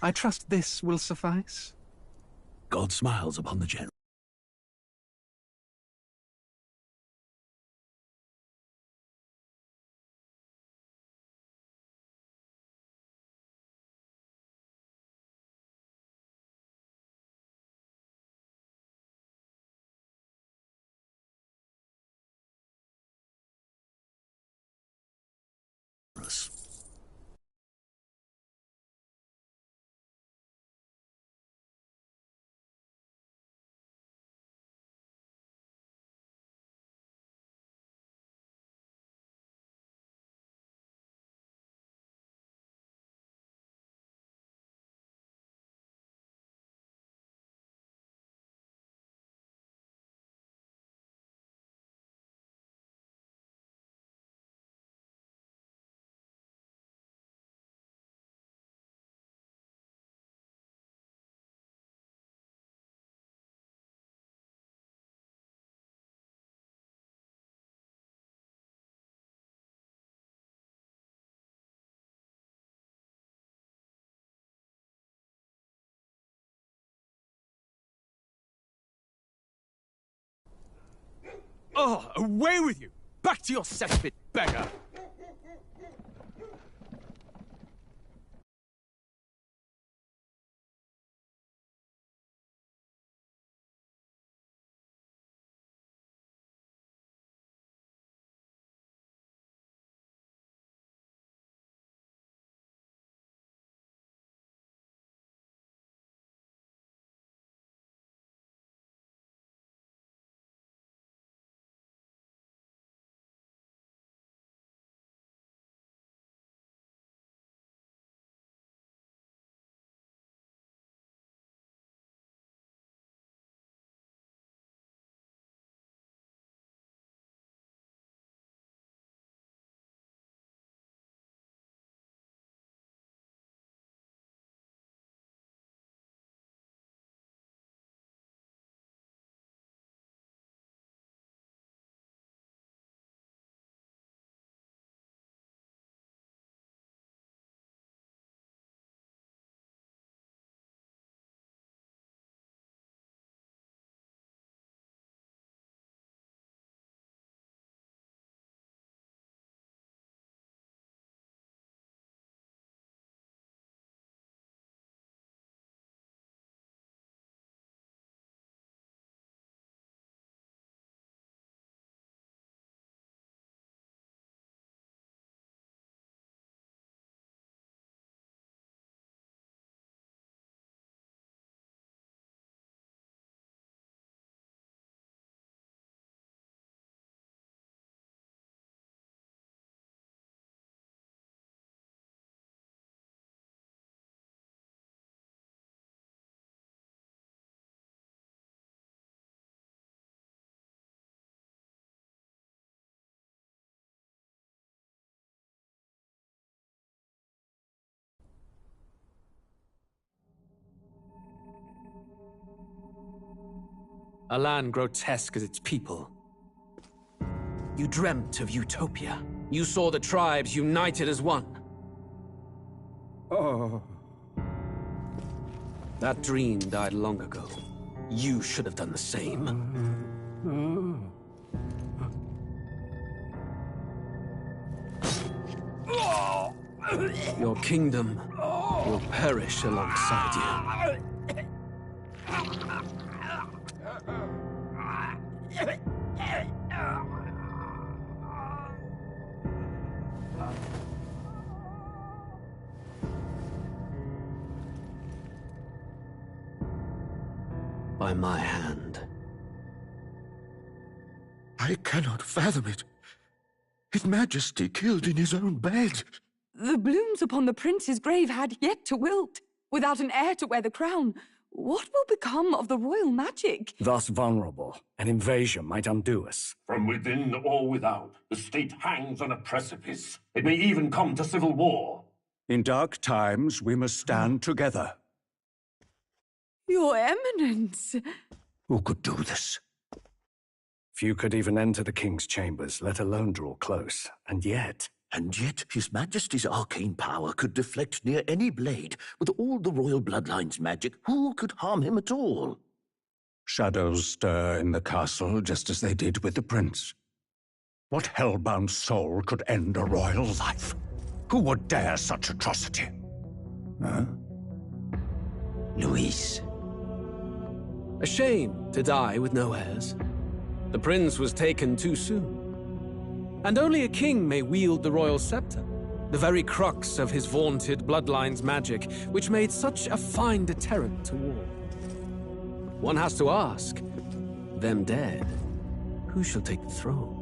I trust this will suffice. God smiles upon the general. Oh, away with you! Back to your cesspit, beggar! A land grotesque as its people. You dreamt of utopia. You saw the tribes united as one. Oh. That dream died long ago. You should have done the same. Your kingdom will perish alongside you. By my hand. I cannot fathom it. His Majesty killed in his own bed. The blooms upon the prince's grave had yet to wilt. Without an heir to wear the crown, what will become of the royal magic? Thus vulnerable, an invasion might undo us. From within or without, the state hangs on a precipice. It may even come to civil war. In dark times, we must stand together. Your Eminence! Who could do this? Few could even enter the king's chambers, let alone draw close. And yet, And yet His Majesty's arcane power could deflect near any blade. With all the royal bloodline's magic, who could harm him at all? Shadows stir in the castle just as they did with the prince. What hellbound soul could end a royal life? Who would dare such atrocity? Huh? Luis. A shame to die with no heirs. The prince was taken too soon. And only a king may wield the royal scepter, the very crux of his vaunted bloodline's magic, which made such a fine deterrent to war. One has to ask, them dead, who shall take the throne?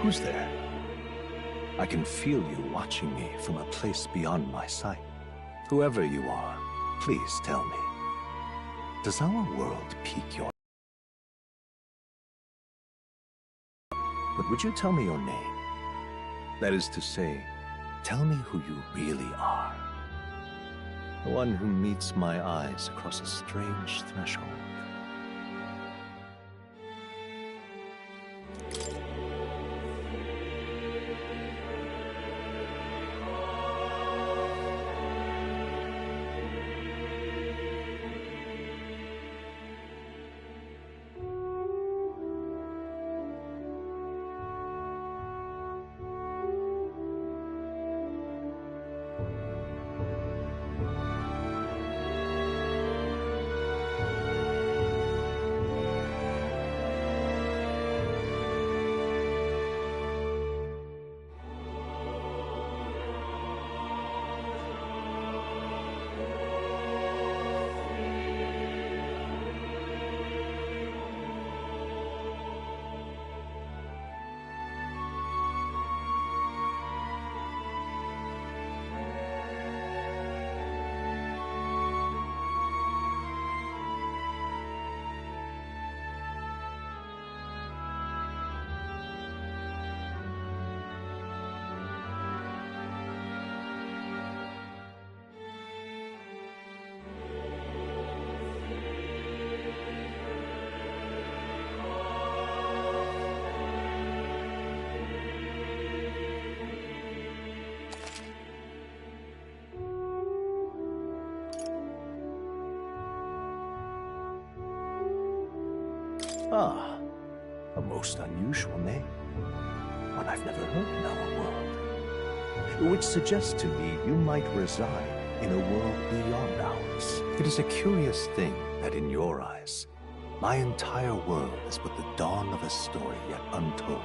Who's there? I can feel you watching me from a place beyond my sight. Whoever you are, please tell me. Does our world pique your... But would you tell me your name? That is to say, tell me who you really are. The one who meets my eyes across a strange threshold. Ah, a most unusual name. One I've never heard in our world. Which suggests to me you might reside in a world beyond ours. It is a curious thing that in your eyes, my entire world is but the dawn of a story yet untold.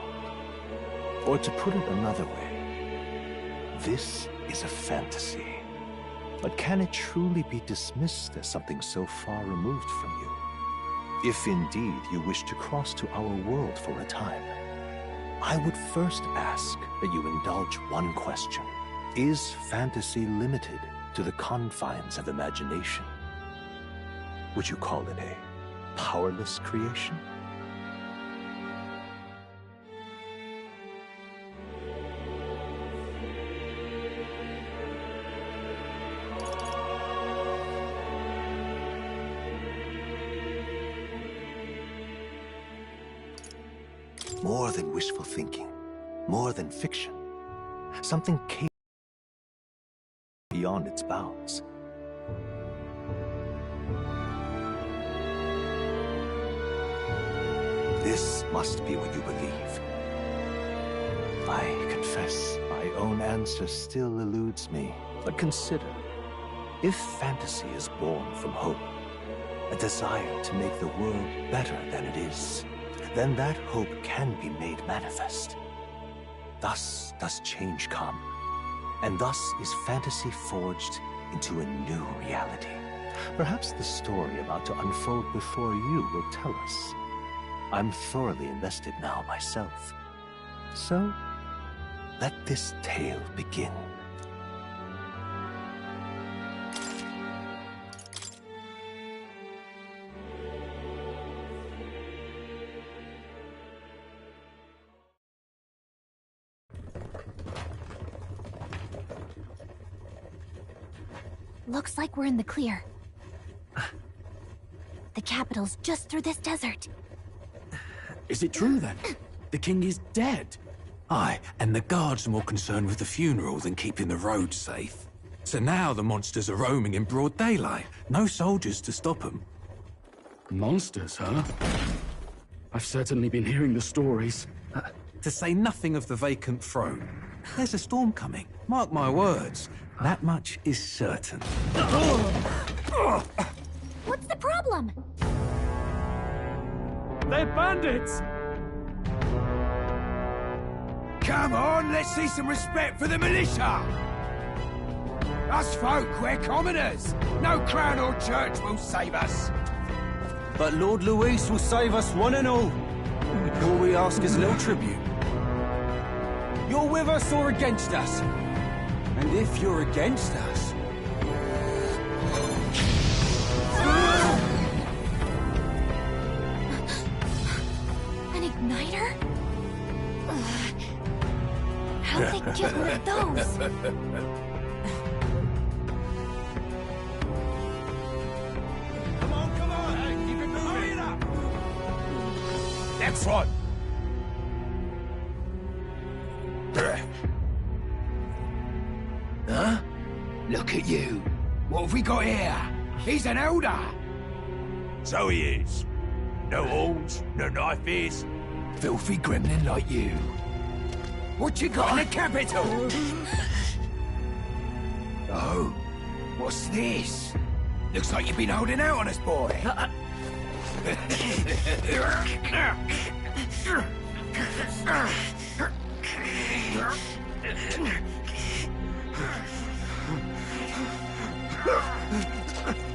Or to put it another way, this is a fantasy. But can it truly be dismissed as something so far removed from you? If indeed you wish to cross to our world for a time, I would first ask that you indulge one question. Is fantasy limited to the confines of imagination? Would you call it a powerless creation? More than wishful thinking, more than fiction, something capable beyond its bounds. This must be what you believe. I confess, my own answer still eludes me. But consider, if fantasy is born from hope, a desire to make the world better than it is, then that hope can be made manifest. Thus does change come, and thus is fantasy forged into a new reality. Perhaps the story about to unfold before you will tell us. I'm thoroughly invested now myself. So, let this tale begin. Looks like we're in the clear. The capital's just through this desert. Is it true then? The king is dead? Aye, and the guards are more concerned with the funeral than keeping the roads safe. So now the monsters are roaming in broad daylight. No soldiers to stop them. Monsters, huh? I've certainly been hearing the stories. To say nothing of the vacant throne. There's a storm coming, mark my words. That much is certain. What's the problem? They're bandits! Come on, let's see some respect for the militia! Us folk, we're commoners. No crown or church will save us. But Lord Luis will save us one and all. All we ask is a little tribute. You're with us or against us? And if you're against us... An igniter? How'd they get one of those? Come on, hey, keep it moving. Hurry it up! Next one! Huh? Look at you. What have we got here? He's an elder. So he is. No horns, no knife ears. Filthy gremlin like you. What you got in the capital? Oh, what's this? Looks like you've been holding out on us, boy.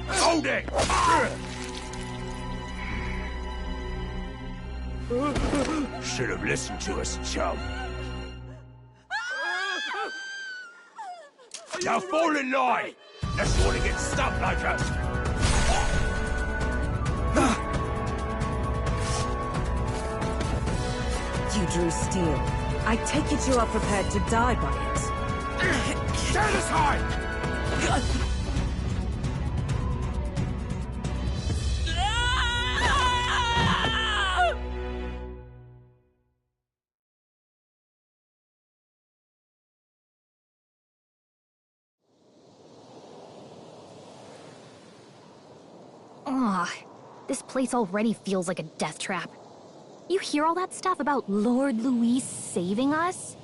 Hold it! Should have listened to us, chum. Now fall in line! Let's want to get stuck like us! You drew steel. I take it you are prepared to die by it. Stand aside! Ugh, this place already feels like a death trap. You hear all that stuff about Lord Louis saving us?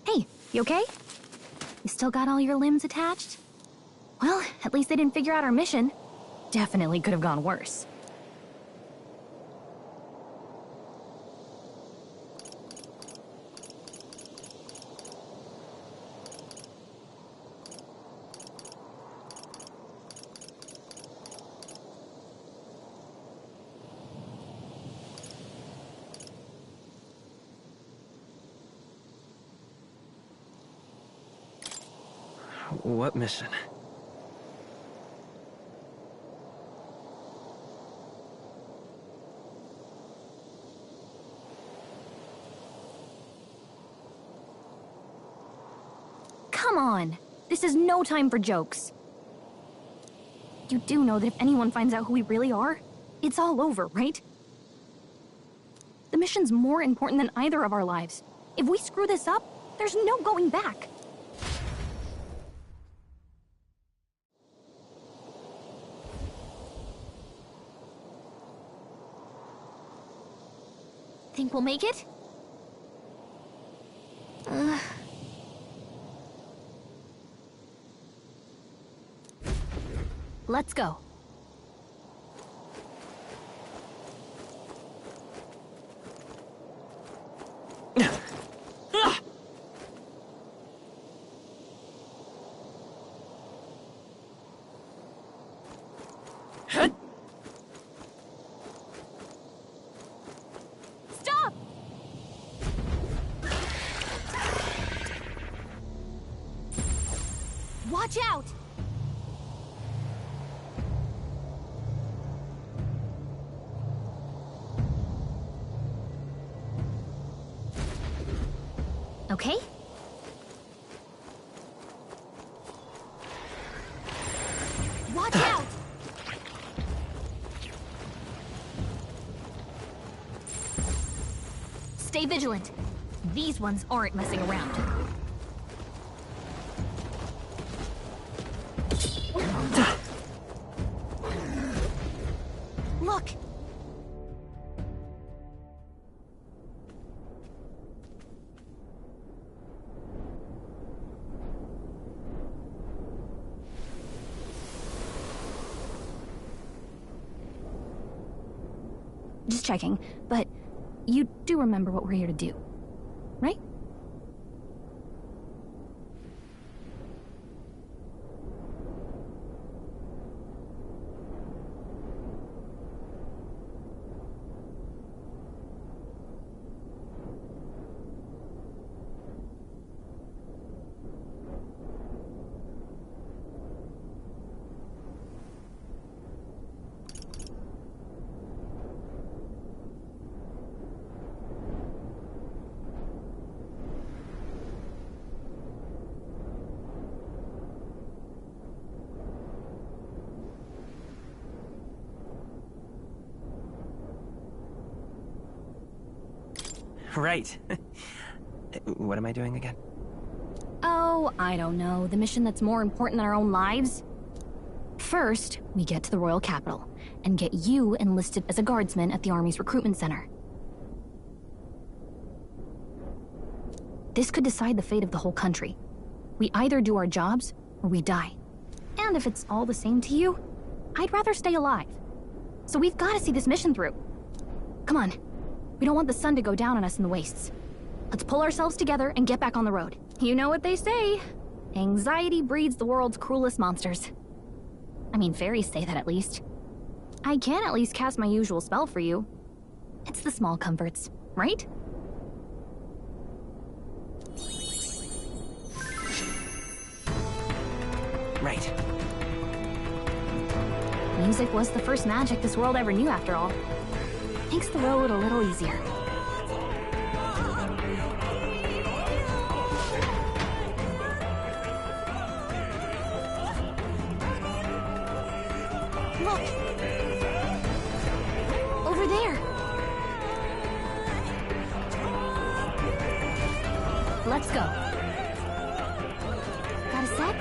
Hey, you okay? You still got all your limbs attached? Well, at least they didn't figure out our mission. Definitely could have gone worse. What mission? Come on! This is no time for jokes. You do know that if anyone finds out who we really are, it's all over, right? The mission's more important than either of our lives. If we screw this up, there's no going back. Think we'll make it? Let's go. Stop! Watch out! Okay? Watch out! Stay vigilant. These ones aren't messing around. Look! Just checking, but you do remember what we're here to do, right? Right. What am I doing again? Oh, I don't know. The mission that's more important than our own lives? First, we get to the royal capital and get you enlisted as a guardsman at the army's recruitment center. This could decide the fate of the whole country. We either do our jobs or we die. And if it's all the same to you, I'd rather stay alive. So we've got to see this mission through. Come on. We don't want the sun to go down on us in the wastes. Let's pull ourselves together and get back on the road. You know what they say. Anxiety breeds the world's cruelest monsters. I mean, fairies say that at least. I can at least cast my usual spell for you. It's the small comforts, right? Right. Music was the first magic this world ever knew, after all. Makes the road a little easier. Look! Over there! Let's go. Got a sec?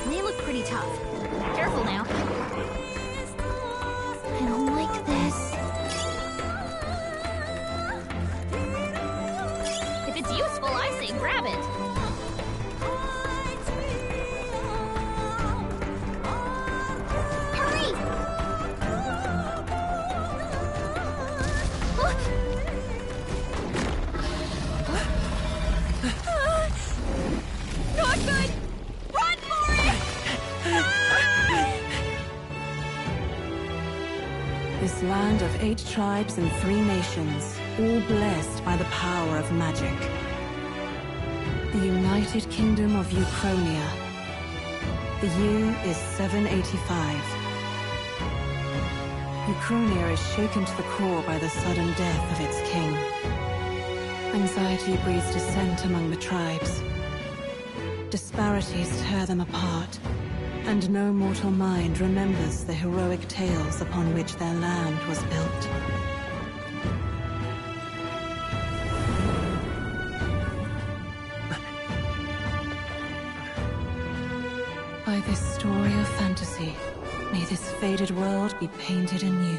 They look pretty tough. Careful now. land of 8 tribes and 3 nations, all blessed by the power of magic. The United Kingdom of Ukronia. The year is 785. Ukronia is shaken to the core by the sudden death of its king. Anxiety breeds dissent among the tribes. Disparities tear them apart, and no mortal mind remembers the heroic tales upon which their land was built. By this story of fantasy, may this faded world be painted anew.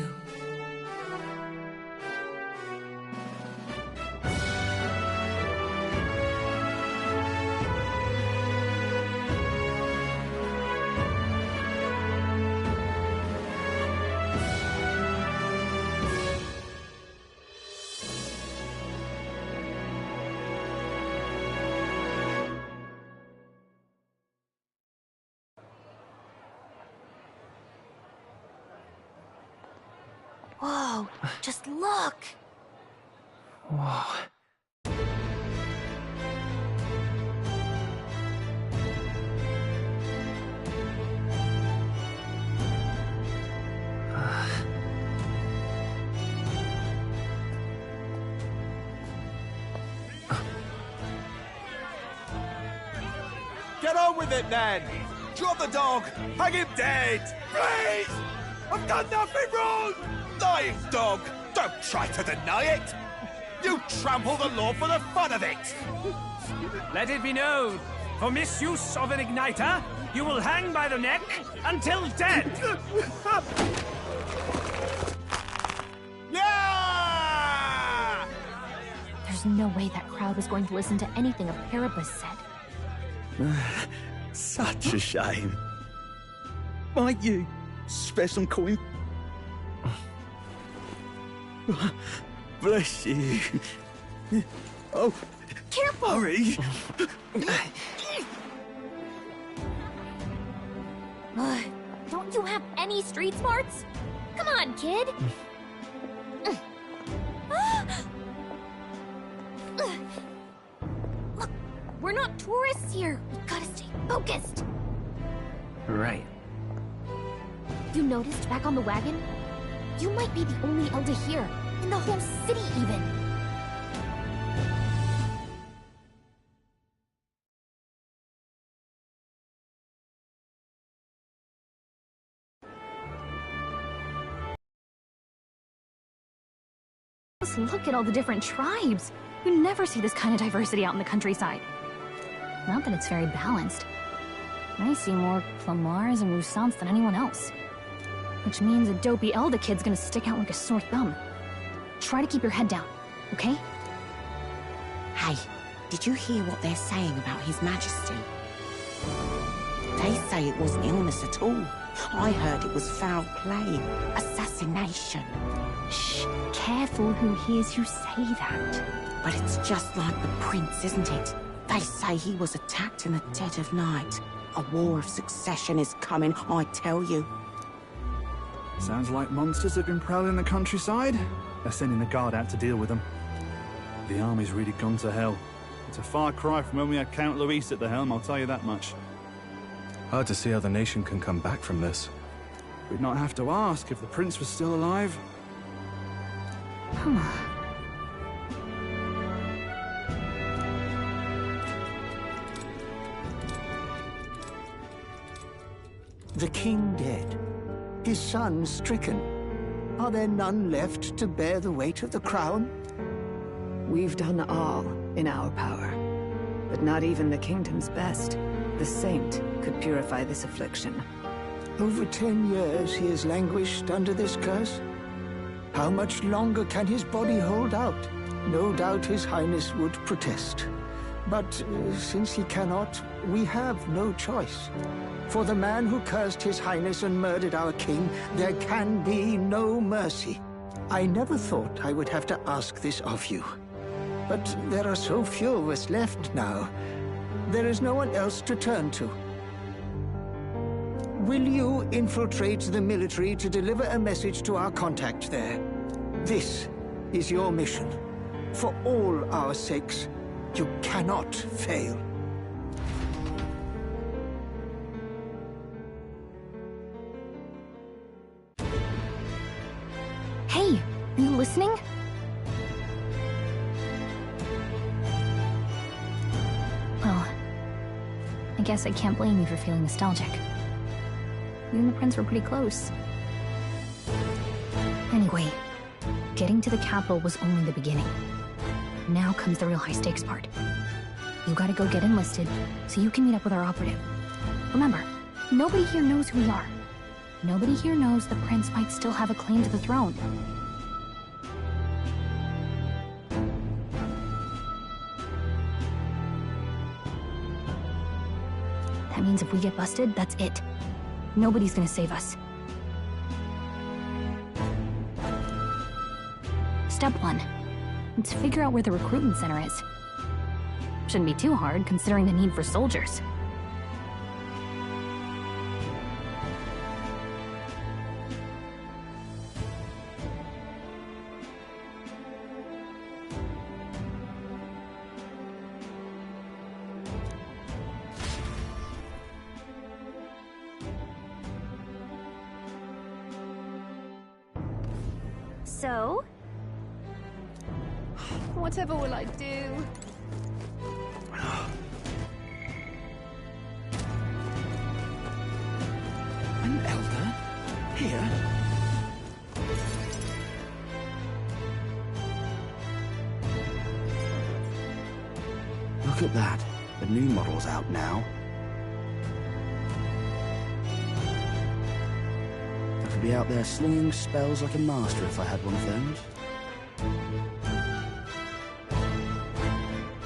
Whoa, just look! Whoa. Get on with it, then! Drop the dog! Hang him dead! Please! I've done nothing wrong! Lying dog! Don't try to deny it! You trample the law for the fun of it! Let it be known, for misuse of an igniter, you will hang by the neck until dead! Yeah! There's no way that crowd was going to listen to anything a Paribus said. Such a shame. Might you spare some coin? Bless you. Oh, careful! Hurry! Don't you have any street smarts? Come on, kid! Look, we're not tourists here. We gotta stay focused. Right. You noticed back on the wagon? You might be the only elder here, in the whole city even. Just look at all the different tribes. You never see this kind of diversity out in the countryside. Not that it's very balanced. I see more Plamars and Rusants than anyone else. Which means a dopey Elder kid's gonna stick out like a sore thumb. Try to keep your head down, okay? Hey, did you hear what they're saying about His Majesty? They say it wasn't illness at all. I heard it was foul play, assassination. Shh, careful who hears you say that. But it's just like the prince, isn't it? They say he was attacked in the dead of night. A war of succession is coming, I tell you. Sounds like monsters have been prowling the countryside. They're sending the guard out to deal with them. The army's really gone to hell. It's a far cry from when we had Count Luis at the helm, I'll tell you that much. Hard to see how the nation can come back from this. We'd not have to ask if the prince was still alive. The king dead, his son stricken. Are there none left to bear the weight of the crown? We've done all in our power, but not even the kingdom's best, the saint, could purify this affliction. Over 10 years he has languished under this curse. How much longer can his body hold out? No doubt His Highness would protest. But since he cannot, we have no choice. For the man who cursed His Highness and murdered our king, there can be no mercy. I never thought I would have to ask this of you. But there are so few of us left now. There is no one else to turn to. will you infiltrate the military to deliver a message to our contact there? This is your mission. For all our sakes, you cannot fail. Hey, are you listening? Well, I guess I can't blame you for feeling nostalgic. You and the prince were pretty close. Anyway, getting to the capital was only the beginning. Now comes the real high-stakes part. You gotta go get enlisted, so you can meet up with our operative. Remember, nobody here knows who we are. Nobody here knows the prince might still have a claim to the throne. That means if we get busted, that's it. Nobody's gonna save us. Step 1. Let's figure out where the recruitment center is. Shouldn't be too hard, considering the need for soldiers. So? Whatever will I do? An elder? Here? Look at that. The new model's out now. I could be out there slinging spells like a master if I had one of those.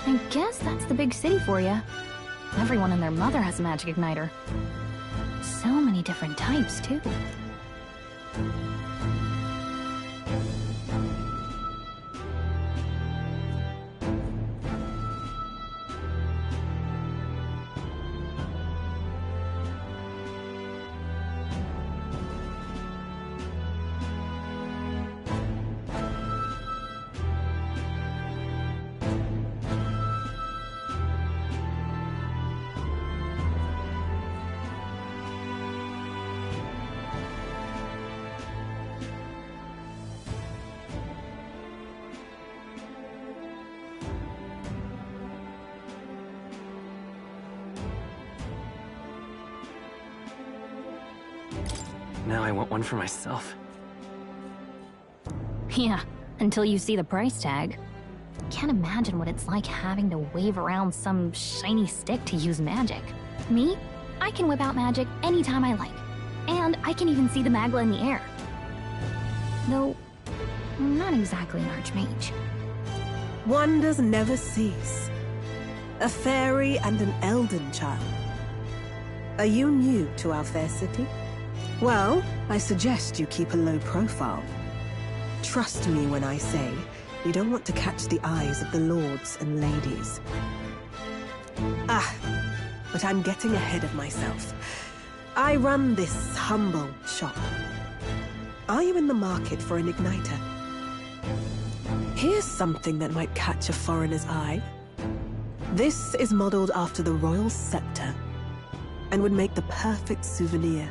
I guess that's the big city for you. Everyone and their mother has a magic igniter. So many different types, too. Now I want one for myself. Yeah, until you see the price tag. Can't imagine what it's like having to wave around some shiny stick to use magic. Me? I can whip out magic anytime I like. And I can even see the Magla in the air. Though, I'm not exactly an archmage. Wonders never cease. A fairy and an elden child. Are you new to our fair city? Well, I suggest you keep a low profile. Trust me when I say you don't want to catch the eyes of the lords and ladies. But I'm getting ahead of myself. I run this humble shop. Are you in the market for an igniter? Here's something that might catch a foreigner's eye. This is modeled after the royal scepter and would make the perfect souvenir.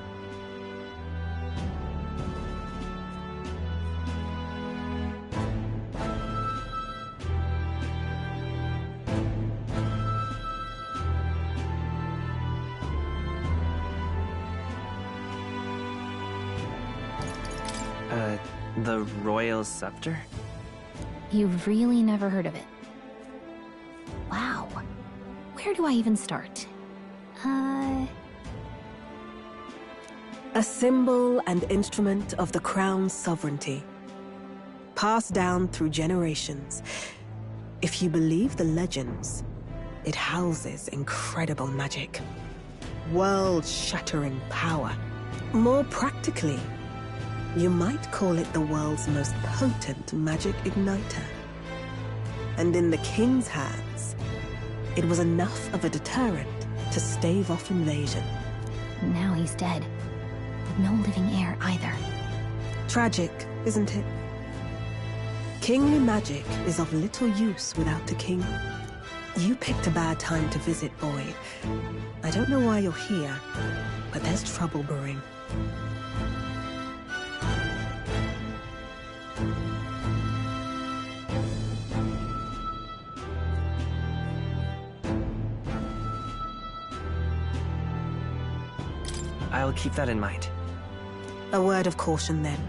The royal scepter? You've really never heard of it? Wow. Where do I even start? A symbol and instrument of the crown's sovereignty. Passed down through generations. If you believe the legends, it houses incredible magic. World-shattering power. More practically, you might call it the world's most potent magic igniter. And in the king's hands, it was enough of a deterrent to stave off invasion. Now he's dead. With no living heir either. Tragic, isn't it? Kingly magic is of little use without a king. You picked a bad time to visit, boy. I don't know why you're here, but there's trouble brewing. I'll keep that in mind. A word of caution, then.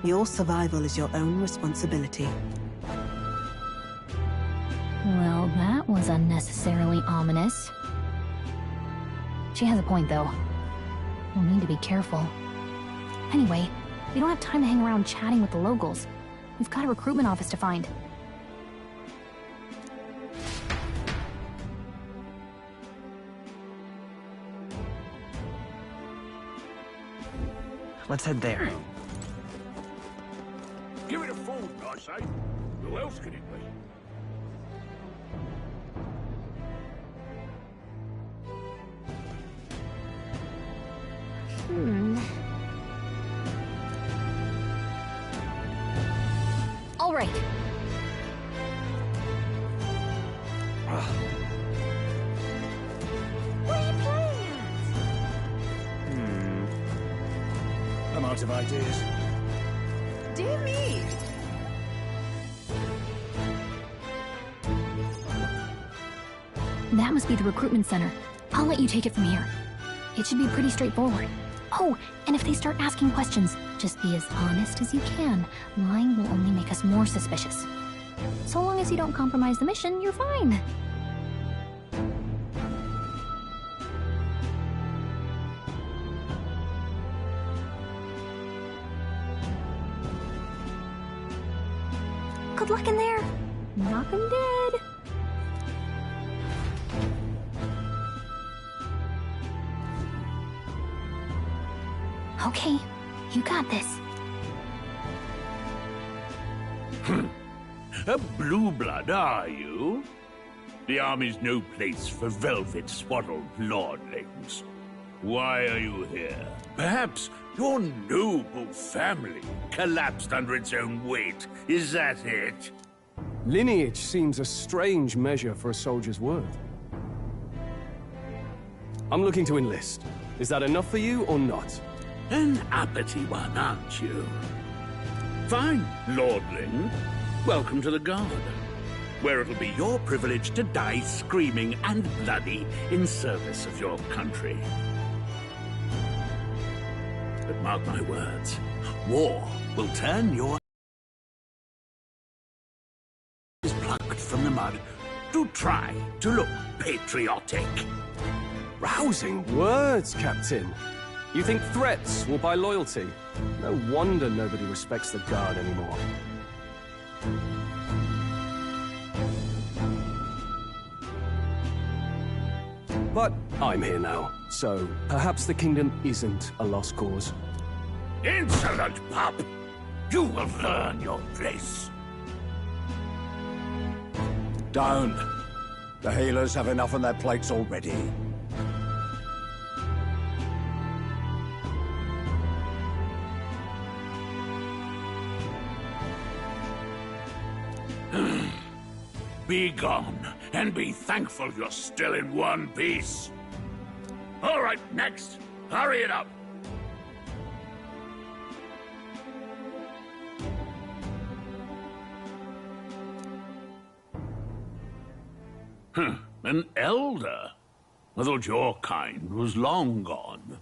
Your survival is your own responsibility. Well, that was unnecessarily ominous. She has a point, though. We'll need to be careful. Anyway, we don't have time to hang around chatting with the locals. We've got a recruitment office to find. Let's head there. Give it a food, I say. Who else could it be? All right. What are you playing at? I'm out of ideas. Dear me! That must be the recruitment center. I'll let you take it from here. It should be pretty straightforward. Oh, and if they start asking questions, just be as honest as you can. Lying will only make us more suspicious. So long as you don't compromise the mission, you're fine. Good luck in there. Knock 'em dead. Okay, you got this. A blue blood, are you? The army's no place for velvet-swaddled lordlings. Why are you here? Perhaps your noble family collapsed under its own weight. Is that it? Lineage seems a strange measure for a soldier's worth. I'm looking to enlist. Is that enough for you or not? An uppity one, aren't you? Fine, lordling. Welcome to the Guard, where it'll be your privilege to die screaming and bloody in service of your country. But mark my words, war will turn your is plucked from the mud to try to look patriotic. Rousing words, Captain. You think threats will buy loyalty? No wonder nobody respects the Guard anymore. But I'm here now, so perhaps the kingdom isn't a lost cause. Insolent pup! You will learn your place. Don't. The healers have enough on their plates already. Be gone, and be thankful you're still in one piece. All right, next. Hurry it up. An elder? I thought your kind was long gone.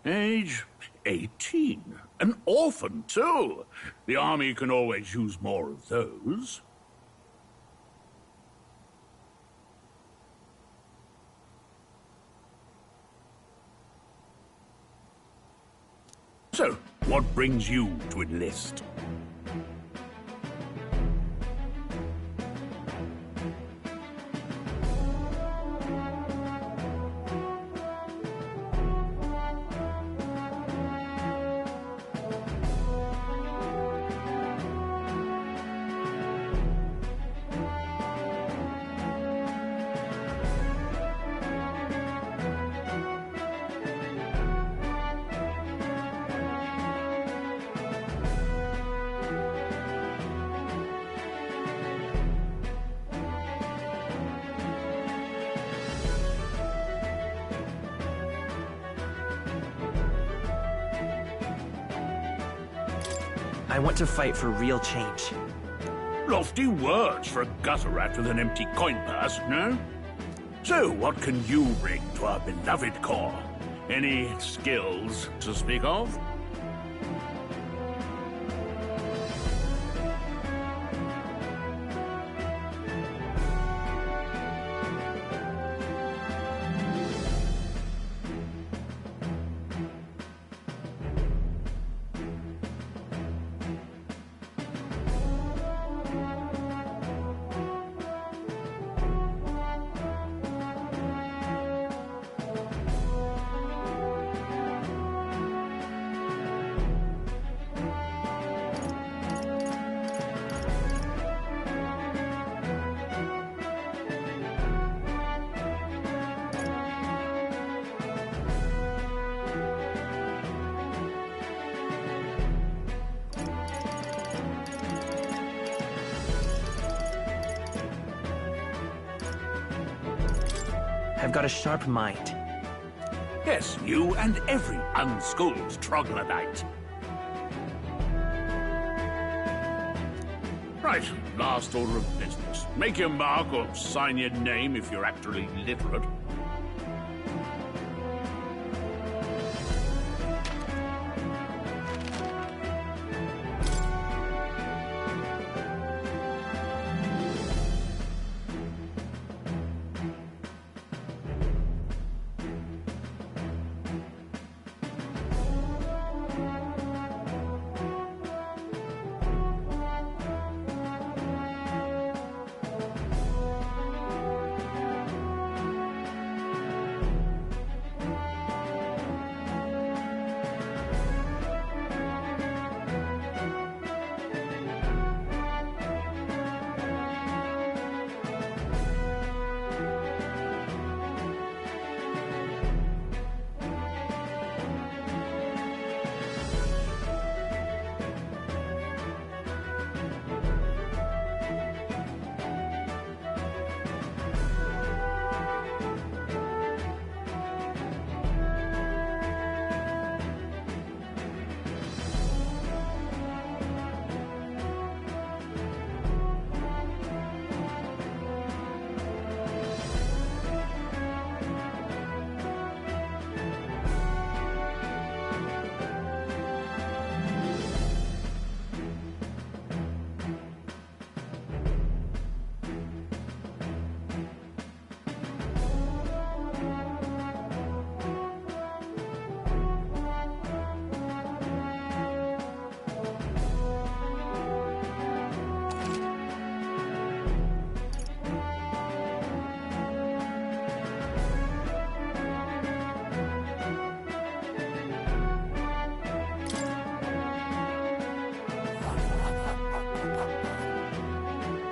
Age 18. An orphan, too. The army can always use more of those. So, what brings you to enlist? I want to fight for real change. Lofty words for a gutter rat with an empty coin purse, no? So, what can you bring to our beloved corps? Any skills to speak of? I've got a sharp mind. Yes, you and every unschooled troglodyte. Right, last order of business. Make your mark or sign your name if you're actually literate.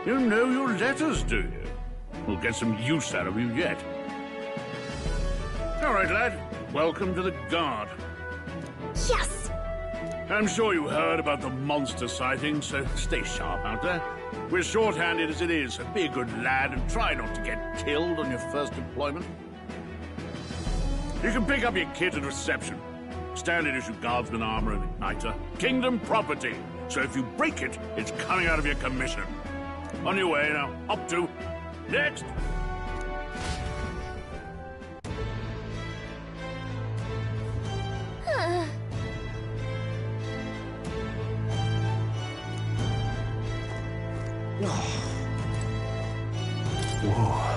You know your letters, do you? We'll get some use out of you yet. All right, lad. Welcome to the Guard. Yes! I'm sure you heard about the monster sighting, so stay sharp out there. We're short-handed as it is, so be a good lad and try not to get killed on your first deployment. You can pick up your kit at reception. Standard issue guardsman armor and igniter. Kingdom property, so if you break it, it's coming out of your commission. On your way now. Up to. Next! Whoa.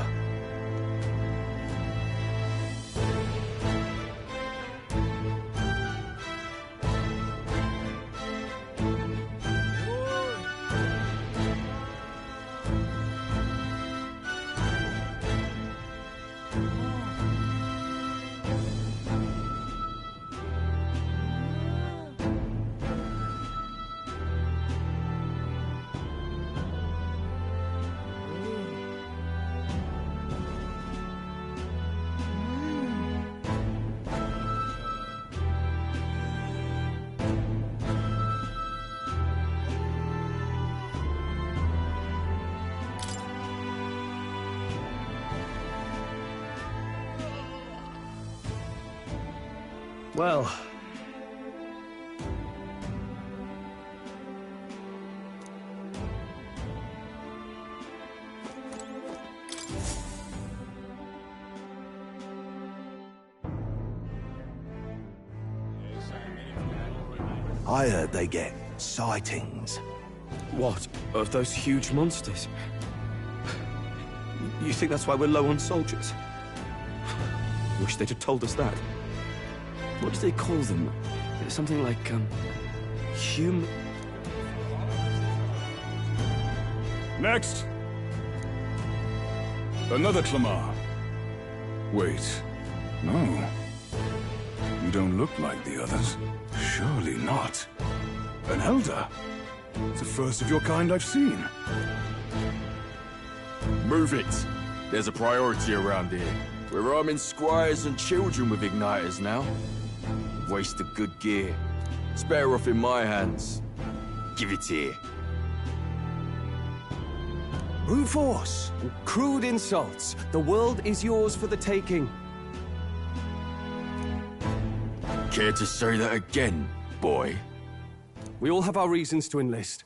Well, I heard they get sightings. What? Of those huge monsters? You think that's why we're low on soldiers? Wish they'd have told us that. What do they call them? Something like, human... Next! Another Clamar. Wait, no. You don't look like the others. Surely not. An elder? It's the first of your kind I've seen. Move it. There's a priority around here. We're arming squires and children with igniters now. Waste of good gear. It's better off in my hands. Give it here. Brute force, crude insults. The world is yours for the taking. Care to say that again, boy? We all have our reasons to enlist.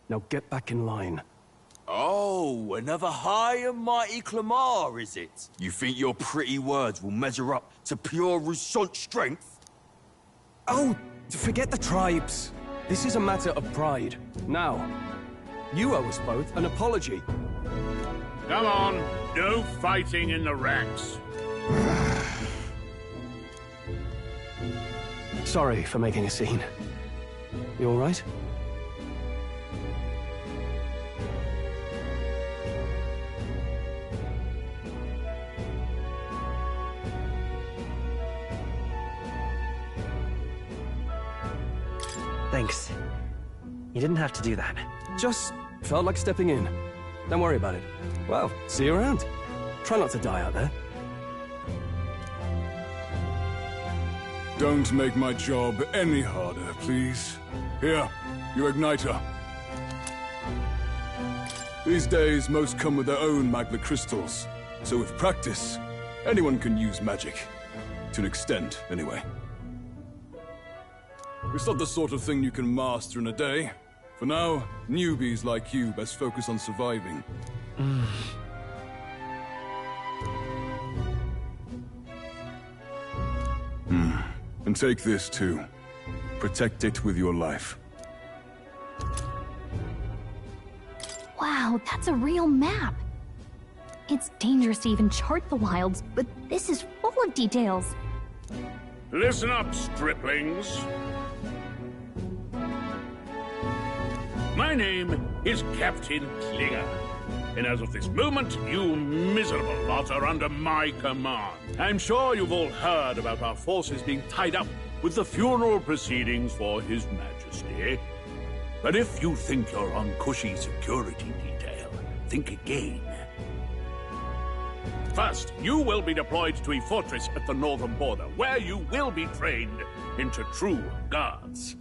Now get back in line. Oh, another high and mighty Clamar, is it? You think your pretty words will measure up to pure Rousant strength? Oh, forget the tribes. This is a matter of pride. Now, you owe us both an apology. Come on, no fighting in the ranks. Sorry for making a scene. You all right? Thanks. You didn't have to do that. Just felt like stepping in. Don't worry about it. Well, see you around. Try not to die out there. Don't make my job any harder, please. Here, your igniter. These days, most come with their own magma crystals. So with practice, anyone can use magic. To an extent, anyway. It's not the sort of thing you can master in a day. For now, newbies like you best focus on surviving. And take this too. Protect it with your life. Wow, that's a real map. It's dangerous to even chart the wilds, but this is full of details. Listen up, striplings. My name is Captain Klinger, and as of this moment, you miserable lot are under my command. I'm sure you've all heard about our forces being tied up with the funeral proceedings for His Majesty. But if you think you're on cushy security detail, think again. First, you will be deployed to a fortress at the northern border, where you will be trained into true guards.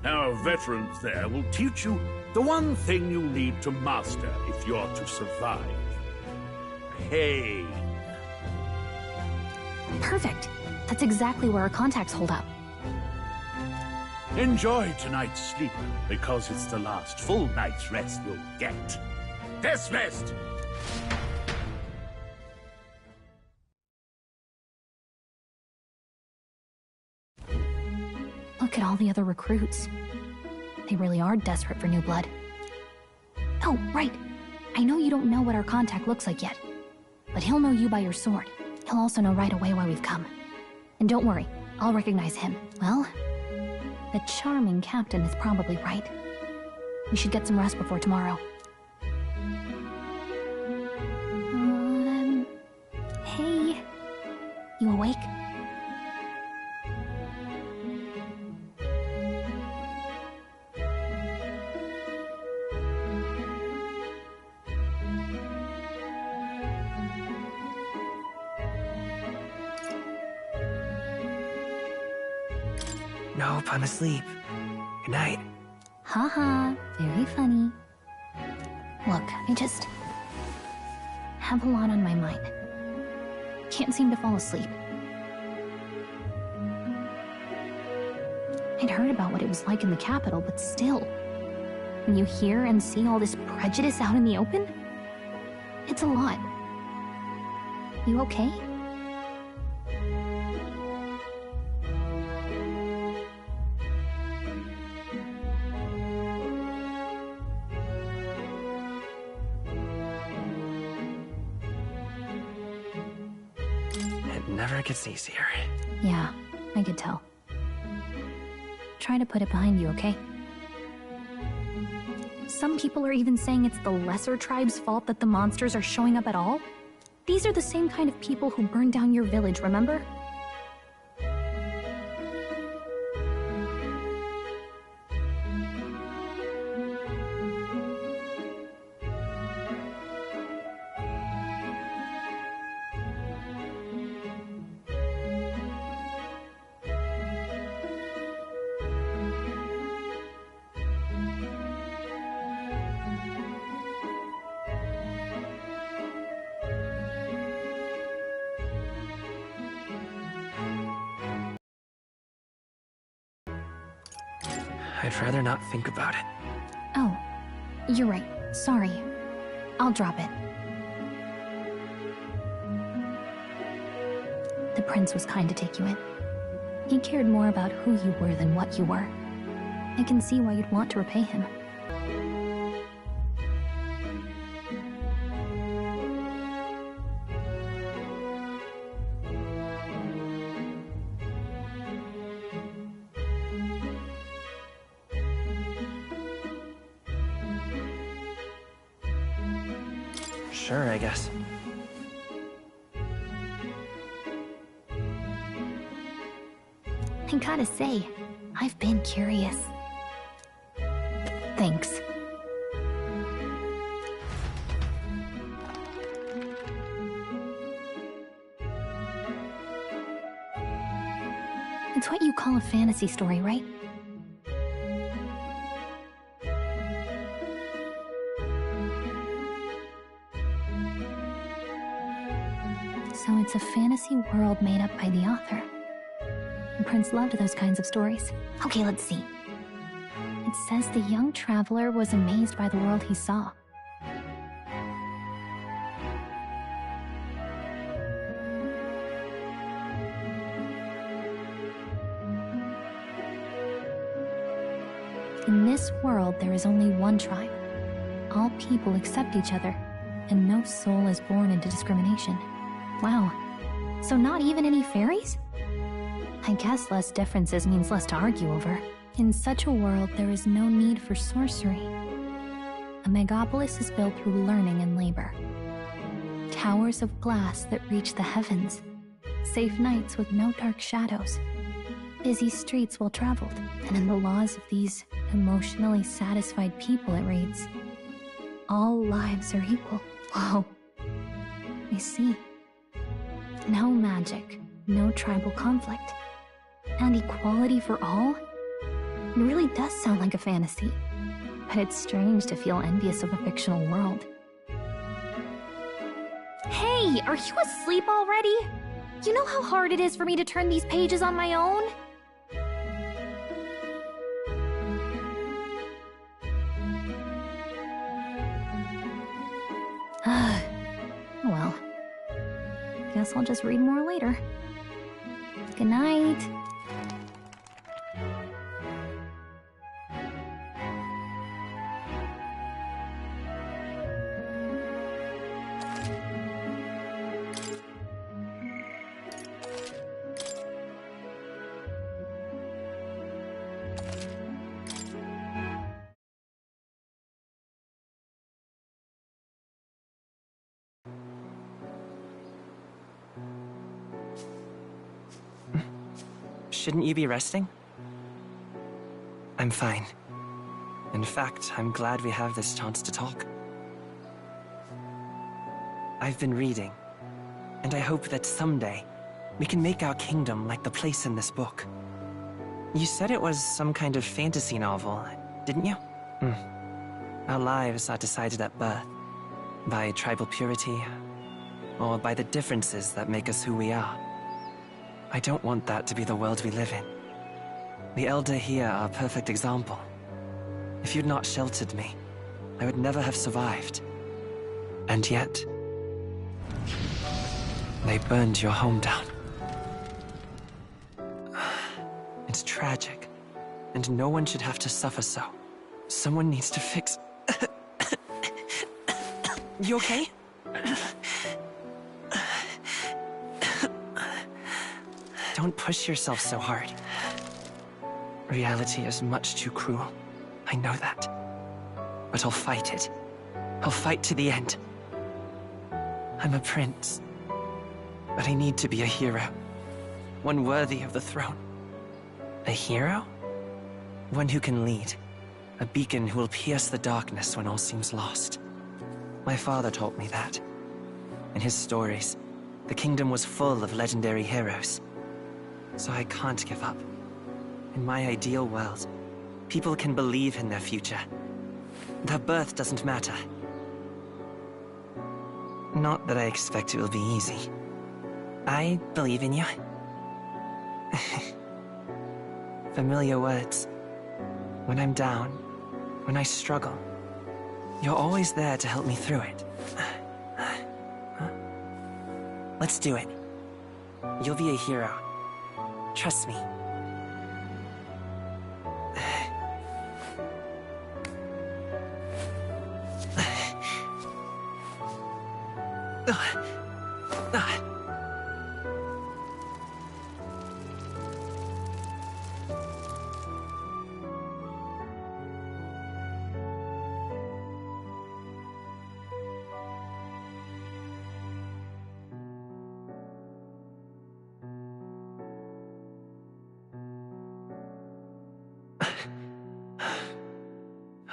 Our veterans there will teach you the one thing you need to master if you're to survive. Pain. Perfect. That's exactly where our contacts hold up. Enjoy tonight's sleep, because it's the last full night's rest you'll get. Dismissed! Look at all the other recruits. They really are desperate for new blood. Oh, right. I know you don't know what our contact looks like yet, but he'll know you by your sword. He'll also know right away why we've come. And don't worry, I'll recognize him. Well, the charming captain is probably right. We should get some rest before tomorrow. Hey. You awake? Nope, I'm asleep. Good night. Haha, very funny. Look, I just have a lot on my mind. Can't seem to fall asleep. I'd heard about what it was like in the capital, but still, when you hear and see all this prejudice out in the open, it's a lot. You okay? It never gets easier. Yeah, I could tell. Try to put it behind you, okay? Some people are even saying it's the lesser tribe's fault that the monsters are showing up at all. These are the same kind of people who burned down your village, remember? I'd rather not think about it. Oh, you're right. Sorry. I'll drop it. The prince was kind to take you in. He cared more about who you were than what you were. I can see why you'd want to repay him. Sure, I guess. I gotta say, I've been curious. Thanks. It's what you call a fantasy story, right? So it's a fantasy world made up by the author. The prince loved those kinds of stories. Okay, let's see. It says the young traveler was amazed by the world he saw. In this world, there is only one tribe. All people accept each other, and no soul is born into discrimination. Wow. So not even any fairies? I guess less differences means less to argue over. In such a world, there is no need for sorcery. A megapolis is built through learning and labor. Towers of glass that reach the heavens. Safe nights with no dark shadows. Busy streets well traveled. And in the laws of these emotionally satisfied people, it reads, all lives are equal. Whoa. I see. No magic, no tribal conflict, and equality for all? It really does sound like a fantasy, but it's strange to feel envious of a fictional world. Hey, are you asleep already? You know how hard it is for me to turn these pages on my own? Well, guess I'll just read more later. Good night. Shouldn't you be resting? I'm fine. In fact, I'm glad we have this chance to talk. I've been reading, and I hope that someday we can make our kingdom like the place in this book. You said it was some kind of fantasy novel, didn't you? Our lives are decided at birth, by tribal purity, or by the differences that make us who we are. I don't want that to be the world we live in. The Elder here are a perfect example. If you'd not sheltered me, I would never have survived. And yet, they burned your home down. It's tragic, and no one should have to suffer so. Someone needs to fix... You okay? Don't push yourself so hard. Reality is much too cruel. I know that. But I'll fight it. I'll fight to the end. I'm a prince. But I need to be a hero. One worthy of the throne. A hero? One who can lead. A beacon who will pierce the darkness when all seems lost. My father taught me that. In his stories, the kingdom was full of legendary heroes. So I can't give up. In my ideal world, people can believe in their future. Their birth doesn't matter. Not that I expect it will be easy. I believe in you. Familiar words. When I'm down, when I struggle, you're always there to help me through it. Let's do it. You'll be a hero. Trust me.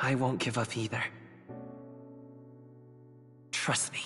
I won't give up either. Trust me.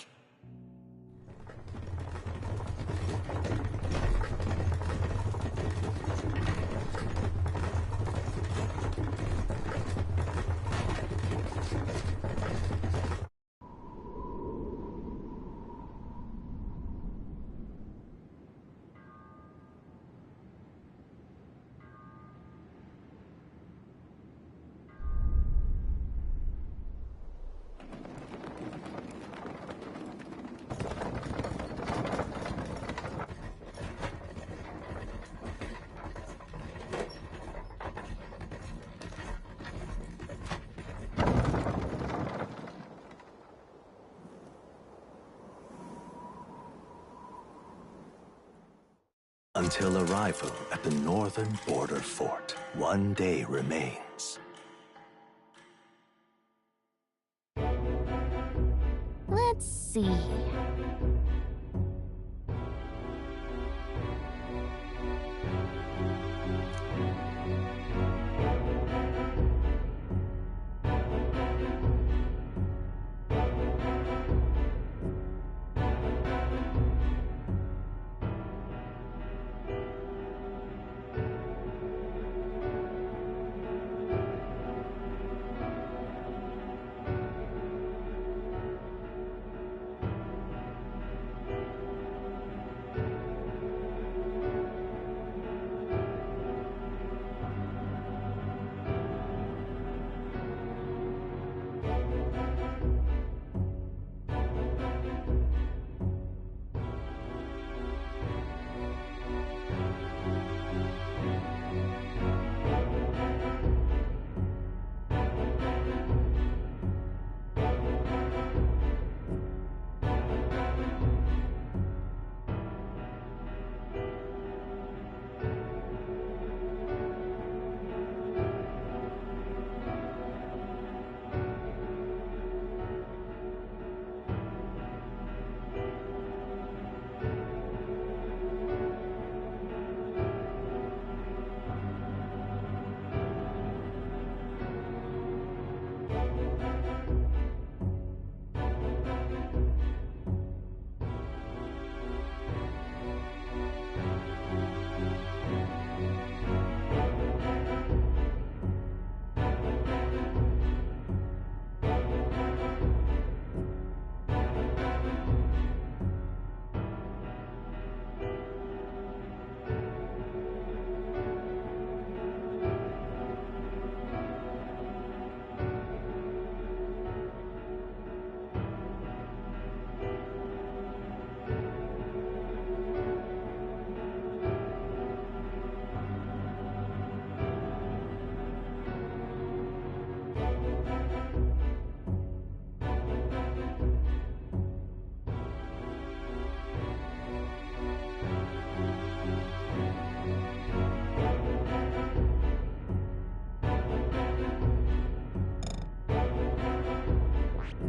Until arrival at the northern border fort, one day remains. Let's see.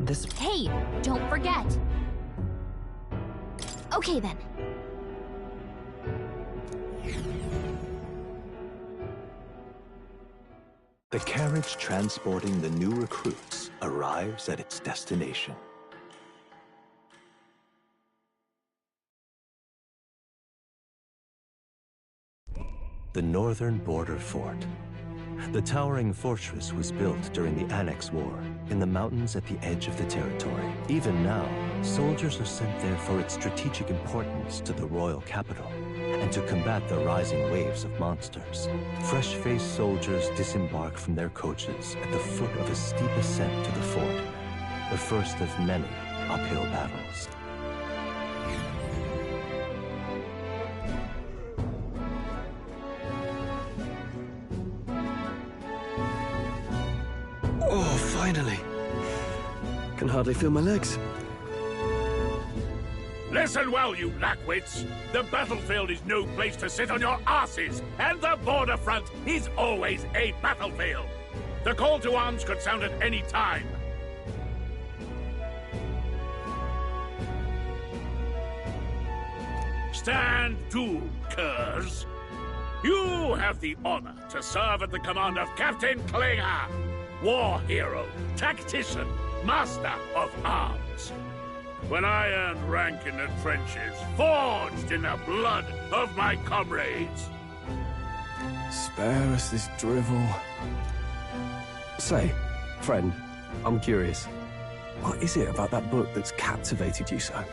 this... Hey, don't forget! Okay then. The carriage transporting the new recruits arrives at its destination. The northern border fort. The towering fortress was built during the Annex War in the mountains at the edge of the territory. Even now, soldiers are sent there for its strategic importance to the royal capital and to combat the rising waves of monsters. Fresh-faced soldiers disembark from their coaches at the foot of a steep ascent to the fort, the first of many uphill battles. Oh, finally. Can hardly feel my legs. Listen well, you lackwits. The battlefield is no place to sit on your asses, and the border front is always a battlefield. The call to arms could sound at any time. Stand to, curs. You have the honor to serve at the command of Captain Klinger, war hero, tactician, master of arms. When I earned rank in the trenches, forged in the blood of my comrades. Spare us this drivel. Say, friend, I'm curious. What is it about that book that's captivated you so?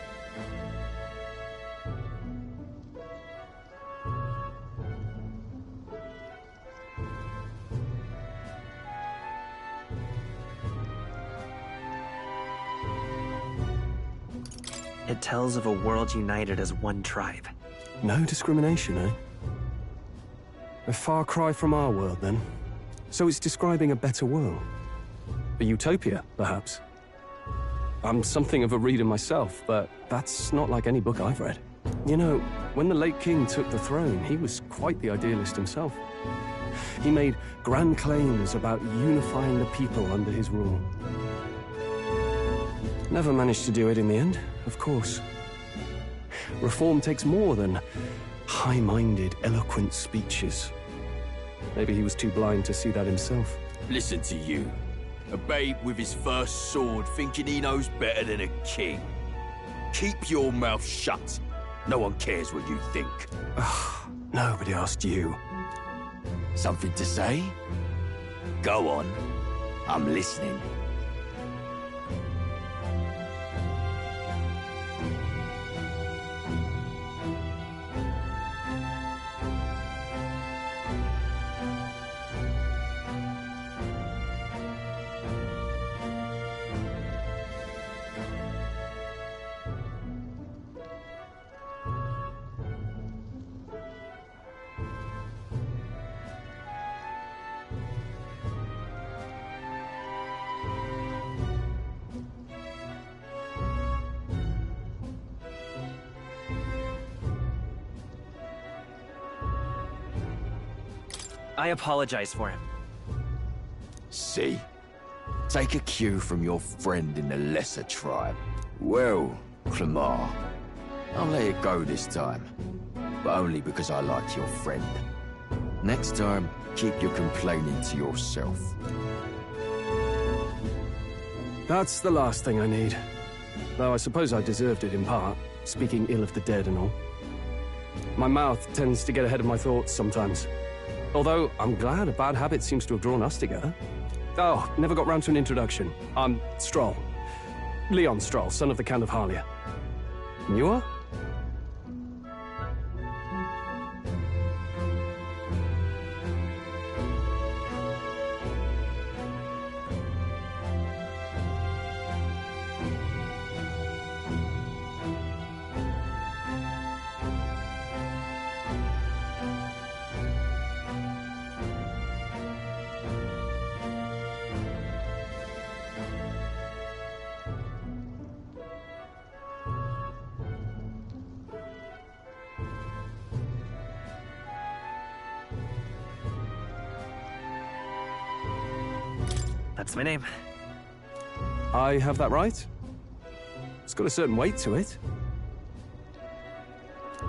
It tells of a world united as one tribe. No discrimination, eh? A far cry from our world, then. So it's describing a better world. A utopia, perhaps. I'm something of a reader myself, but that's not like any book I've read. You know, when the late king took the throne, he was quite the idealist himself. He made grand claims about unifying the people under his rule. Never managed to do it in the end, of course. Reform takes more than high-minded, eloquent speeches. Maybe he was too blind to see that himself. Listen to you. A babe with his first sword thinking he knows better than a king. Keep your mouth shut. No one cares what you think. Nobody asked you. Something to say? Go on. I'm listening. I apologize for him. See? Take a cue from your friend in the lesser tribe. Well, Clemar, I'll let it go this time. But only because I like your friend. Next time, keep your complaining to yourself. That's the last thing I need. Though I suppose I deserved it in part, speaking ill of the dead and all. My mouth tends to get ahead of my thoughts sometimes. Although, I'm glad a bad habit seems to have drawn us together. Oh, never got round to an introduction. I'm Stroll. Leon Stroll, son of the Count of Harlia. And you are? That's my name. I have that right? It's got a certain weight to it.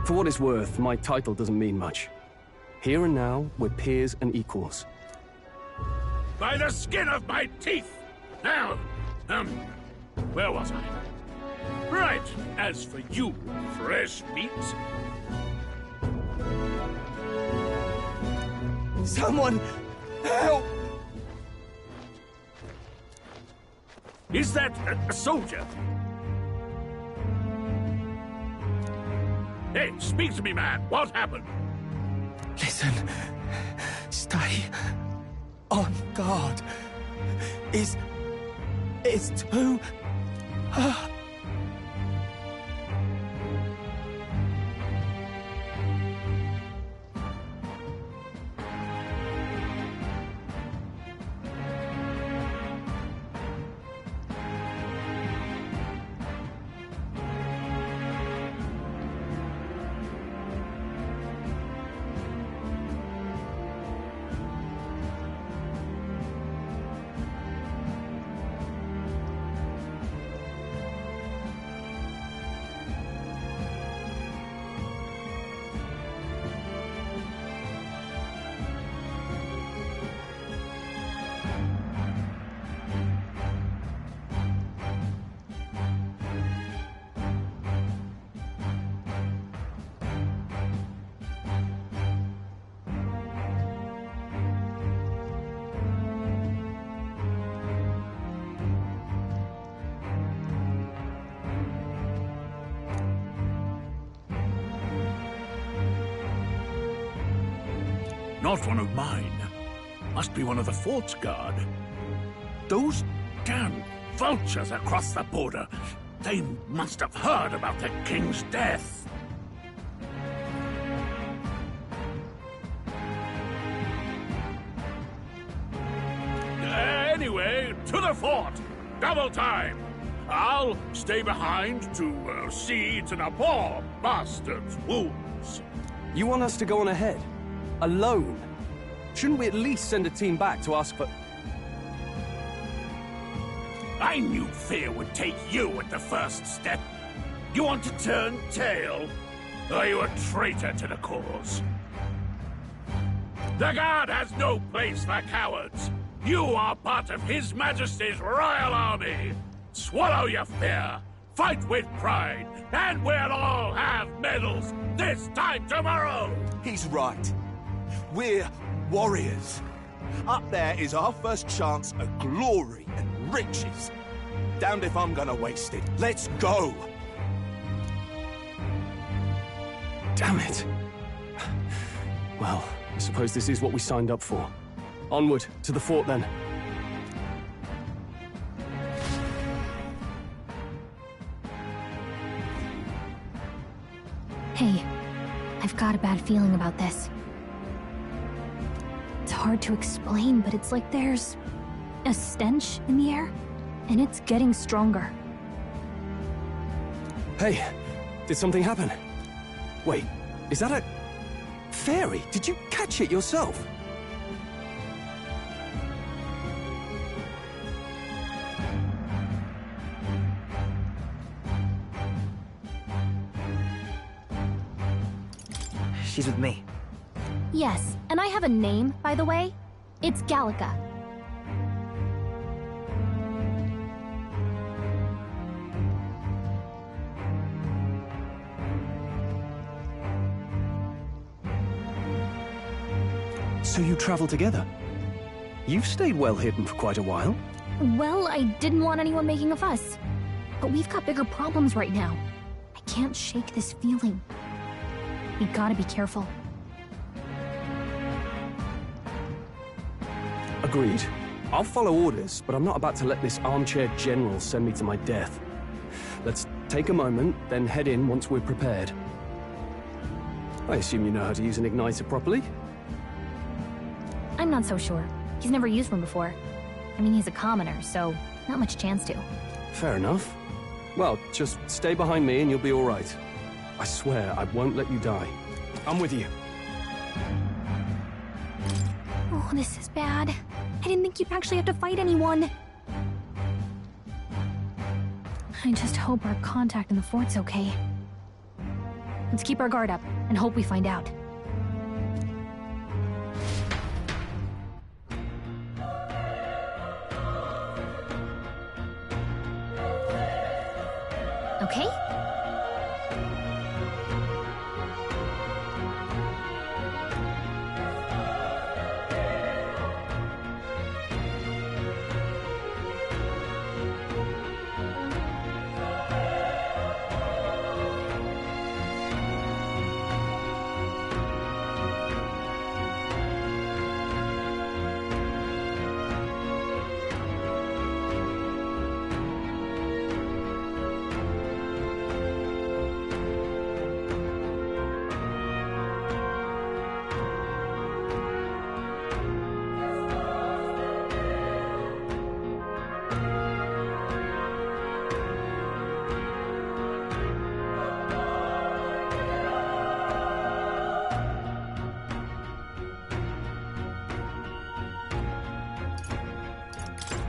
For what it's worth, my title doesn't mean much. Here and now, we're peers and equals. By the skin of my teeth! Now, where was I? Right, as for you, fresh meat. Someone, help! Is that a soldier? Hey, speak to me, man. What happened? Listen. Stay on guard. It's too... Not one of mine. Must be one of the fort's guard. Those damn vultures across the border. They must have heard about the king's death. Anyway, to the fort. Double time. I'll stay behind to see to the poor bastard's wounds. You want us to go on ahead? Alone? Shouldn't we at least send a team back to ask for... I knew fear would take you at the first step. You want to turn tail? Are you a traitor to the cause? The Guard has no place for cowards. You are part of His Majesty's Royal Army. Swallow your fear. Fight with pride. And we'll all have medals this time tomorrow. He's right. We're warriors. Up there is our first chance at glory and riches. Damned if I'm gonna waste it. Let's go! Damn it. Well, I suppose this is what we signed up for. Onward, to the fort then. Hey, I've got a bad feeling about this. It's hard to explain, but it's like there's a stench in the air, and it's getting stronger. Hey, did something happen? Wait, is that a... fairy? Did you catch it yourself? She's with me. Yes, and I have a name, by the way. It's Gallica. So you travel together? You've stayed well hidden for quite a while. Well, I didn't want anyone making a fuss. But we've got bigger problems right now. I can't shake this feeling. We gotta be careful. Agreed. I'll follow orders, but I'm not about to let this armchair general send me to my death. Let's take a moment, then head in once we're prepared. I assume you know how to use an igniter properly? I'm not so sure. He's never used one before. I mean, he's a commoner, so not much chance to. Fair enough. Well, just stay behind me and you'll be all right. I swear I won't let you die. I'm with you. Oh, this is bad. I didn't think you'd actually have to fight anyone. I just hope our contact in the fort's okay. Let's keep our guard up and hope we find out. Okay?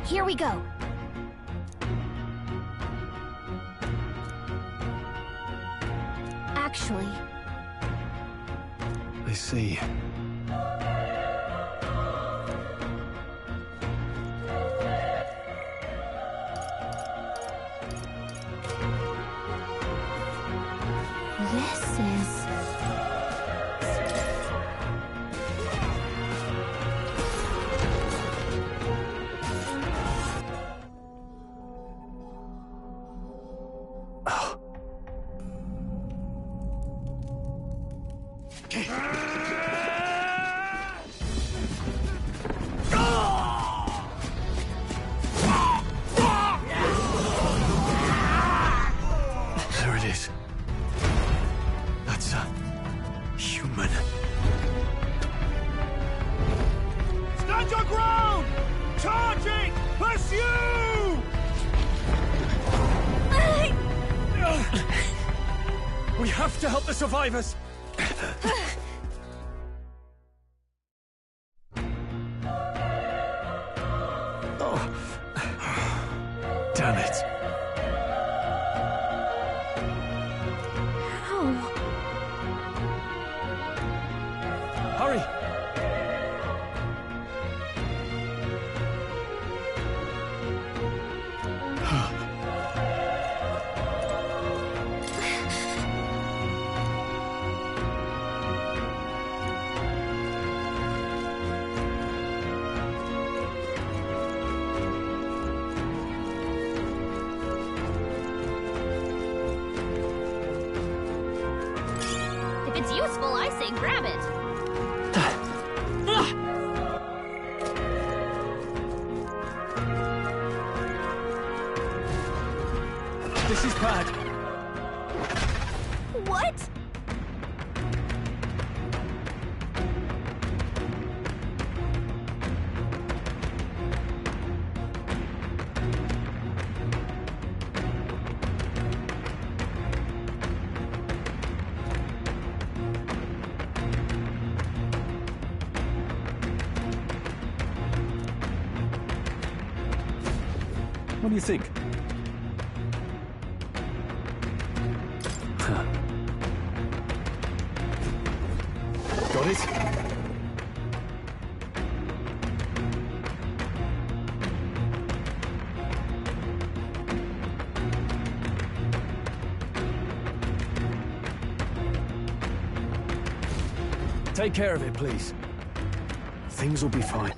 Here we go. Actually... I see. This is... There it is. That's a... human. Stand your ground! Charging! Pursue! We have to help the survivors! Oh. Damn it. How? Hurry! If it's useful, I say grab it. This is bad. What? What do you think? Got it? Take care of it, please. Things will be fine.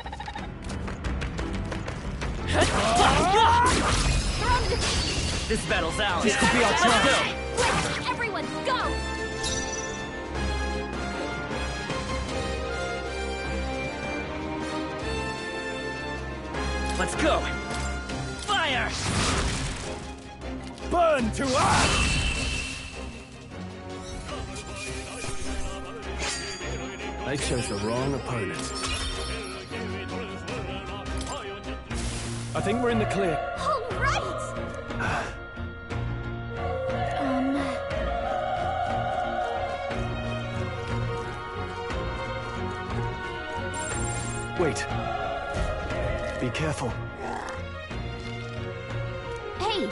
This battle's ours. This could be our chance. Let's everyone go! Let's go! Fire! Burn to us! They chose the wrong opponent. I think we're in the clear. All right! Wait. Be careful. Hey!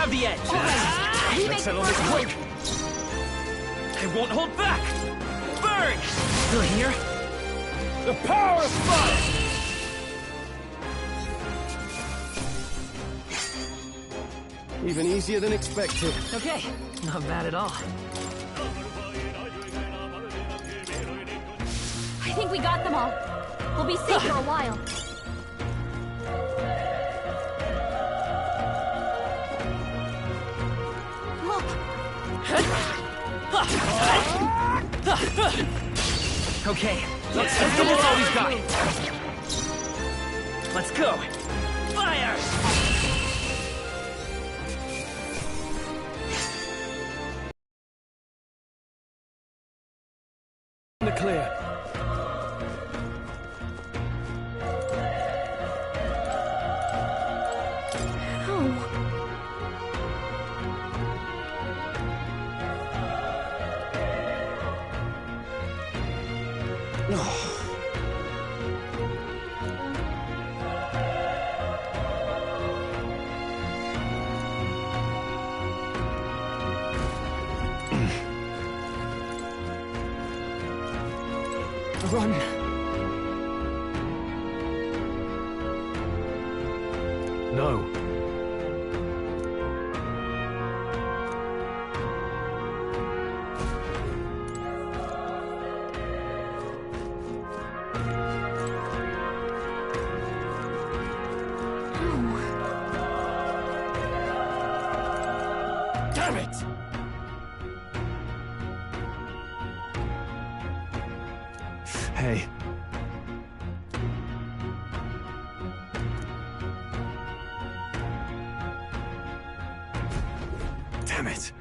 have the edge! Let's settle this quick! I won't hold back! Burn! Through here? The power of fire! Even easier than expected. Okay, not bad at all. I think we got them all. We'll be safe for a while. Okay, let's give this all we've got. Let's go. Fire! The clear. Run! No. Damn it! Hey. Damn it.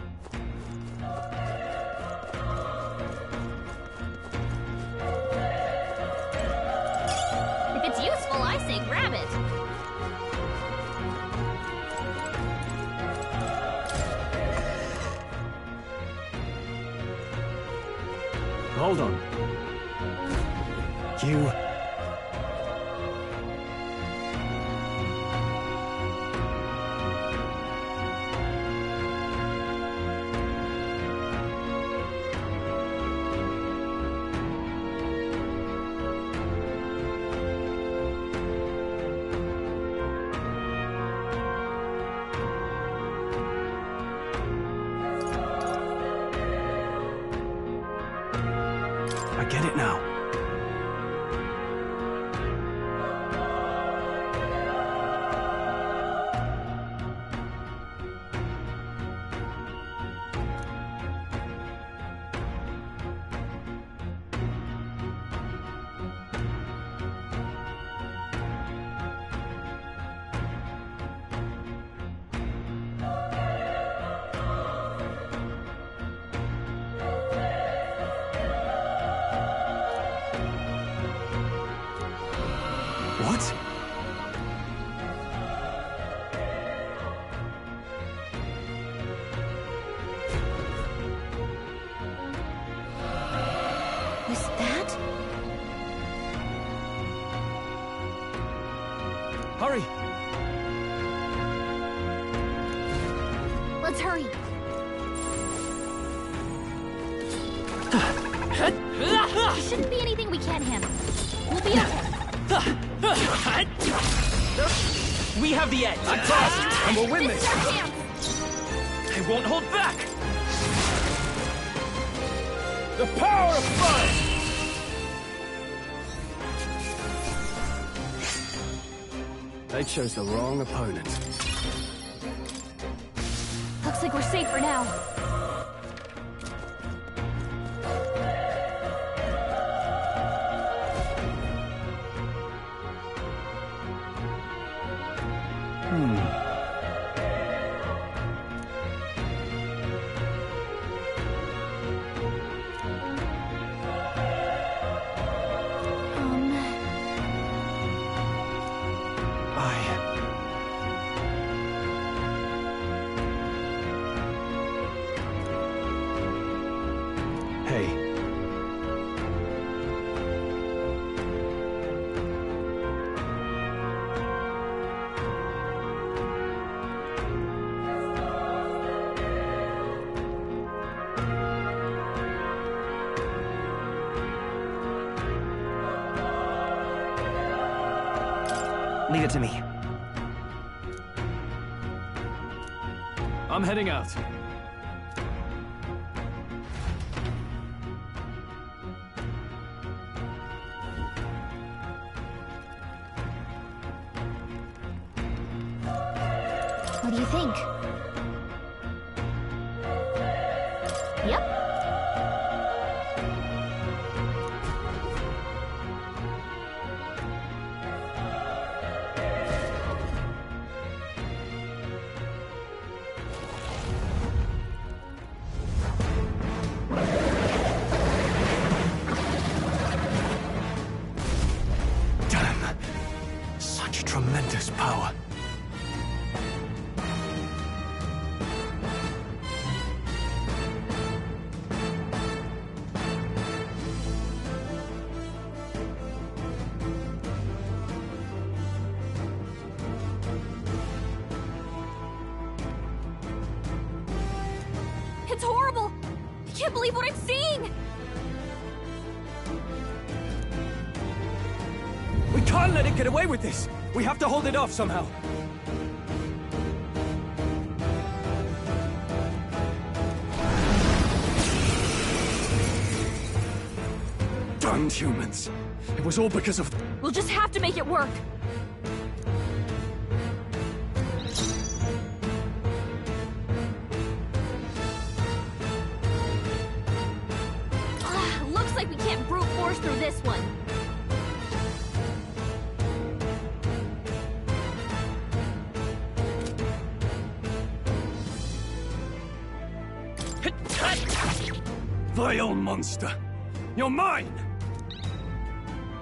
If it's useful, I say grab it. Hold on. You... I get it now. What? Was that? Hurry! Let's hurry. There shouldn't be anything we can't handle. We'll be okay. We have the edge! I'm tossed, and we'll win This is our chance. I won't hold back! The power of fire! They chose the wrong opponent. Looks like we're safe for now. Hey. Leave it to me. I'm heading out. What do you think? Yep. Damn. Such tremendous power. It's horrible! I can't believe what I'm seeing! We can't let it get away with this! We have to hold it off somehow! Darned humans! It was all because of... We'll just have to make it work! Looks like we can't brute force through this one. Vile monster! You're mine!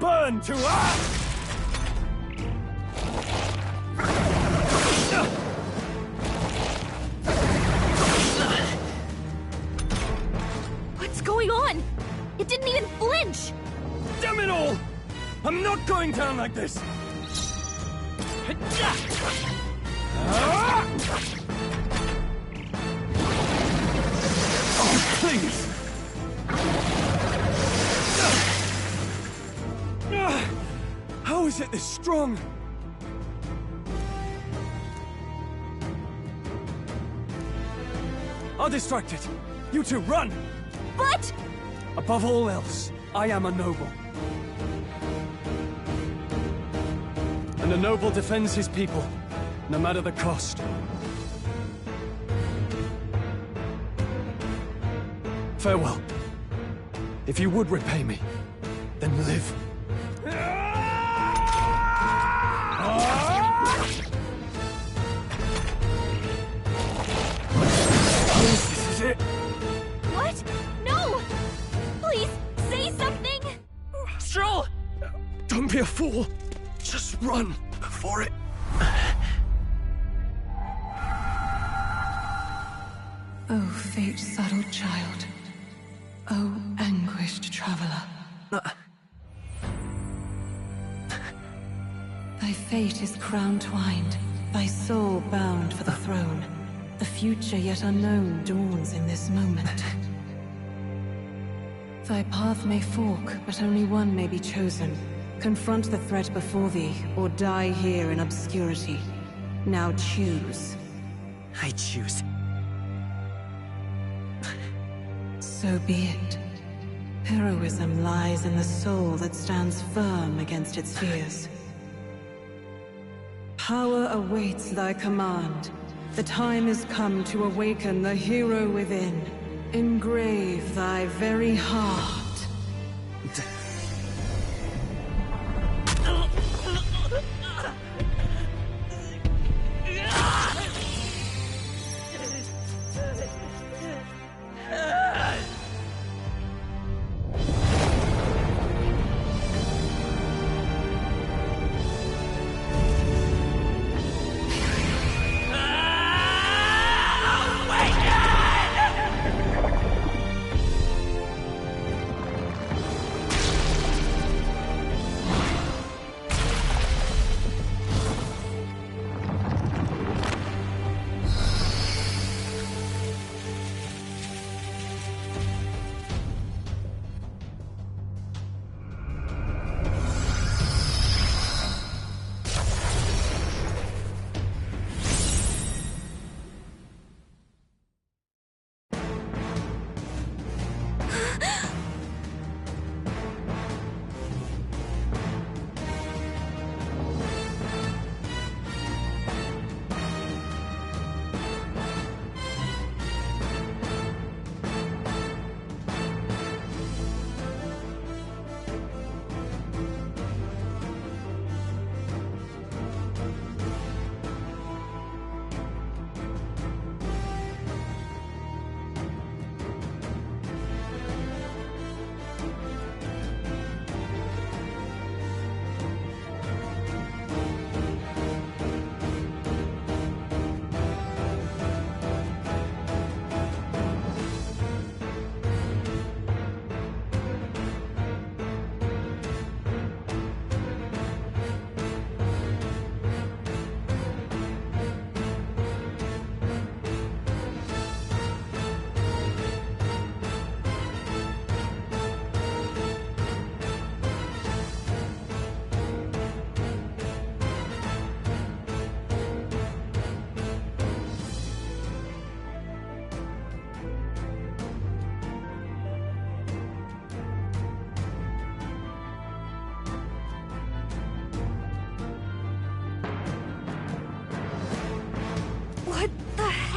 Burn to ash! What's going on? It didn't even flinch! Damn it all! I'm not going down like this! Oh, please! How is it this strong? I'll distract it. You two, run! But... Above all else, I am a noble. And a noble defends his people, no matter the cost. Farewell. If you would repay me, then live. This is it. What? No! Please, say something! Stroll! Don't be a fool. Just run before it... Oh, fate-saddled child. Oh, anguished traveler. Thy fate is crown-twined, thy soul bound for the throne. The future yet unknown dawns in this moment. Thy path may fork, but only one may be chosen. Confront the threat before thee, or die here in obscurity. Now choose. I choose. So be it. Heroism lies in the soul that stands firm against its fears. Power awaits thy command. The time is come to awaken the hero within. Engrave thy very heart.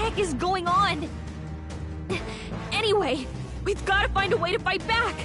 heck is going on? Anyway, we've got to find a way to fight back!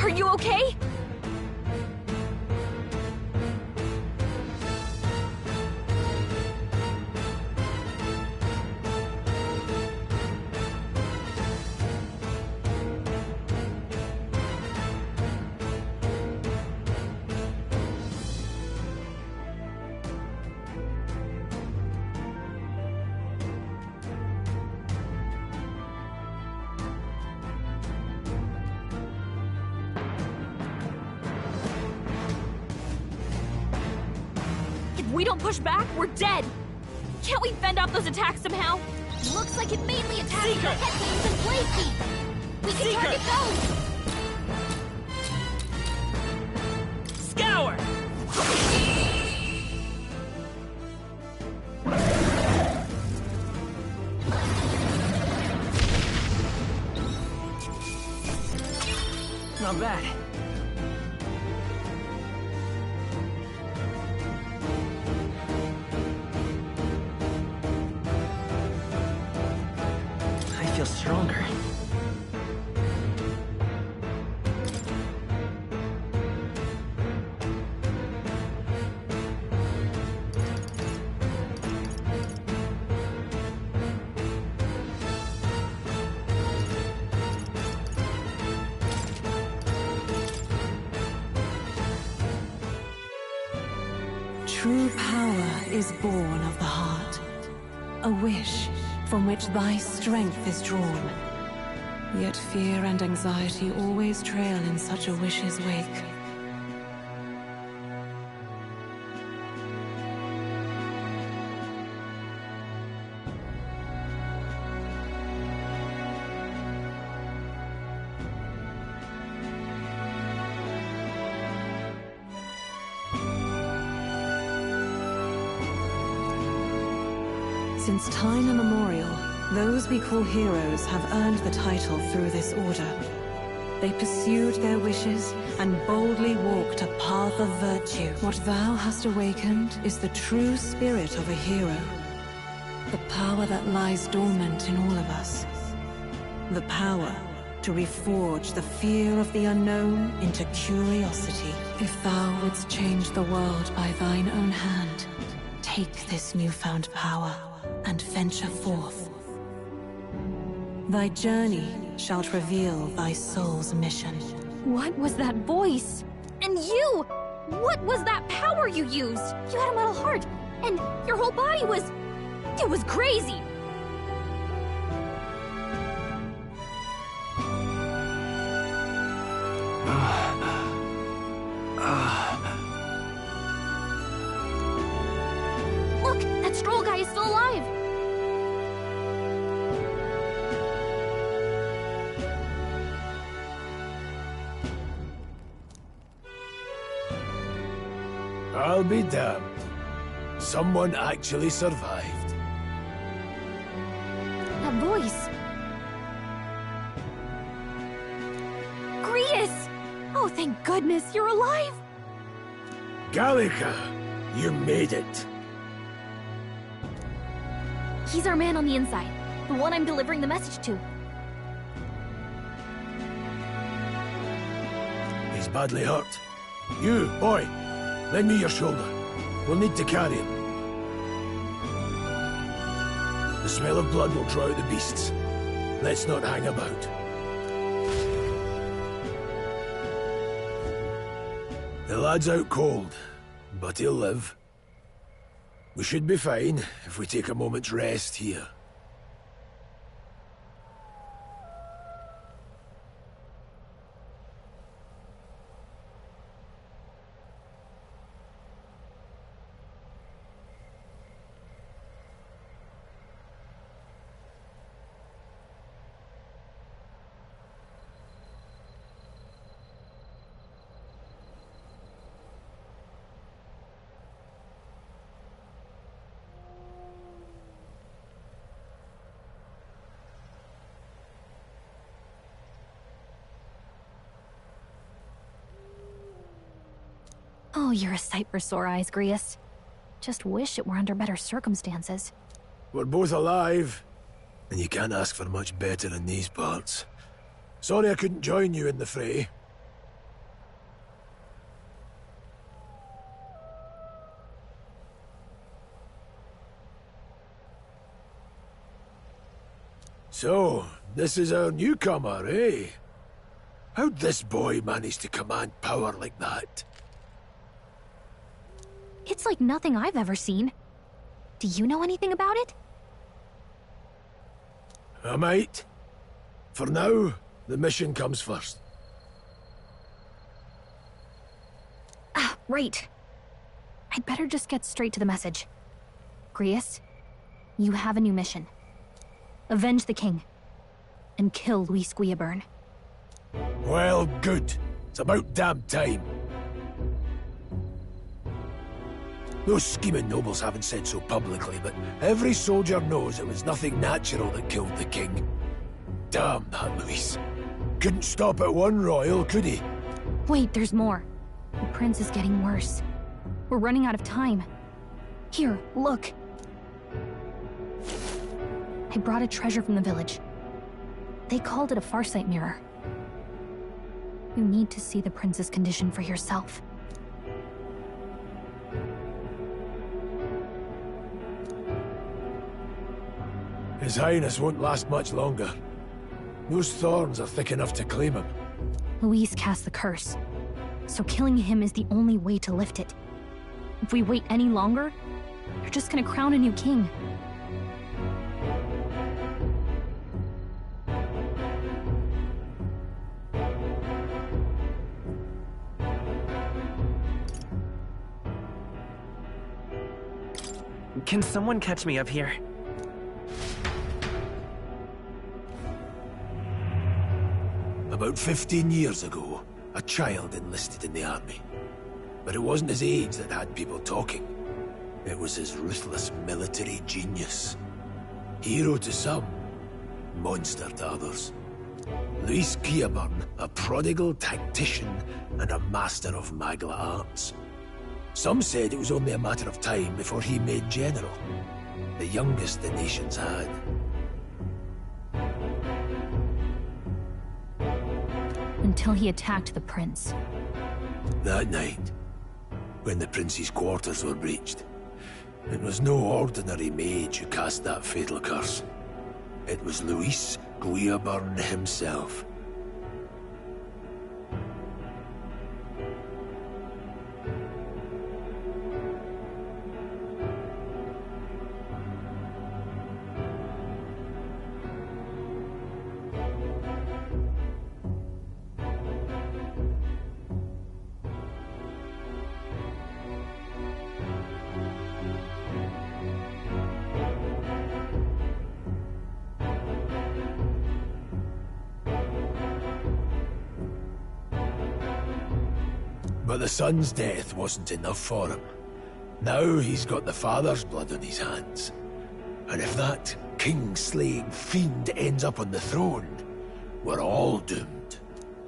Are you okay? If we don't push back, we're dead! Can't we fend off those attacks somehow? Looks like it mainly attacks the headbeams and blade feet! We can target those! Scour! Not bad. I feel stronger. True power is born of the heart, a wish from which thy strength is drawn. Yet fear and anxiety always trail in such a wish's wake. Since time immemorial, those we call heroes have earned the title through this order. They pursued their wishes and boldly walked a path of virtue. What thou hast awakened is the true spirit of a hero. The power that lies dormant in all of us. The power to reforge the fear of the unknown into curiosity. If thou wouldst change the world by thine own hand, take this newfound power and venture forth. Thy journey shalt reveal thy soul's mission. What was that voice? And you! What was that power you used? You had a metal heart, and your whole body was... it was crazy! Look! That Stroll guy is still alive! I'll be damned. Someone actually survived. That voice... Grius! Oh, thank goodness, you're alive! Gallica, you made it. He's our man on the inside. The one I'm delivering the message to. He's badly hurt. You, boy, lend me your shoulder. We'll need to carry him. The smell of blood will draw out the beasts. Let's not hang about. The lad's out cold, but he'll live. We should be fine if we take a moment's rest here. Oh, you're a sight for sore eyes, Grius. Just wish it were under better circumstances. We're both alive, and you can't ask for much better in these parts. Sorry I couldn't join you in the fray. So, this is our newcomer, eh? How'd this boy manage to command power like that? It's like nothing I've ever seen. Do you know anything about it? I might. For now, the mission comes first. Ah, right. I'd better just get straight to the message. Grius, you have a new mission. Avenge the king. And kill Luis Guillaburn. Well, good. It's about damn time. Those scheming nobles haven't said so publicly, but every soldier knows it was nothing natural that killed the king. Damn that Luis. Couldn't stop at one royal, could he? Wait, there's more. The prince is getting worse. We're running out of time. Here, look. I brought a treasure from the village. They called it a Farsight mirror. You need to see the prince's condition for yourself. His Highness won't last much longer. Those thorns are thick enough to claim him. Luis cast the curse, so killing him is the only way to lift it. If we wait any longer, they're just gonna crown a new king. Can someone catch me up here? About 15 years ago, a child enlisted in the army. But it wasn't his age that had people talking. It was his ruthless military genius. Hero to some, monster to others. Luis Guillaburn, a prodigal tactician and a master of Magla arts. Some said it was only a matter of time before he made general, the youngest the nation's had. Until he attacked the prince. That night, when the prince's quarters were breached, it was no ordinary mage who cast that fatal curse. It was Luis Guillaburn himself. But the son's death wasn't enough for him. Now he's got the father's blood on his hands. And if that king-slaying fiend ends up on the throne, we're all doomed.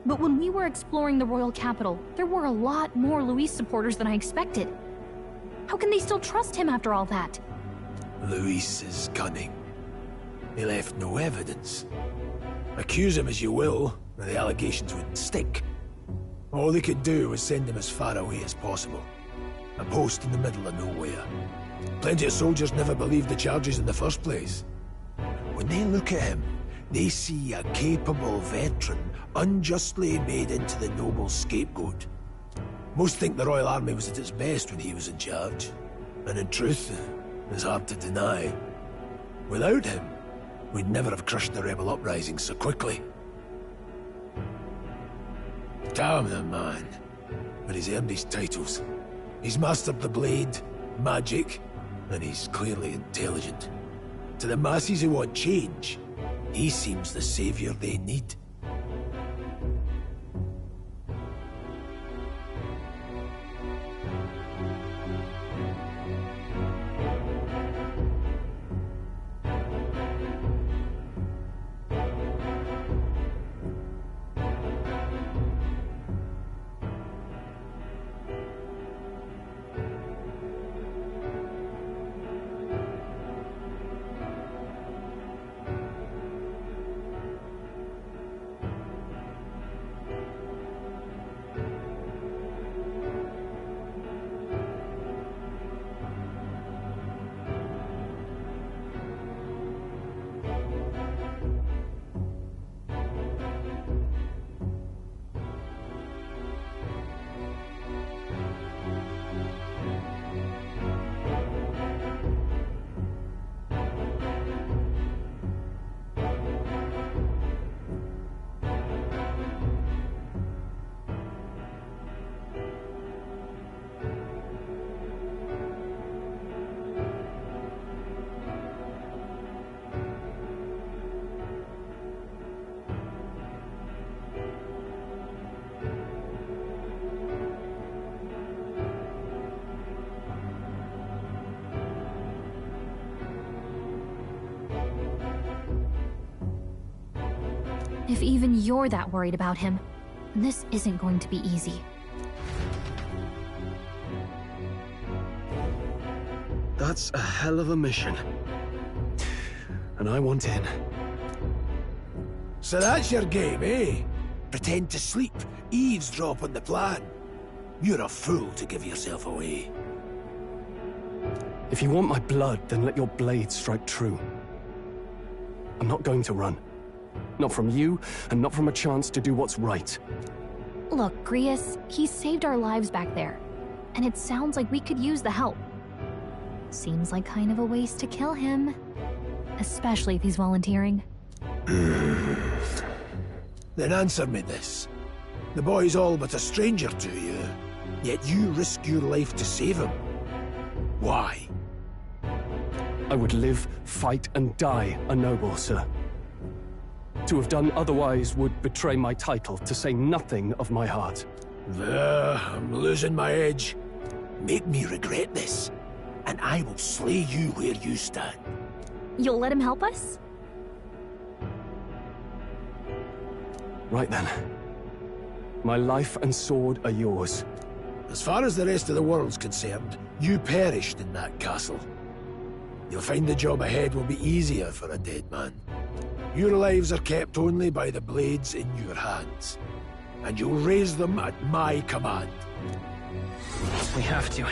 But when we were exploring the royal capital, there were a lot more Luis supporters than I expected. How can they still trust him after all that? Luis is cunning. He left no evidence. Accuse him as you will, the allegations wouldn't stick. All they could do was send him as far away as possible. A post in the middle of nowhere. Plenty of soldiers never believed the charges in the first place. When they look at him, they see a capable veteran unjustly made into the noble's scapegoat. Most think the Royal Army was at its best when he was in charge. And in truth, It's hard to deny. Without him, we'd never have crushed the rebel uprising so quickly. Damn the man. But he's earned his titles. He's mastered the blade, magic, and he's clearly intelligent. To the masses who want change, he seems the savior they need. If even you're that worried about him, this isn't going to be easy. That's a hell of a mission. And I want in. So that's your game, eh? Pretend to sleep, eavesdrop on the plan. You're a fool to give yourself away. If you want my blood, then let your blade strike true. I'm not going to run. Not from you, and not from a chance to do what's right. Look, Grius, he saved our lives back there. And it sounds like we could use the help. Seems like kind of a waste to kill him. Especially if he's volunteering. Then answer me this. The boy's all but a stranger to you, yet you risk your life to save him. Why? I would live, fight, and die a noble, sir. To have done otherwise would betray my title, to say nothing of my heart. I'm losing my edge. Make me regret this, and I will slay you where you stand. You'll let him help us? Right then. My life and sword are yours. As far as the rest of the world's concerned, you perished in that castle. You'll find the job ahead will be easier for a dead man. Your lives are kept only by the blades in your hands, and you'll raise them at my command. We have to.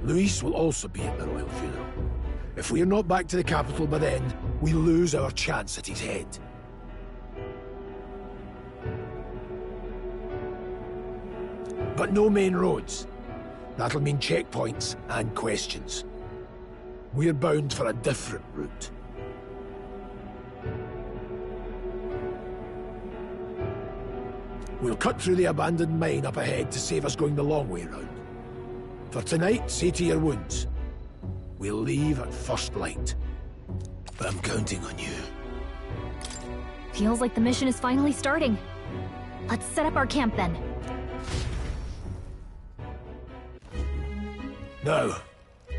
Luis will also be at the royal funeral. If we're not back to the capital by then, we lose our chance at his head. But no main roads. That'll mean checkpoints and questions. We're bound for a different route. We'll cut through the abandoned mine up ahead to save us going the long way round. For tonight, see to your wounds. We'll leave at first light. But I'm counting on you. Feels like the mission is finally starting. Let's set up our camp then. Now,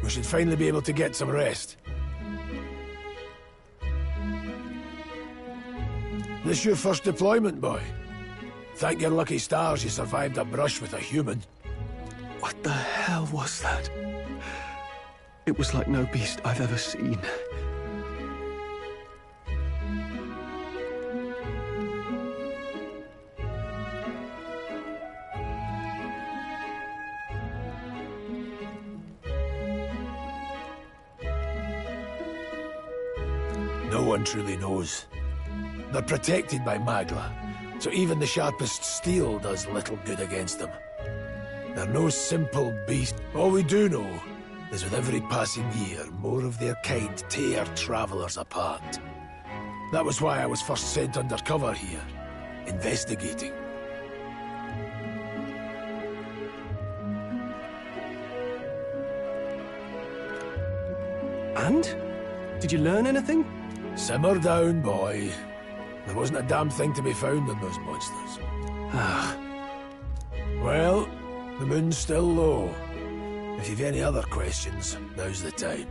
we should finally be able to get some rest. This your first deployment, boy? Thank your lucky stars you survived a brush with a human. What the hell was that? It was like no beast I've ever seen. No one truly knows. They're protected by Magla, so even the sharpest steel does little good against them. They're no simple beast. All we do know is with every passing year, more of their kind tear travelers apart. That was why I was first sent undercover here, investigating. And? Did you learn anything? Simmer down, boy. There wasn't a damn thing to be found on those monsters. Well, the moon's still low. If you've any other questions, now's the time.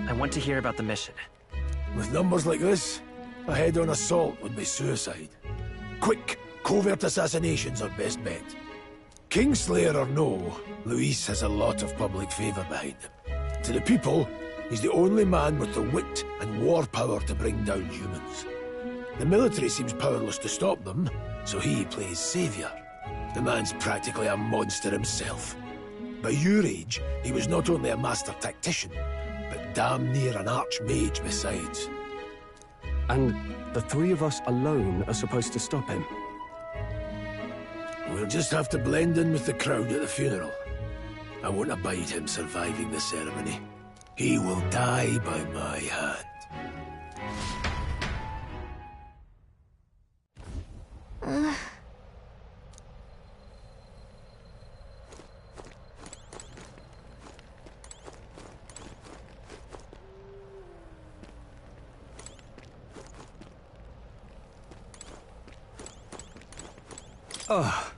I want to hear about the mission. With numbers like this, a head-on assault would be suicide. Quick, covert assassinations are best bet. Kingslayer or no, Luis has a lot of public favor behind him. To the people, he's the only man with the wit and war power to bring down humans. The military seems powerless to stop them, so he plays savior. The man's practically a monster himself. By your age, he was not only a master tactician, but damn near an archmage besides. And the three of us alone are supposed to stop him? We'll just have to blend in with the crowd at the funeral. I won't abide him surviving the ceremony. He will die by my hand. Oh.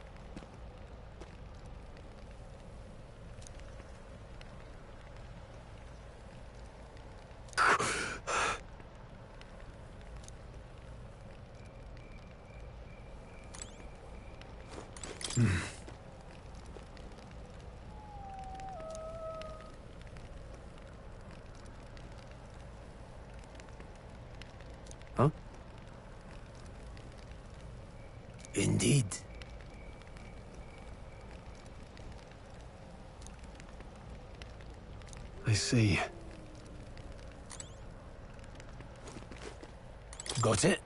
Huh? Indeed. I see. Got it?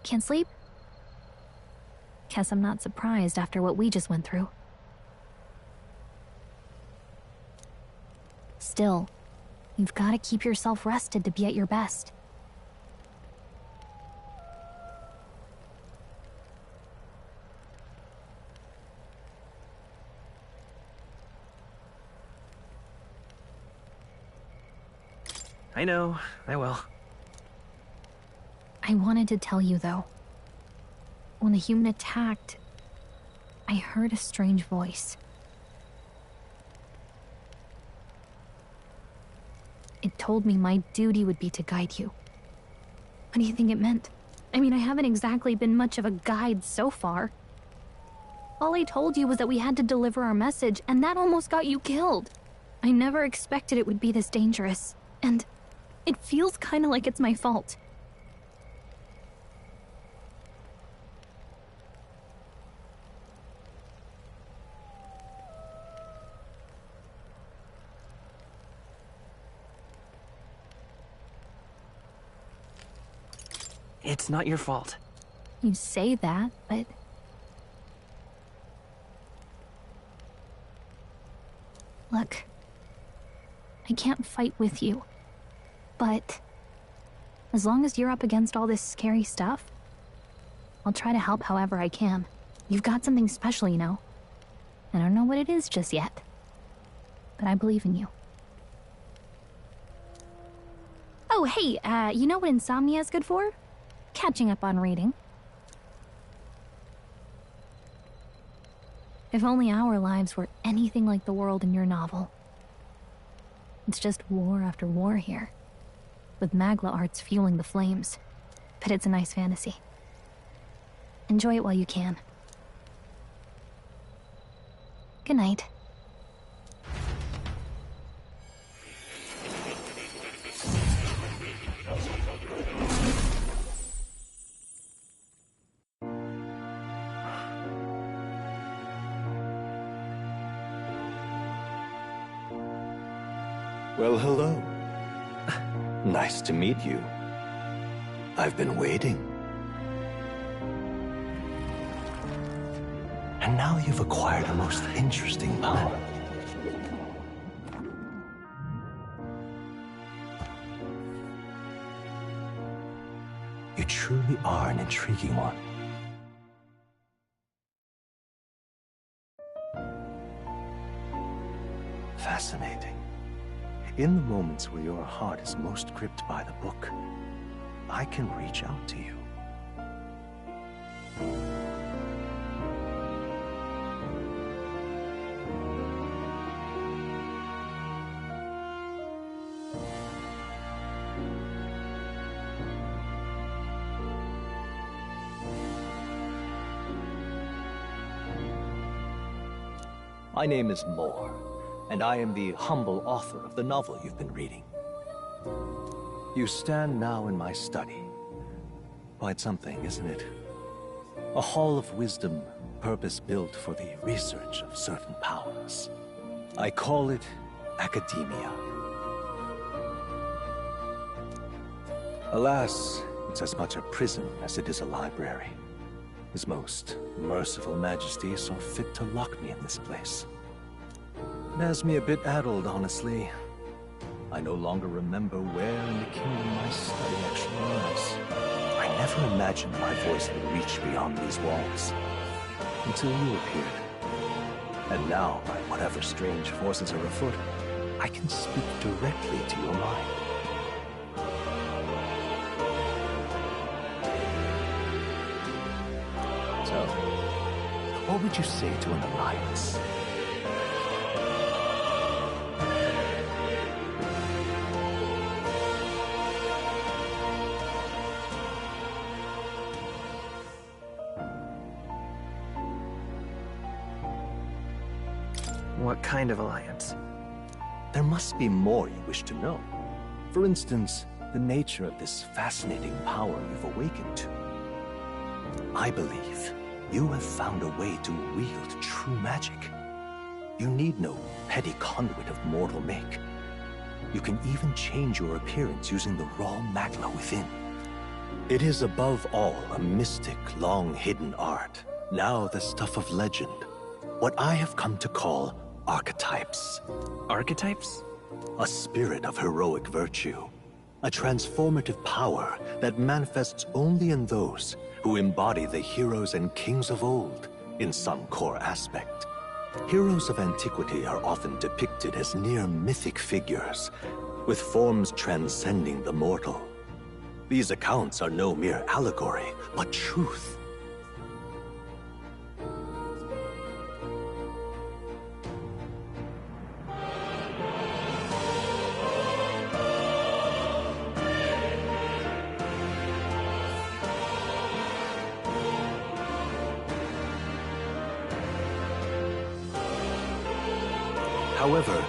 Can't sleep? Guess I'm not surprised after what we just went through. Still, you've got to keep yourself rested to be at your best. I know, I will. I wanted to tell you, though. When the human attacked, I heard a strange voice. It told me my duty would be to guide you. What do you think it meant? I mean, I haven't exactly been much of a guide so far. All I told you was that we had to deliver our message, and that almost got you killed. I never expected it would be this dangerous, and it feels kind of like it's my fault. It's not your fault. You say that, but... Look, I can't fight with you, but as long as you're up against all this scary stuff, I'll try to help however I can. You've got something special, you know. I don't know what it is just yet, but I believe in you. Oh, hey, you know what insomnia is good for? Catching up on reading. If only our lives were anything like the world in your novel. It's just war after war here, with Magla arts fueling the flames. But it's a nice fantasy. Enjoy it while you can. Good night. Well, hello. Nice to meet you. I've been waiting. And now you've acquired a most interesting power. You truly are an intriguing one. Fascinating. In the moments where your heart is most gripped by the book, I can reach out to you. My name is Moore, and I am the humble author of the novel you've been reading. You stand now in my study. Quite something, isn't it? A hall of wisdom, purpose-built for the research of certain powers. I call it academia. Alas, it's as much a prison as it is a library. His most merciful majesty saw fit to lock me in this place. It has me a bit addled, honestly. I no longer remember where in the kingdom my study actually was. I never imagined my voice would reach beyond these walls. Until you appeared. And now, by whatever strange forces are afoot, I can speak directly to your mind. So, what would you say to an alliance? What kind of alliance? There must be more you wish to know. For instance, the nature of this fascinating power you've awakened to. I believe you have found a way to wield true magic. You need no petty conduit of mortal make. You can even change your appearance using the raw magma within. It is above all a mystic, long-hidden art, now the stuff of legend. What I have come to call archetypes. Archetypes? A spirit of heroic virtue. A transformative power that manifests only in those who embody the heroes and kings of old in some core aspect. Heroes of antiquity are often depicted as near mythic figures, with forms transcending the mortal. These accounts are no mere allegory, but truth. However,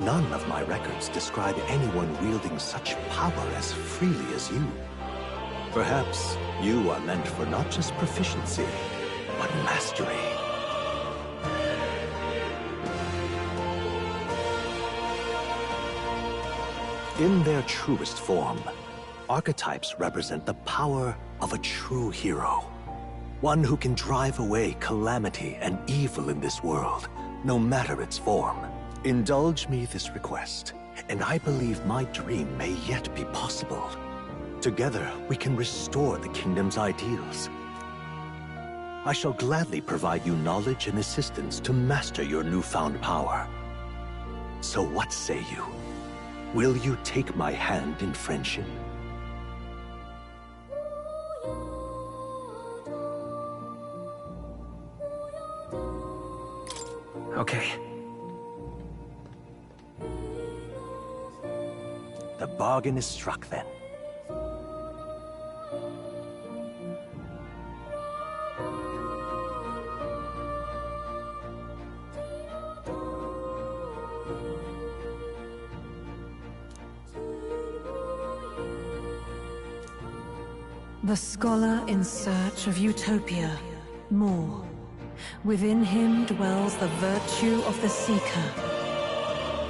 none of my records describe anyone wielding such power as freely as you. Perhaps you are meant for not just proficiency, but mastery. In their truest form, archetypes represent the power of a true hero. One who can drive away calamity and evil in this world, no matter its form. Indulge me this request, and I believe my dream may yet be possible. Together, we can restore the kingdom's ideals. I shall gladly provide you knowledge and assistance to master your newfound power. So what say you? Will you take my hand in friendship? Okay. The bargain is struck then. The scholar in search of utopia, Moore. Within him dwells the virtue of the seeker.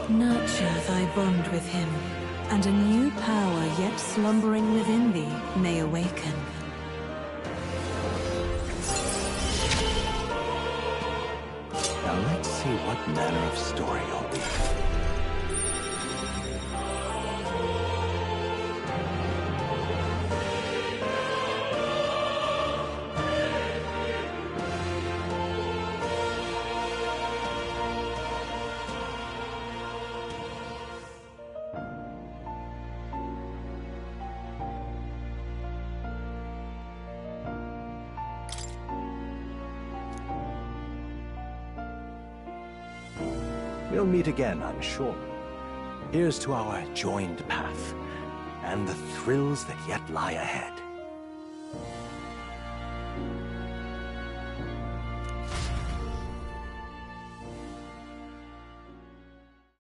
Nurture thy bond with him, and a new power yet slumbering within thee may awaken. Now let's see what manner of story you'll be. We'll meet again, I'm sure. Here's to our joined path, and the thrills that yet lie ahead.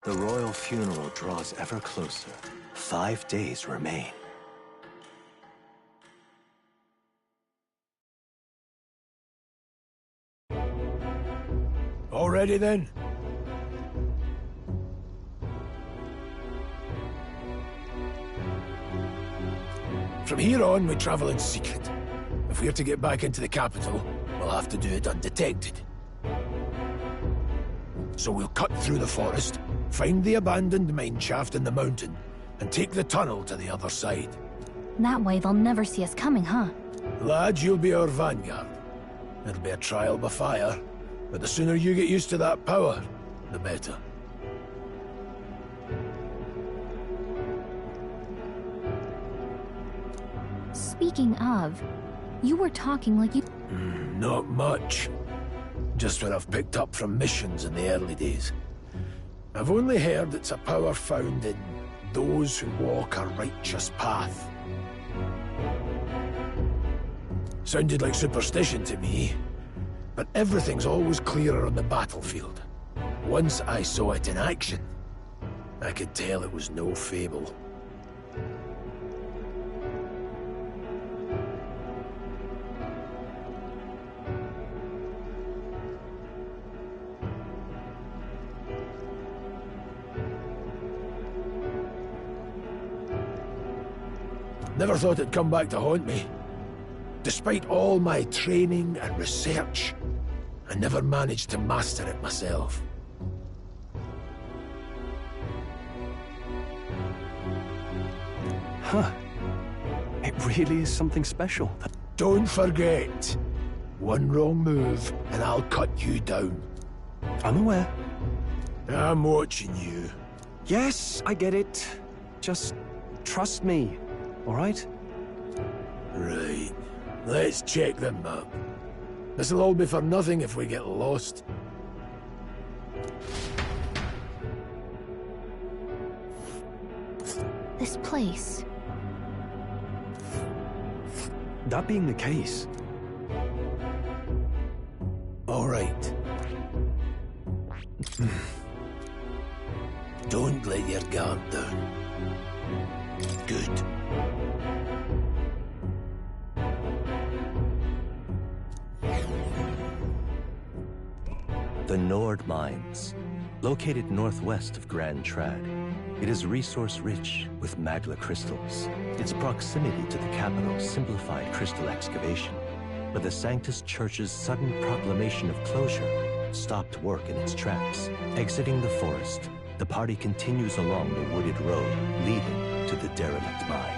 The royal funeral draws ever closer. 5 days remain. All ready then? From here on, we travel in secret. If we're to get back into the capital, we'll have to do it undetected. So we'll cut through the forest, find the abandoned mine shaft in the mountain, and take the tunnel to the other side. That way they'll never see us coming, huh? Lad, you'll be our vanguard. It'll be a trial by fire, but the sooner you get used to that power, the better. Speaking of, you were talking like you... Not much. Just what I've picked up from missions in the early days. I've only heard it's a power found in those who walk a righteous path. Sounded like superstition to me, but everything's always clearer on the battlefield. Once I saw it in action, I could tell it was no fable. Never thought it'd come back to haunt me. Despite all my training and research, I never managed to master it myself. Huh. It really is something special. Don't forget, one wrong move and I'll cut you down. I'm aware. I'm watching you. Yes, I get it. Just trust me, all right? Right. Let's check the map. This'll all be for nothing if we get lost. This place. That being the case... All right. Don't let your guard down. Good. The Nord Mines, located northwest of Grand Trad. It is resource-rich with magla crystals. Its proximity to the capital simplified crystal excavation, but the Sanctus Church's sudden proclamation of closure stopped work in its tracks. Exiting the forest, the party continues along the wooded road leading to the derelict mine.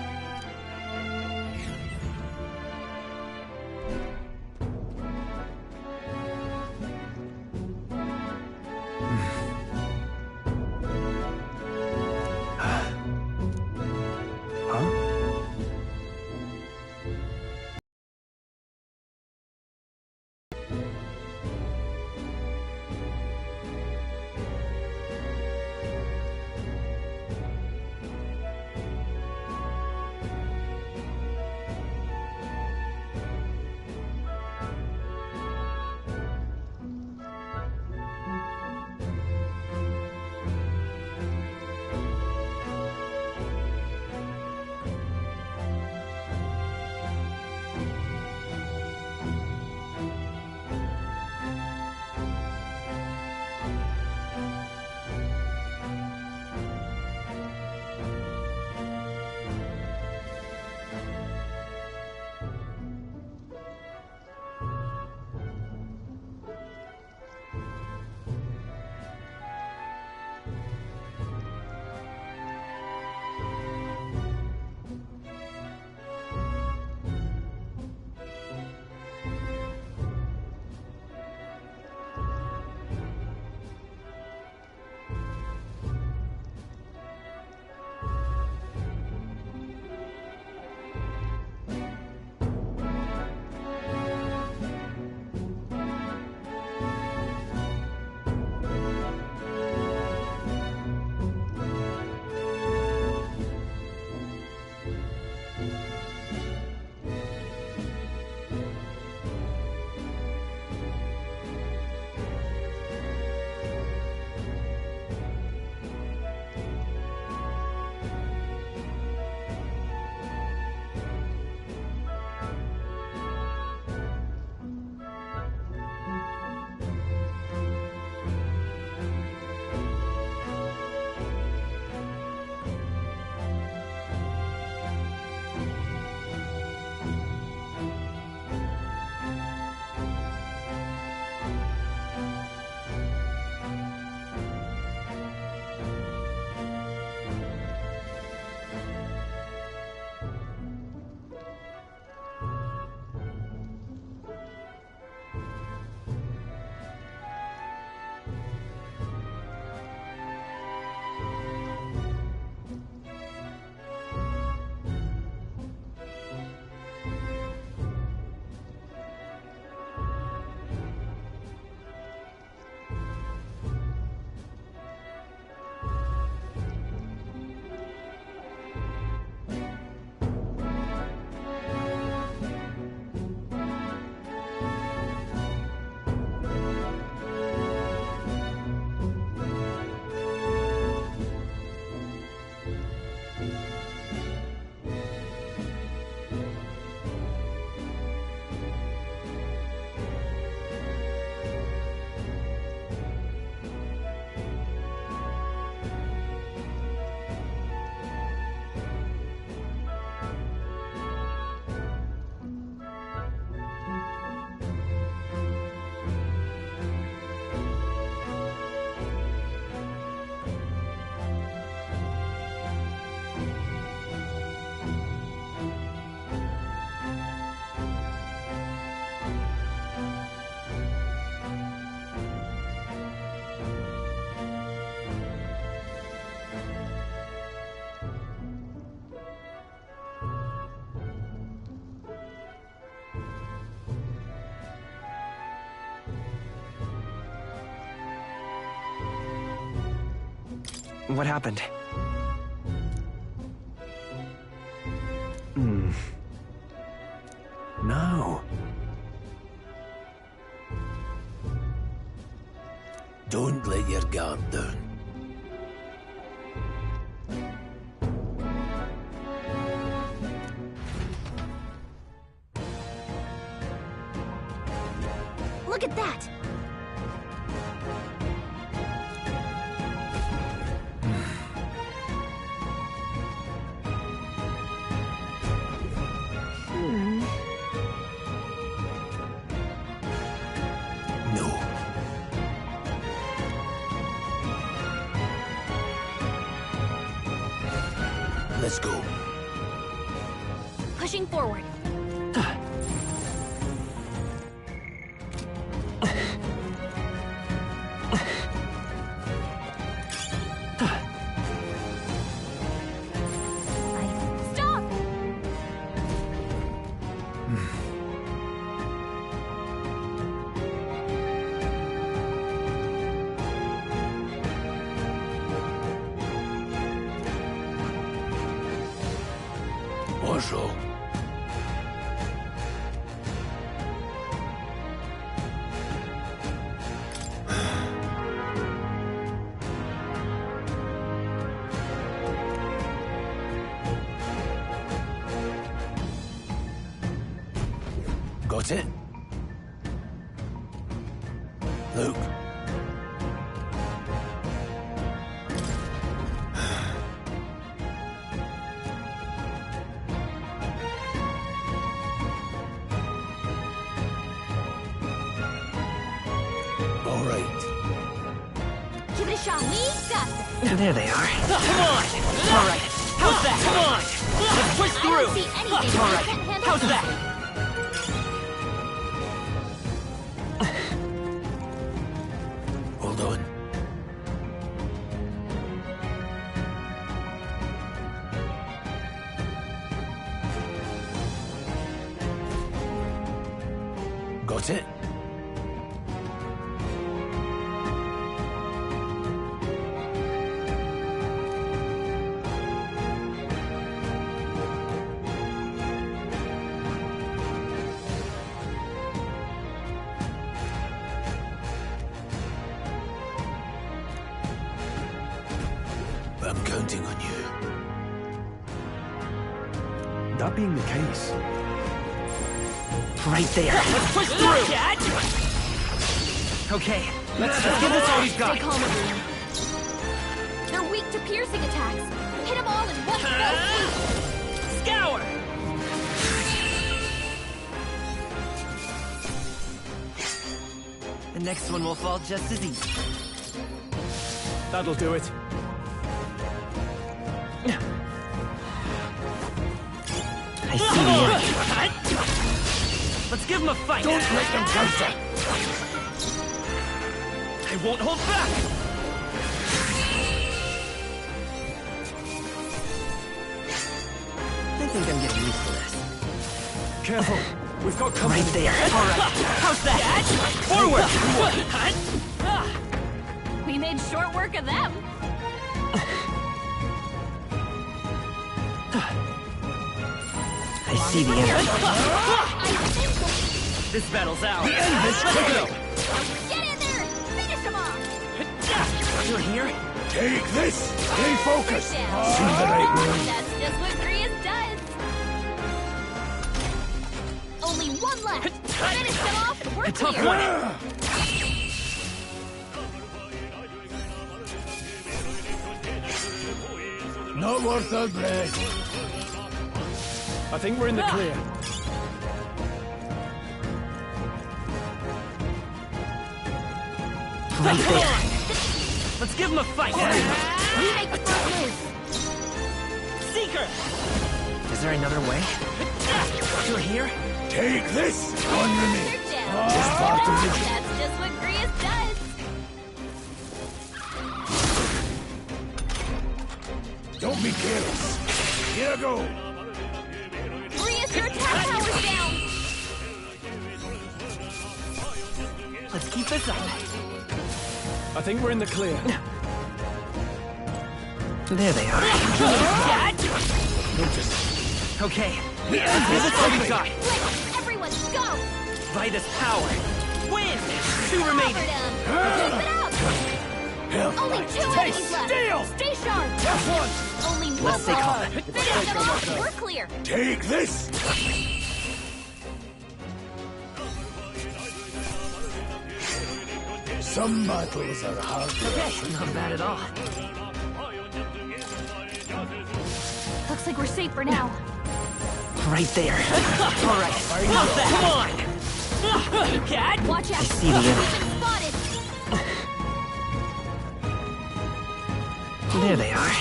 What happened? No. Don't let your guard down. Look at that! No. Let's go. Pushing forward. Stop! What's wrong? Got it? Luke. All right. Give it a shot. We got this. There they are. Come on! All right. How's that? Come on! Let's push I through! don't see anything All I right. can't handle. How's that? Hold on. Got it? I'm counting on you. That being the case, Right there. Let's push through! Okay, let's give this all we've Stay got. calm, everyone. They're weak to piercing attacks. Hit them all in one fell swoop. Scour! The next one will fall just as easy. that'll do it. I see the end. Let's give him a fight! Don't let them counter! I won't hold back! I think I'm getting used to this. Careful, we've got company. Right there. All right. How's that? Forward! We made short work of them. I see the end. This battle's ours. The end is critical! Get in there! Finish them off! You're here? Take this! Stay focused! Down. See the right move. That's just what Grius does. Only one left. Finish them off and we're A tough clear. one. Not worth our breath. I think we're in the clear. Right there. Let's give him a fight! We make the first move. Seeker! Is there another way? You're here? Take this! On your knee. They're down. This part of it. That's just what Grius does. Don't be careless. Here I go. Grius, your attack power's down. Let's keep this up. I think we're in the clear. There they are. Okay, let's do this all we got. Everyone, go! By this power, win! 2 remaining. Only 2 enemies left. Stay sharp. Only one. Let's stay calm. Finish them off. We're clear. Take this! Some battles are hard to Okay, not bad at all. Looks like we're safe for now. Right there. All right, love that. Come on. Cat. Watch out. I see the enemy. Spotted. There they are.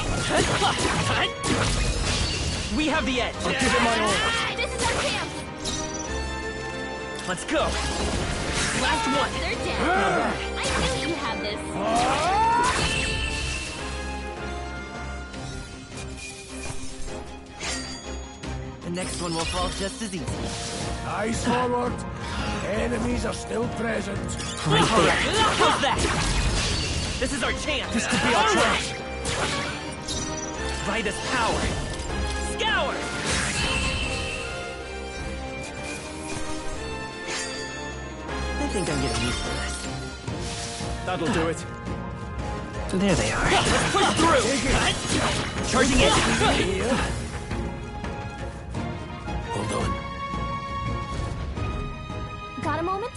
We have the edge. I'll give it my all. This is our chance. Let's go. Last one. They're dead. I knew you had this. The next one will fall just as easy. Eyes forward. Enemies are still present. Right there. How's that? This is our chance. This could be our chance. By this power. Scour! I think I'm getting used to this. That'll do it. There they are. Let's push through! Charging in! Hold on. Got a moment?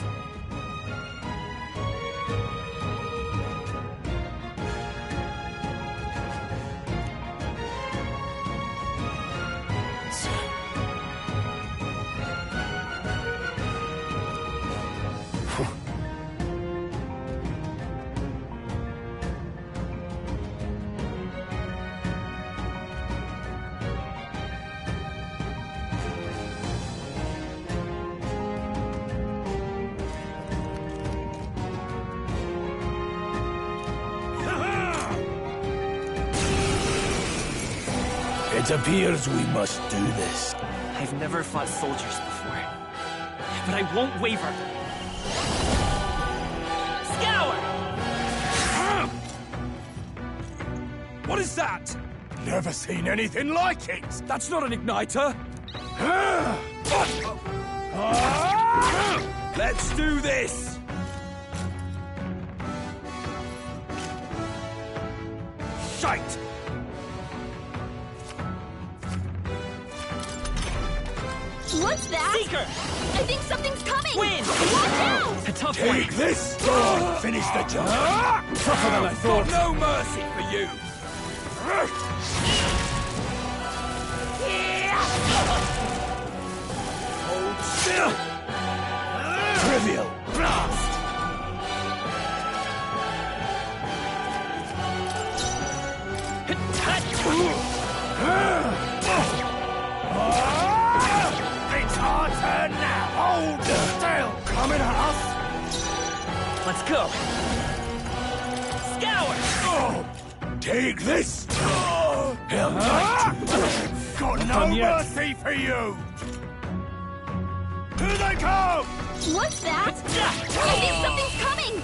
It appears we must do this. I've never fought soldiers before, but I won't waver. Scour! What is that? Never seen anything like it! That's not an igniter. Let's do this! Shite! What's that? Seeker! I think something's coming! Win! Watch out! A tough Take one! this! Finish the job! Tougher than I thought. Got no mercy for you! Hold still! Trivial blast! It's our turn now! Hold still! Coming at us! Let's go! Scour! Take this! Hell, got no mercy for you! Here they come! What's that? I think something's coming!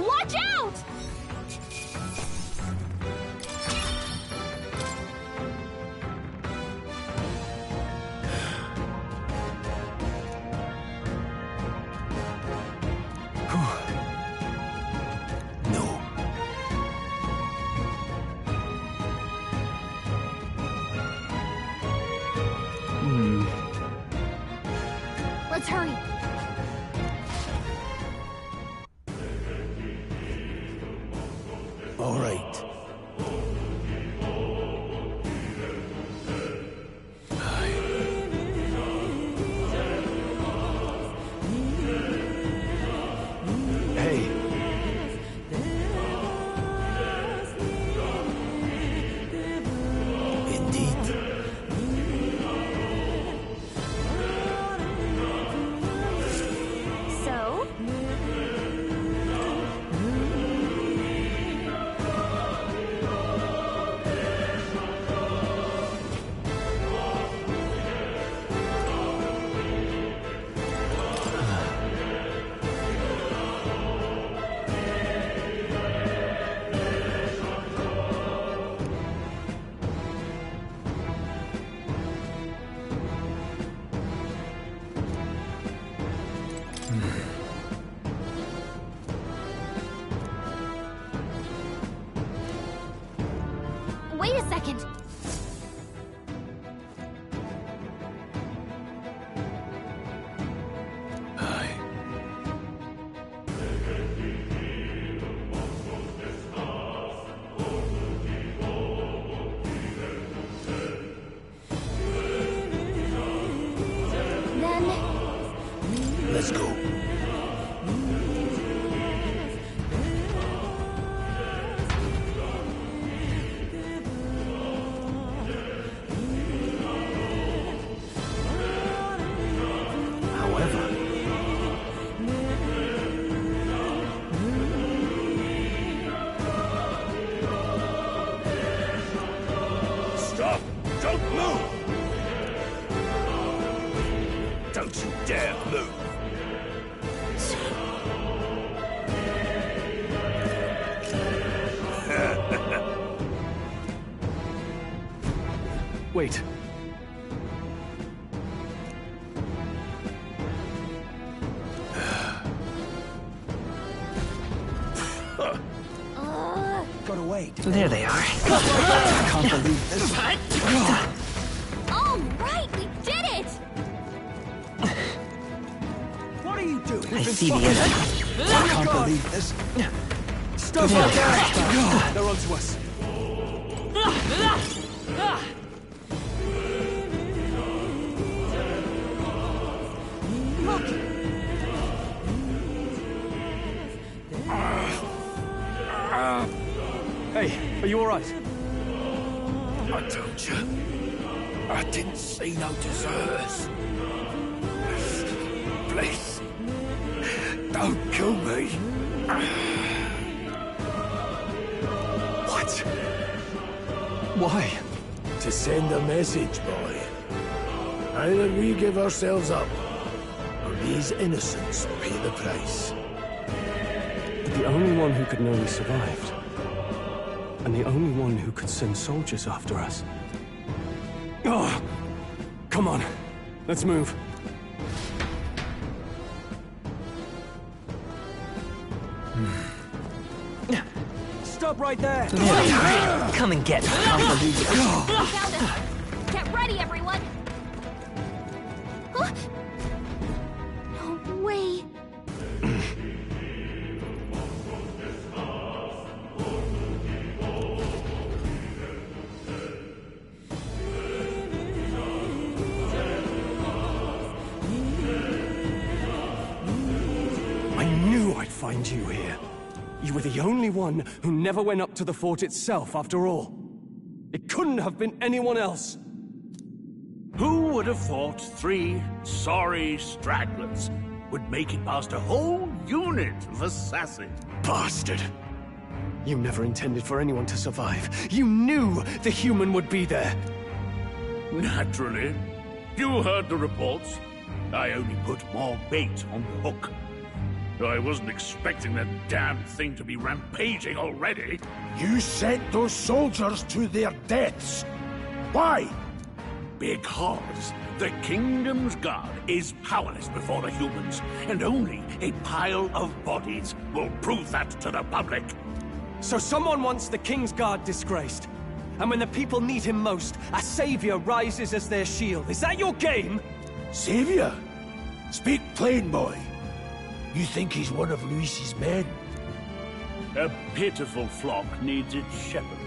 Watch out! Let's hurry. All right. Hey. Indeed. So? Wait a second. Let's go. However, Stop! Don't move! Don't you dare move! Wait. gotta wait. There they are. I can't believe this. All right, we did it! What are you doing? I see the enemy. I can't believe this. Stop There right they there! are. They're onto us. Hey, are you all right? I told you. I didn't see no deserters. Please. Don't kill me. What? Why? To send a message, boy. Either we give ourselves up, or these innocents pay the price. The only one who could know we survived. And the only one who could send soldiers after us. Oh! Come on. Let's move. Stop right there! There they are. Come and get me. Found us. Get ready, everyone! Huh? No way. I knew I'd find you here. You were the only one who never went up to the fort itself, after all. It couldn't have been anyone else. Who would have thought 3 sorry stragglers would make it past a whole unit of assassins? Bastard! You never intended for anyone to survive. You knew the human would be there. Naturally. You heard the reports. I only put more bait on the hook. I wasn't expecting that damn thing to be rampaging already. You sent those soldiers to their deaths. Why? Because the Kingdom's Guard is powerless before the humans, and only a pile of bodies will prove that to the public. So someone wants the King's Guard disgraced. And when the people need him most, a savior rises as their shield. Is that your game? Savior? Speak plain, boy. You think he's one of Luis's men? A pitiful flock needs its shepherd.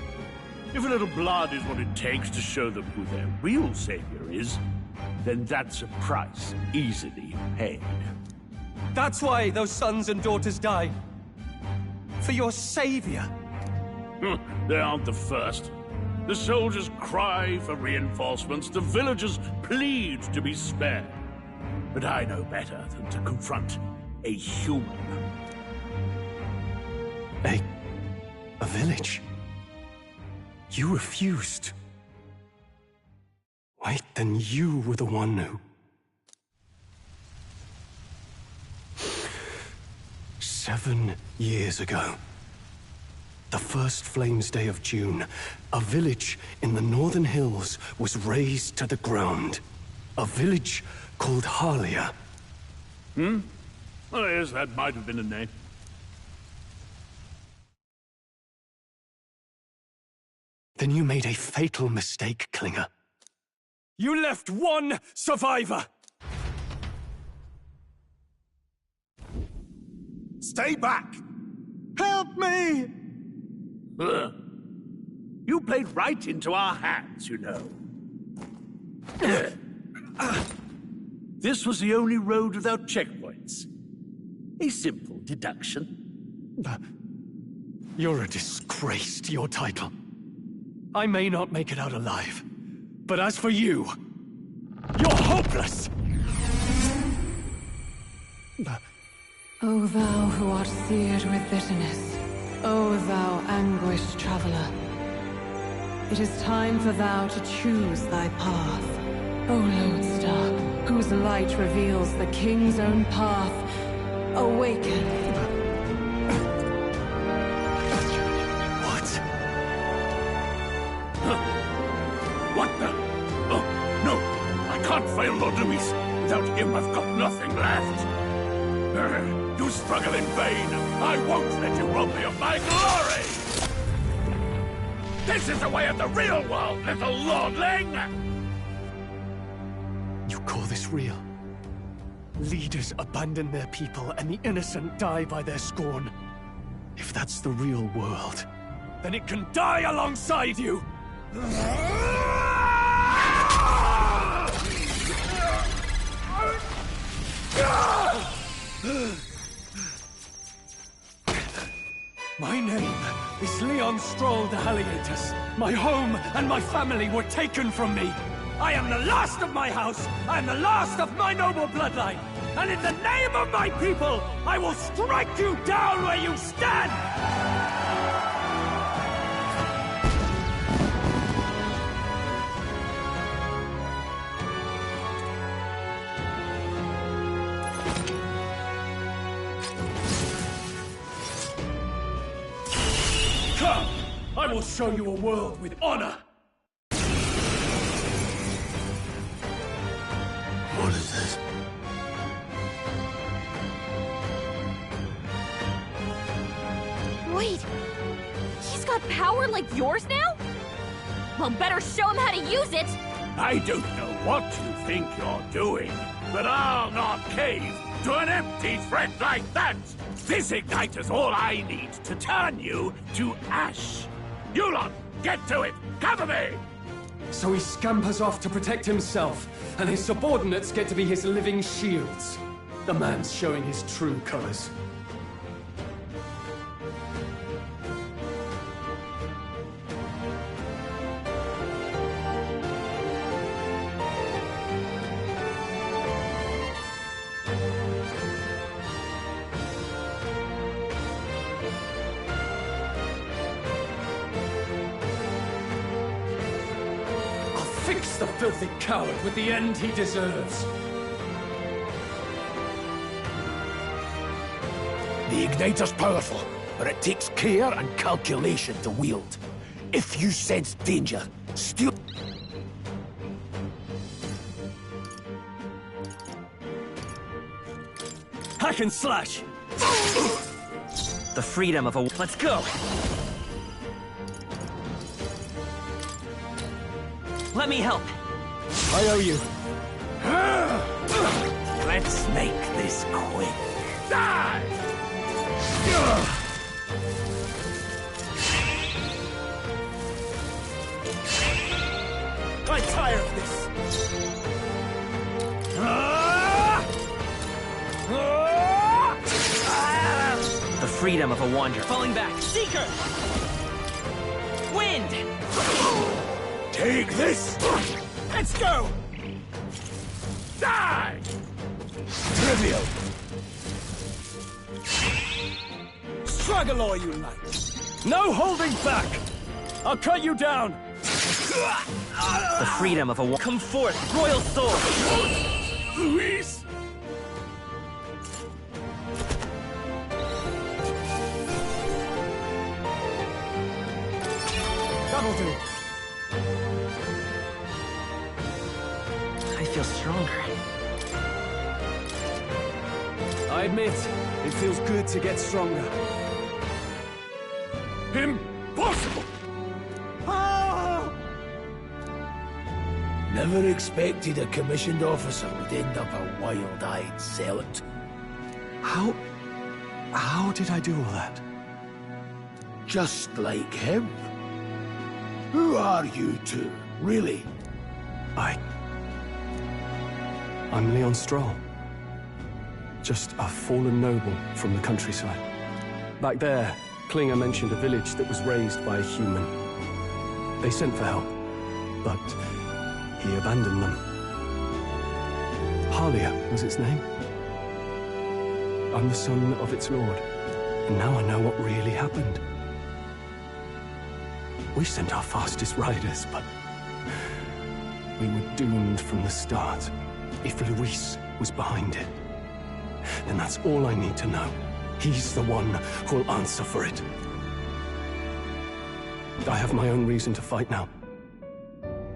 If a little blood is what it takes to show them who their real savior is, then that's a price easily paid. That's why those sons and daughters died. For your savior. They aren't the first. The soldiers cry for reinforcements, the villagers plead to be spared. But I know better than to confront a human. A village? You refused. Wait, then you were the one who... 7 years ago. The first Flames Day of June, a village in the northern hills was razed to the ground. A village called Harlia. Oh, yes, that might have been a name. Then you made a fatal mistake, Klinger. You left one survivor! Stay back! Help me! You played right into our hands, you know. This was the only road without checkpoints. A simple deduction. You're a disgrace to your title. I may not make it out alive, but as for you, you're hopeless! O thou who art seared with bitterness, O thou anguished traveler, it is time for thou to choose thy path. O lodestar, whose light reveals the king's own path, awaken. What the? Oh, no! I can't fail Lord Louis. Without him, I've got nothing left. You struggle in vain. I won't let you rob me of my glory! This is the way of the real world, little lordling! You call this real? Leaders abandon their people and the innocent die by their scorn. If that's the real world, then it can die alongside you! My name is Leon Stroll de Haliatus. My home and my family were taken from me. I am the last of my house. I am the last of my noble bloodline. And in the name of my people, I will strike you down where you stand! Come! I will show you a world with honor! What is this? Wait! He's got power like yours now? Well, better show him how to use it! I don't know what you think you're doing, but I'll not cave to an empty threat like that! This igniter's all I need to turn you to ash! You lot, get to it! Cover me! So he scampers off to protect himself, and his subordinates get to be his living shields. The man's showing his true colors. Fix the filthy coward with the end he deserves. The Igniter's powerful, but it takes care and calculation to wield. If you sense danger, steal... Hack and slash! The freedom of a... Let's go! Let me help. I owe you. Let's make this quick. Die! I'm tired of this. The freedom of a wanderer. Falling back. Seeker! Wind! Take this! Let's go! Die! Trivial! Struggle all you like. No holding back! I'll cut you down! The freedom of a Come forth, royal soul! Luis! That'll do. I feel stronger. I admit, it feels good to get stronger. Impossible! Never expected a commissioned officer would end up a wild-eyed zealot. How did I do all that? Just like him. Who are you two, really? I'm Leon Stroll. Just a fallen noble from the countryside. Back there, Klinger mentioned a village that was raised by a human. They sent for help, but he abandoned them. Halia was its name. I'm the son of its lord, and now I know what really happened. We sent our fastest riders, but we were doomed from the start. If Luis was behind it, then that's all I need to know. He's the one who'll answer for it. I have my own reason to fight now.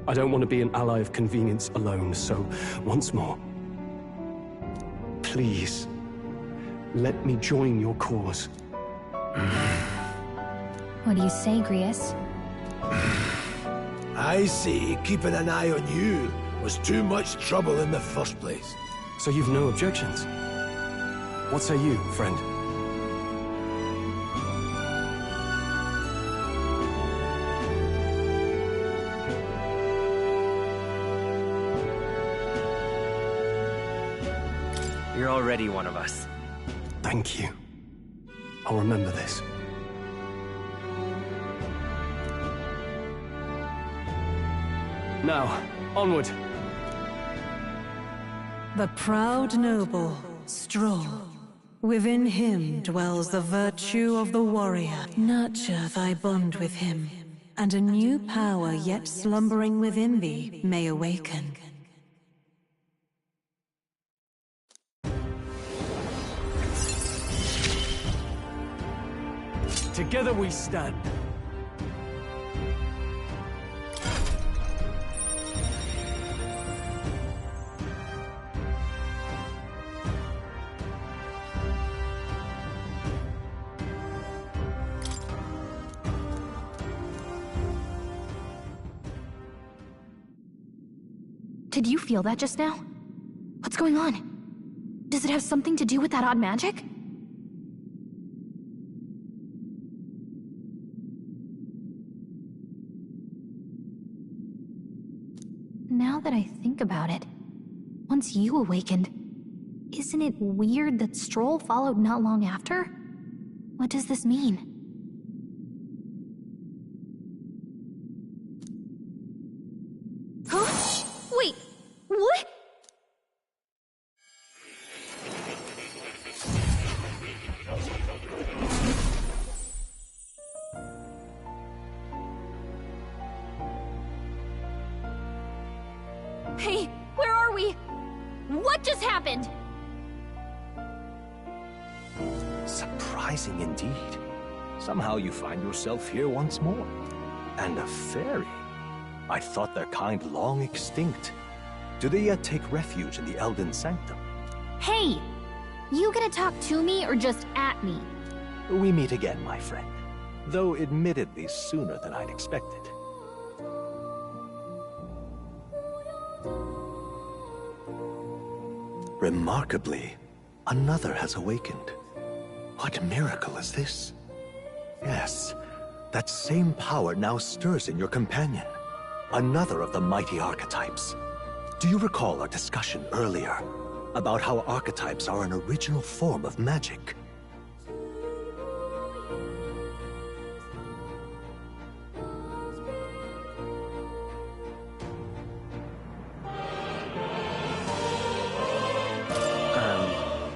I don't want to be an ally of convenience alone, so once more, please, let me join your cause. What do you say, Grius? I say keeping an eye on you was too much trouble in the first place. So you've no objections? What say you, friend? You're already one of us. Thank you. I'll remember this. Now, onward. The proud noble, Stroll. Within him dwells the virtue of the warrior. Nurture thy bond with him, and a new power yet slumbering within thee may awaken. Together we stand. Did you feel that just now? What's going on? Does it have something to do with that odd magic? Now that I think about it, once you awakened, isn't it weird that Stroll followed not long after? What does this mean? Huh? Wait, what? Hey, where are we? What just happened? Surprising indeed. Somehow you find yourself here once more. And a fairy. I thought their kind long extinct. Do they yet take refuge in the Elden Sanctum? Hey! You gonna talk to me or just at me? We meet again, my friend. Though admittedly sooner than I'd expected. Remarkably, another has awakened. What miracle is this? Yes, that same power now stirs in your companion. Another of the mighty archetypes. Do you recall our discussion earlier about how archetypes are an original form of magic?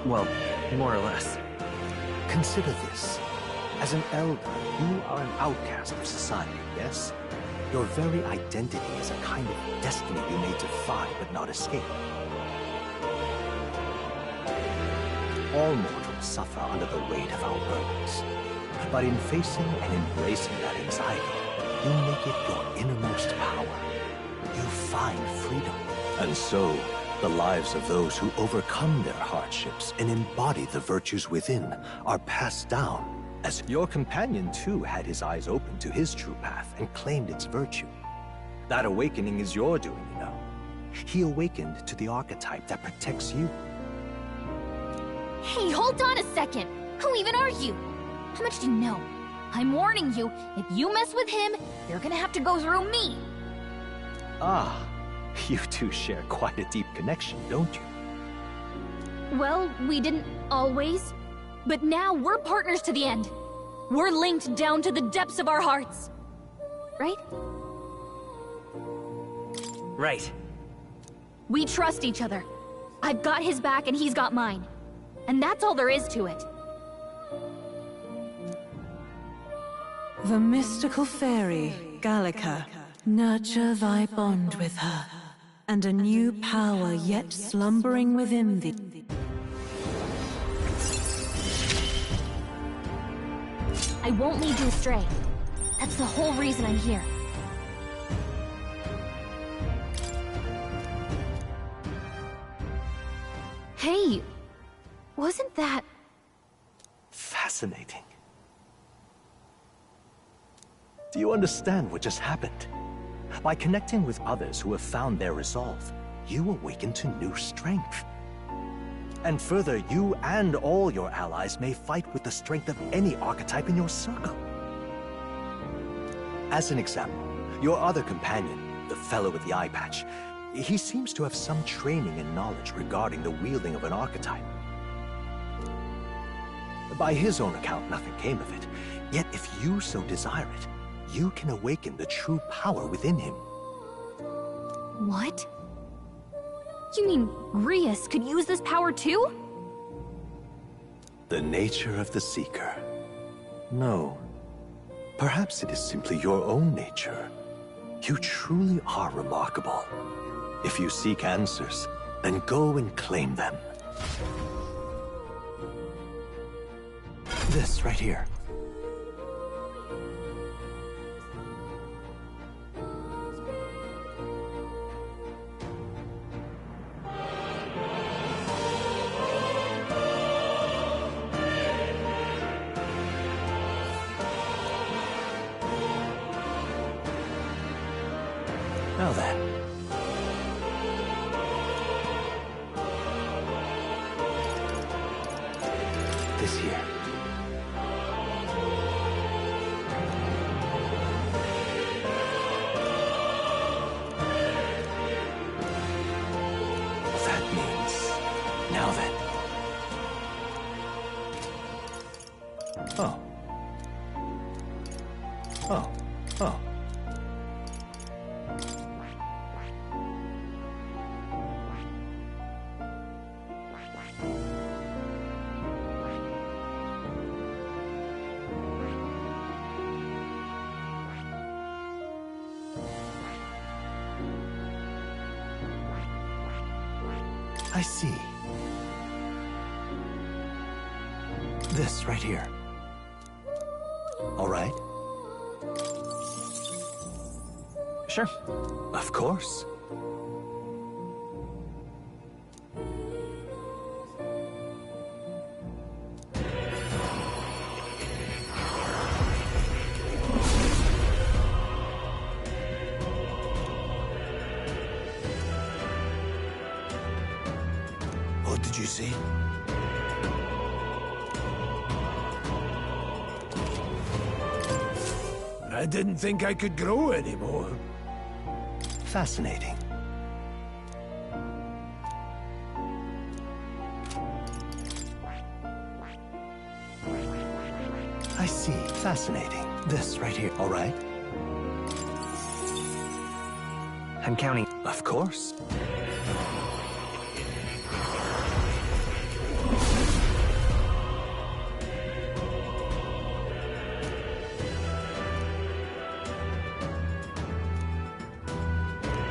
Well, more or less. Consider this. As an elder, you are an outcast of society, yes? Your very identity is a kind of destiny you may defy but not escape. All mortals suffer under the weight of our burdens. But in facing and embracing that anxiety, you make it your innermost power. You find freedom. And so, The lives of those who overcome their hardships and embody the virtues within are passed down, as your companion too had his eyes open to his true path and claimed its virtue. That awakening is your doing, you know. He awakened to the archetype that protects you. Hey, hold on a second! Who even are you? How much do you know? I'm warning you, if you mess with him, you're gonna have to go through me! Ah, you two share quite a deep connection, don't you? Well, we didn't always. But now we're partners to the end. We're linked down to the depths of our hearts. Right? Right. We trust each other. I've got his back and he's got mine. And that's all there is to it. The mystical fairy, Gallica, nurture thy bond with her, and a new power yet slumbering within thee. I won't lead you astray. That's the whole reason I'm here. Hey, wasn't that... Fascinating. Do you understand what just happened? By connecting with others who have found their resolve, you awaken to new strength. And further, you and all your allies may fight with the strength of any archetype in your circle. As an example, your other companion, the fellow with the eye patch, he seems to have some training and knowledge regarding the wielding of an archetype. By his own account, nothing came of it. Yet if you so desire it, you can awaken the true power within him. What? You mean Grius could use this power too? The nature of the Seeker. No. Perhaps it is simply your own nature. You truly are remarkable. If you seek answers, then go and claim them. This right here. Now then. This here. That means... Now then. Oh. Oh. Oh. I see. This right here. All right. Sure. Of course. What did you see? I didn't think I could grow anymore. Fascinating. I see. Fascinating. This right here. All right. I'm counting. Of course.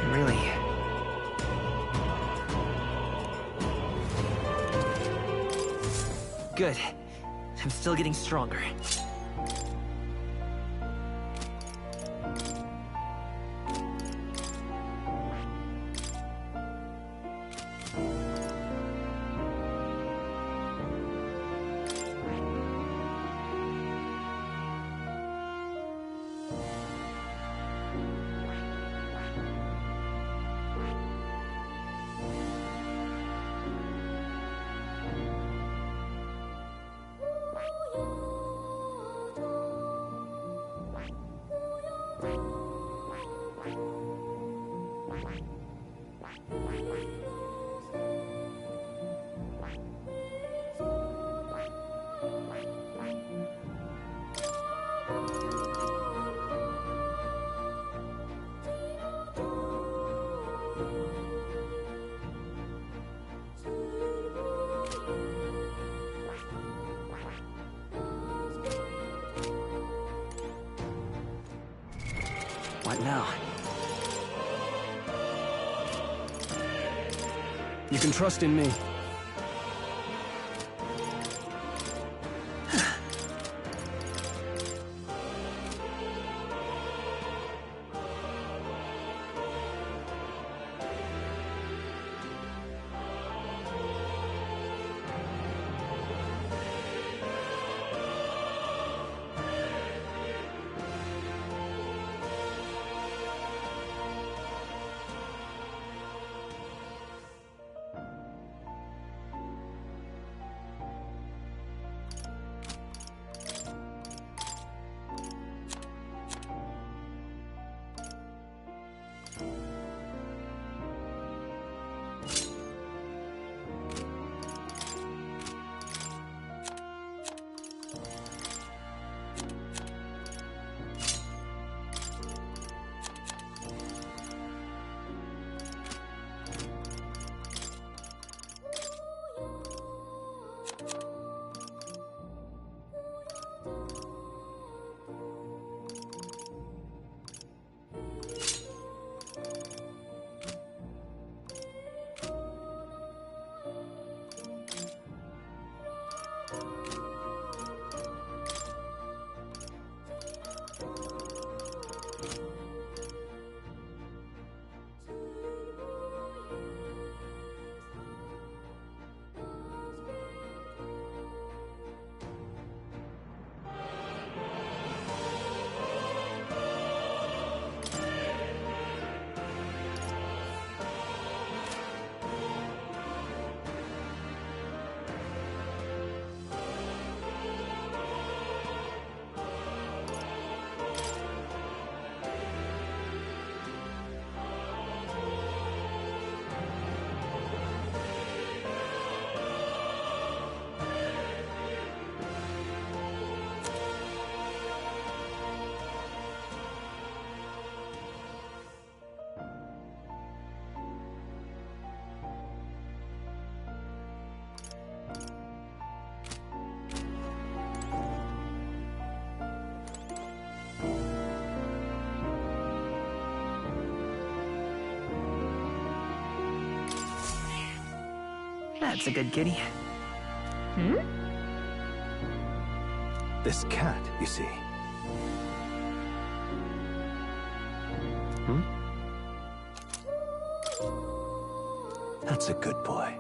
Really? Good. I'm still getting stronger. What now? You can trust in me. That's a good kitty. This cat, you see. That's a good boy.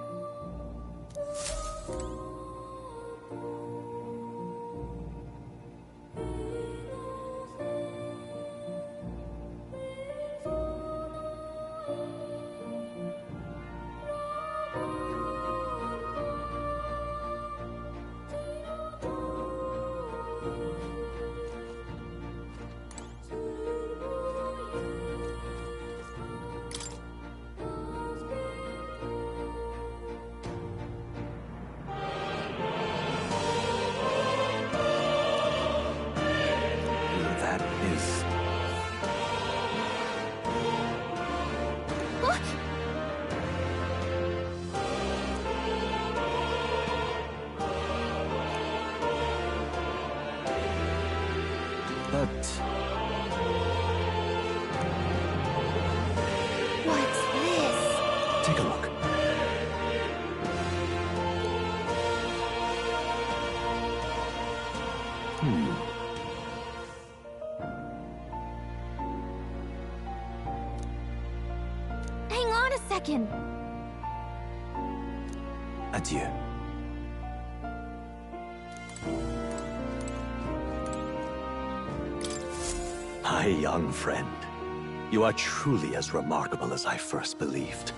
What's this? Take a look. Hang on a second. Adieu. My young friend, you are truly as remarkable as I first believed.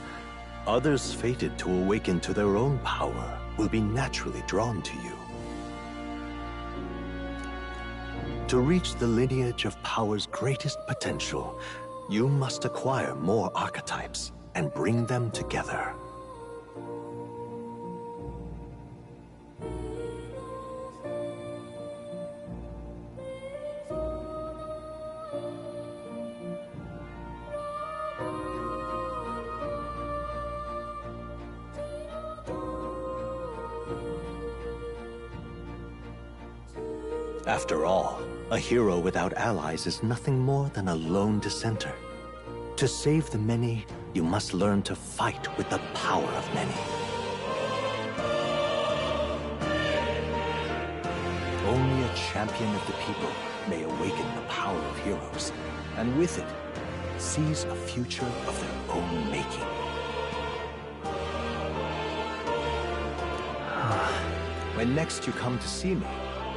Others fated to awaken to their own power will be naturally drawn to you. To reach the lineage of power's greatest potential, you must acquire more archetypes and bring them together. After all, A hero without allies is nothing more than a lone dissenter. To save the many, you must learn to fight with the power of many. Only a champion of the people may awaken the power of heroes, and with it, seize a future of their own making. When next you come to see me,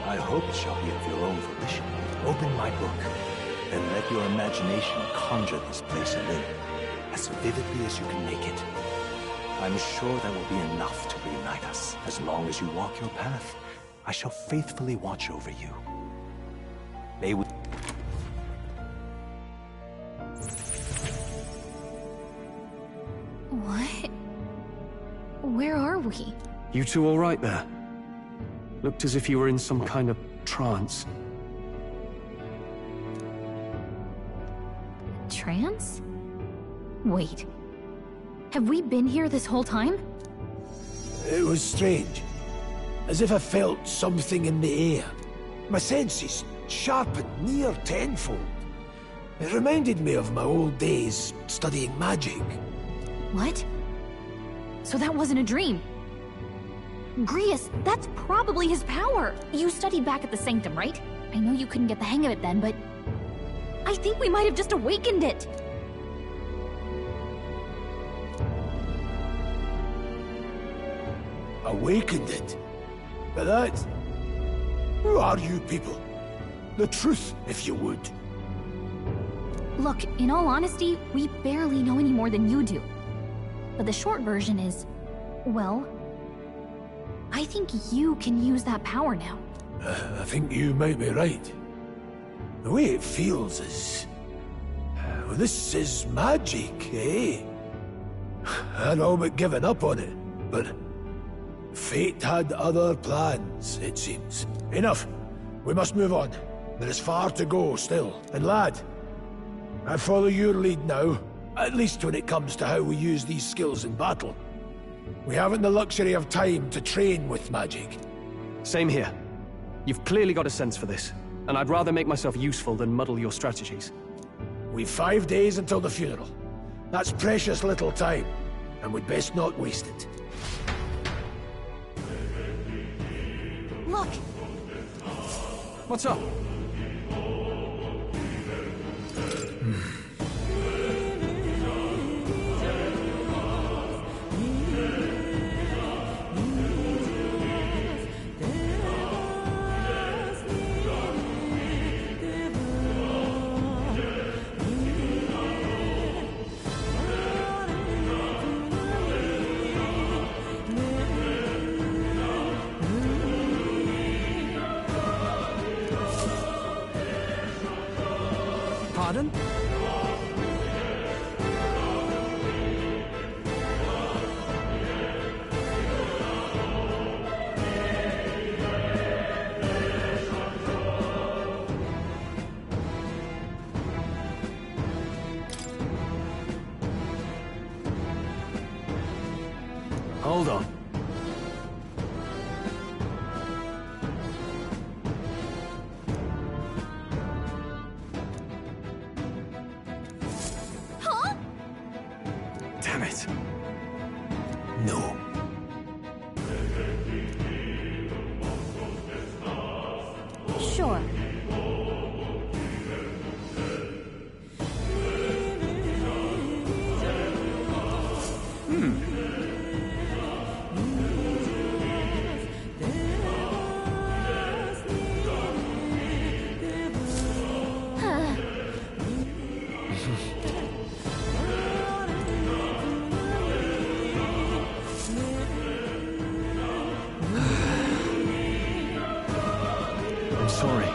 I hope it shall be of your own volition. Open my book, and let your imagination conjure this place anew, as vividly as you can make it. I'm sure that will be enough to reunite us. As long as you walk your path, I shall faithfully watch over you. May we... What? Where are we? You two all right there? Looked as if you were in some kind of trance. Trance? Wait. Have we been here this whole time? It was strange. As if I felt something in the air. My senses sharpened near tenfold. It reminded me of my old days studying magic. What? So that wasn't a dream? Grius, that's probably his power! You studied back at the Sanctum, right? I know you couldn't get the hang of it then, but... I think we might have just awakened it! Awakened it? But that... Who are you people? The truth, if you would. Look, in all honesty, we barely know any more than you do. But the short version is... well... I think you can use that power now. I think you might be right. The way it feels is... well, this is magic, eh? I'd all but given up on it, but... fate had other plans, it seems. Enough. We must move on. There is far to go still. And lad, I follow your lead now, at least when it comes to how we use these skills in battle. We haven't the luxury of time to train with magic. Same here. You've clearly got a sense for this, and I'd rather make myself useful than muddle your strategies. We've 5 days until the funeral. That's precious little time, and we'd best not waste it. Look! What's up? Pardon? Hold on. Huh? Damn it. No. Sure. I'm sorry.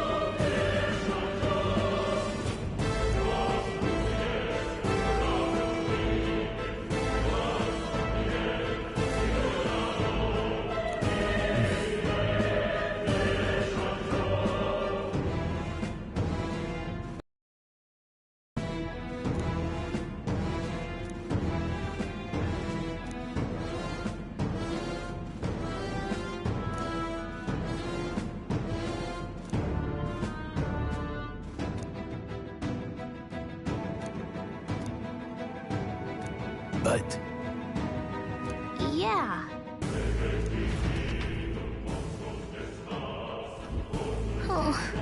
But Yeah. Oh.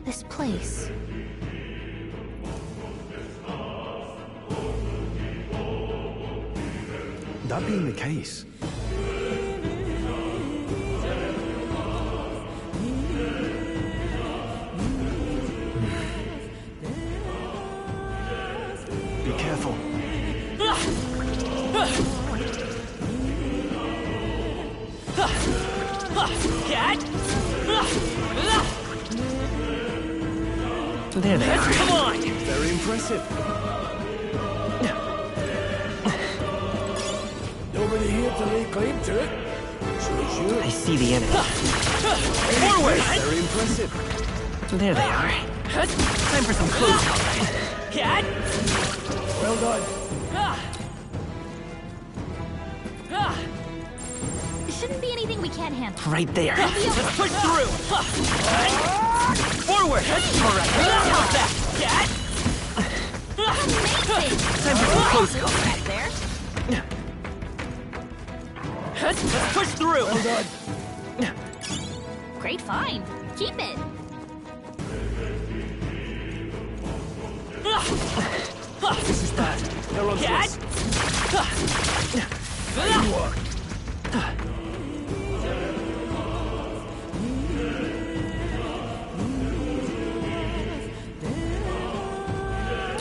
This place. That being the case, be careful. There they are. Come on! Very impressive. nobody here to lay claim to it. So it's you. I see the enemy. Forward! Very impressive. There they are. Time for some close combat. Well done. Shouldn't be anything we can't handle. Right there. Let's push through. Forward. All right. How's that? Amazing! Time for some close combat. There. Let's push through. Well done. Great find. Keep it. This is bad. They're on Cat. this. There you are.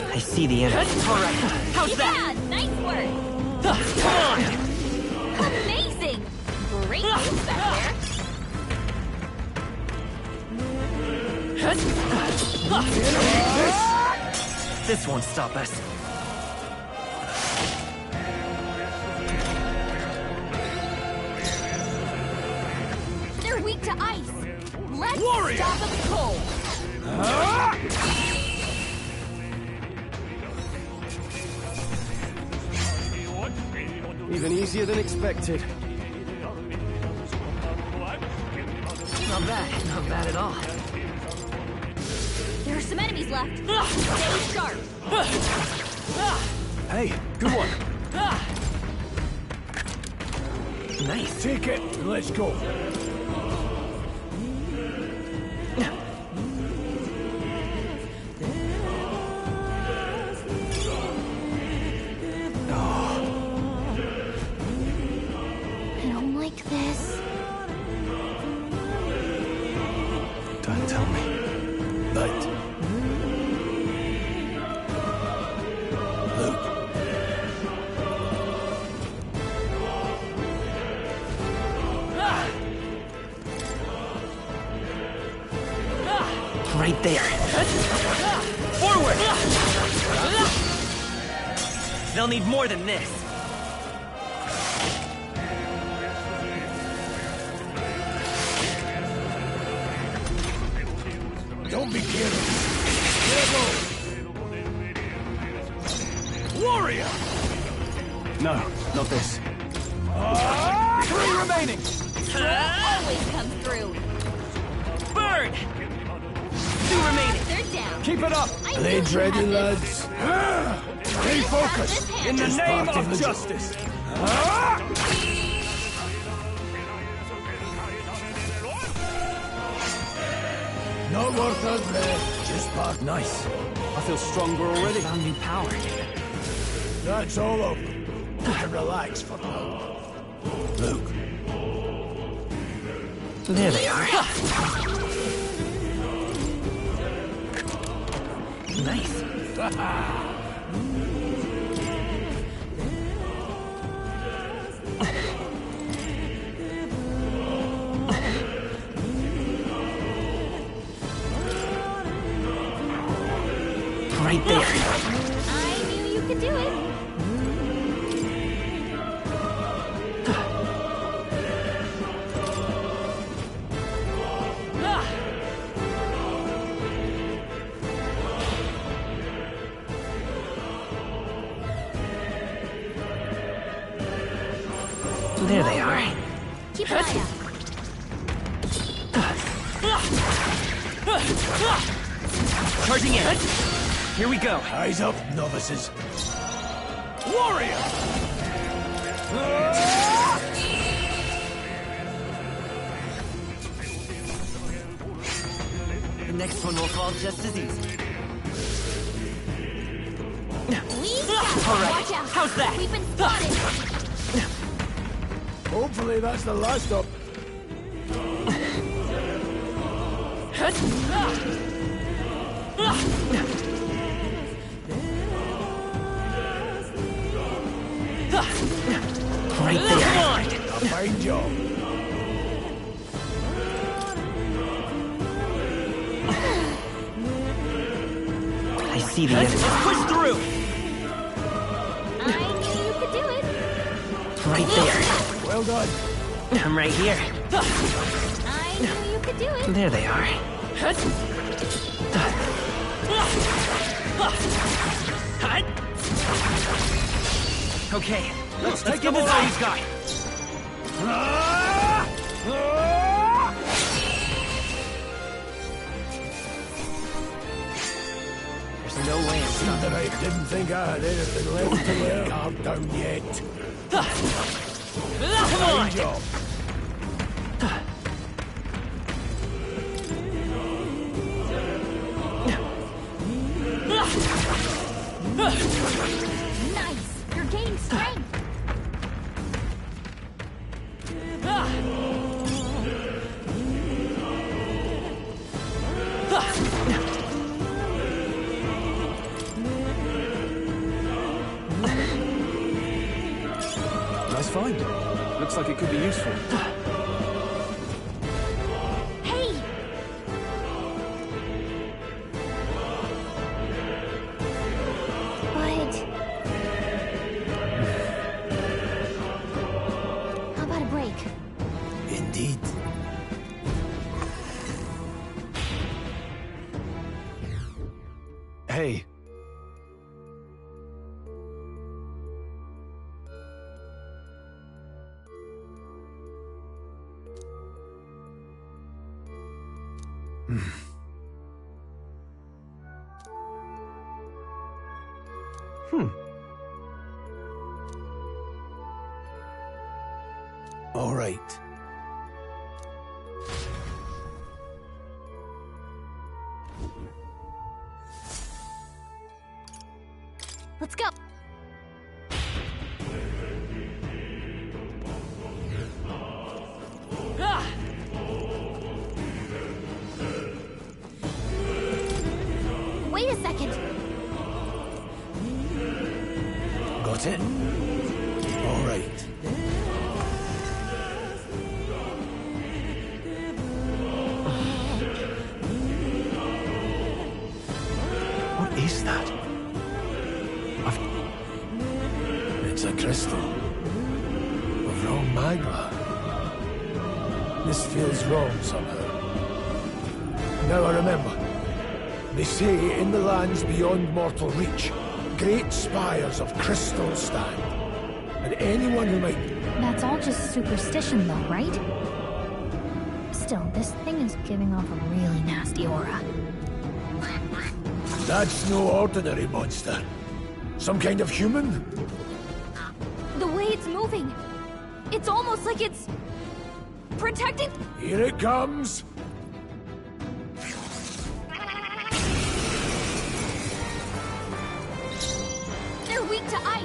I see the enemy. All right. How's that? Yeah, nice work. Come on. Amazing. Great moves back there. This won't stop us. They're weak to ice. Let's Warrior! stop them cold. Even easier than expected. Not bad at all. There are some enemies left. Stay sharp. Hey, good one. Nice. Take it and let's go. I don't like this. Don't tell me. But Luke. Right there. Forward! They'll need more than this. Don't be careful. Careful. Warrior! No, not this. 3 remaining. Always come through. Burn! 2 remaining. They're down. Keep it up! I Blades knew you ready, had this. lads. Stay focused. In the Just name part of the justice! Not worth our breath, just part. Nice. I feel stronger already. Found new power. That's all of them. You can relax for now. Look. There they are. Nice. Right there. I knew you could do it. There they are. Keep an eye out. Charging in. Here we go. Eyes up, novices. Warrior! The next one will fall just as easy. All right. Watch out. How's that? We've been spotted. Hopefully that's the last of... Right there. A fine job. I see the enemy. Push through. I knew you could do it. Right there. Well done. I'm right here. I knew you could do it. There they are. Okay, let's give this all he's got. There's no way I'm Seemed that I didn't think I had anything left to learn. Calm down yet. Come on! Fine job. Nice. You're gaining strength. Nice find. Looks like it could be useful. Hey! But... how about a break? Indeed. Hey. All right. Let's go. Wait a second. Got it? All right. What is that? It's a crystal. Of wrong magma. This feels wrong somehow. Now I remember. They say in the lands beyond mortal reach, great spires of crystal stand. And anyone who might... That's all just superstition though, right? Still, this thing is giving off a really nasty aura. That's no ordinary monster. Some kind of human? The way it's moving. It's almost like it's... protecting... Here it comes! weak to ice.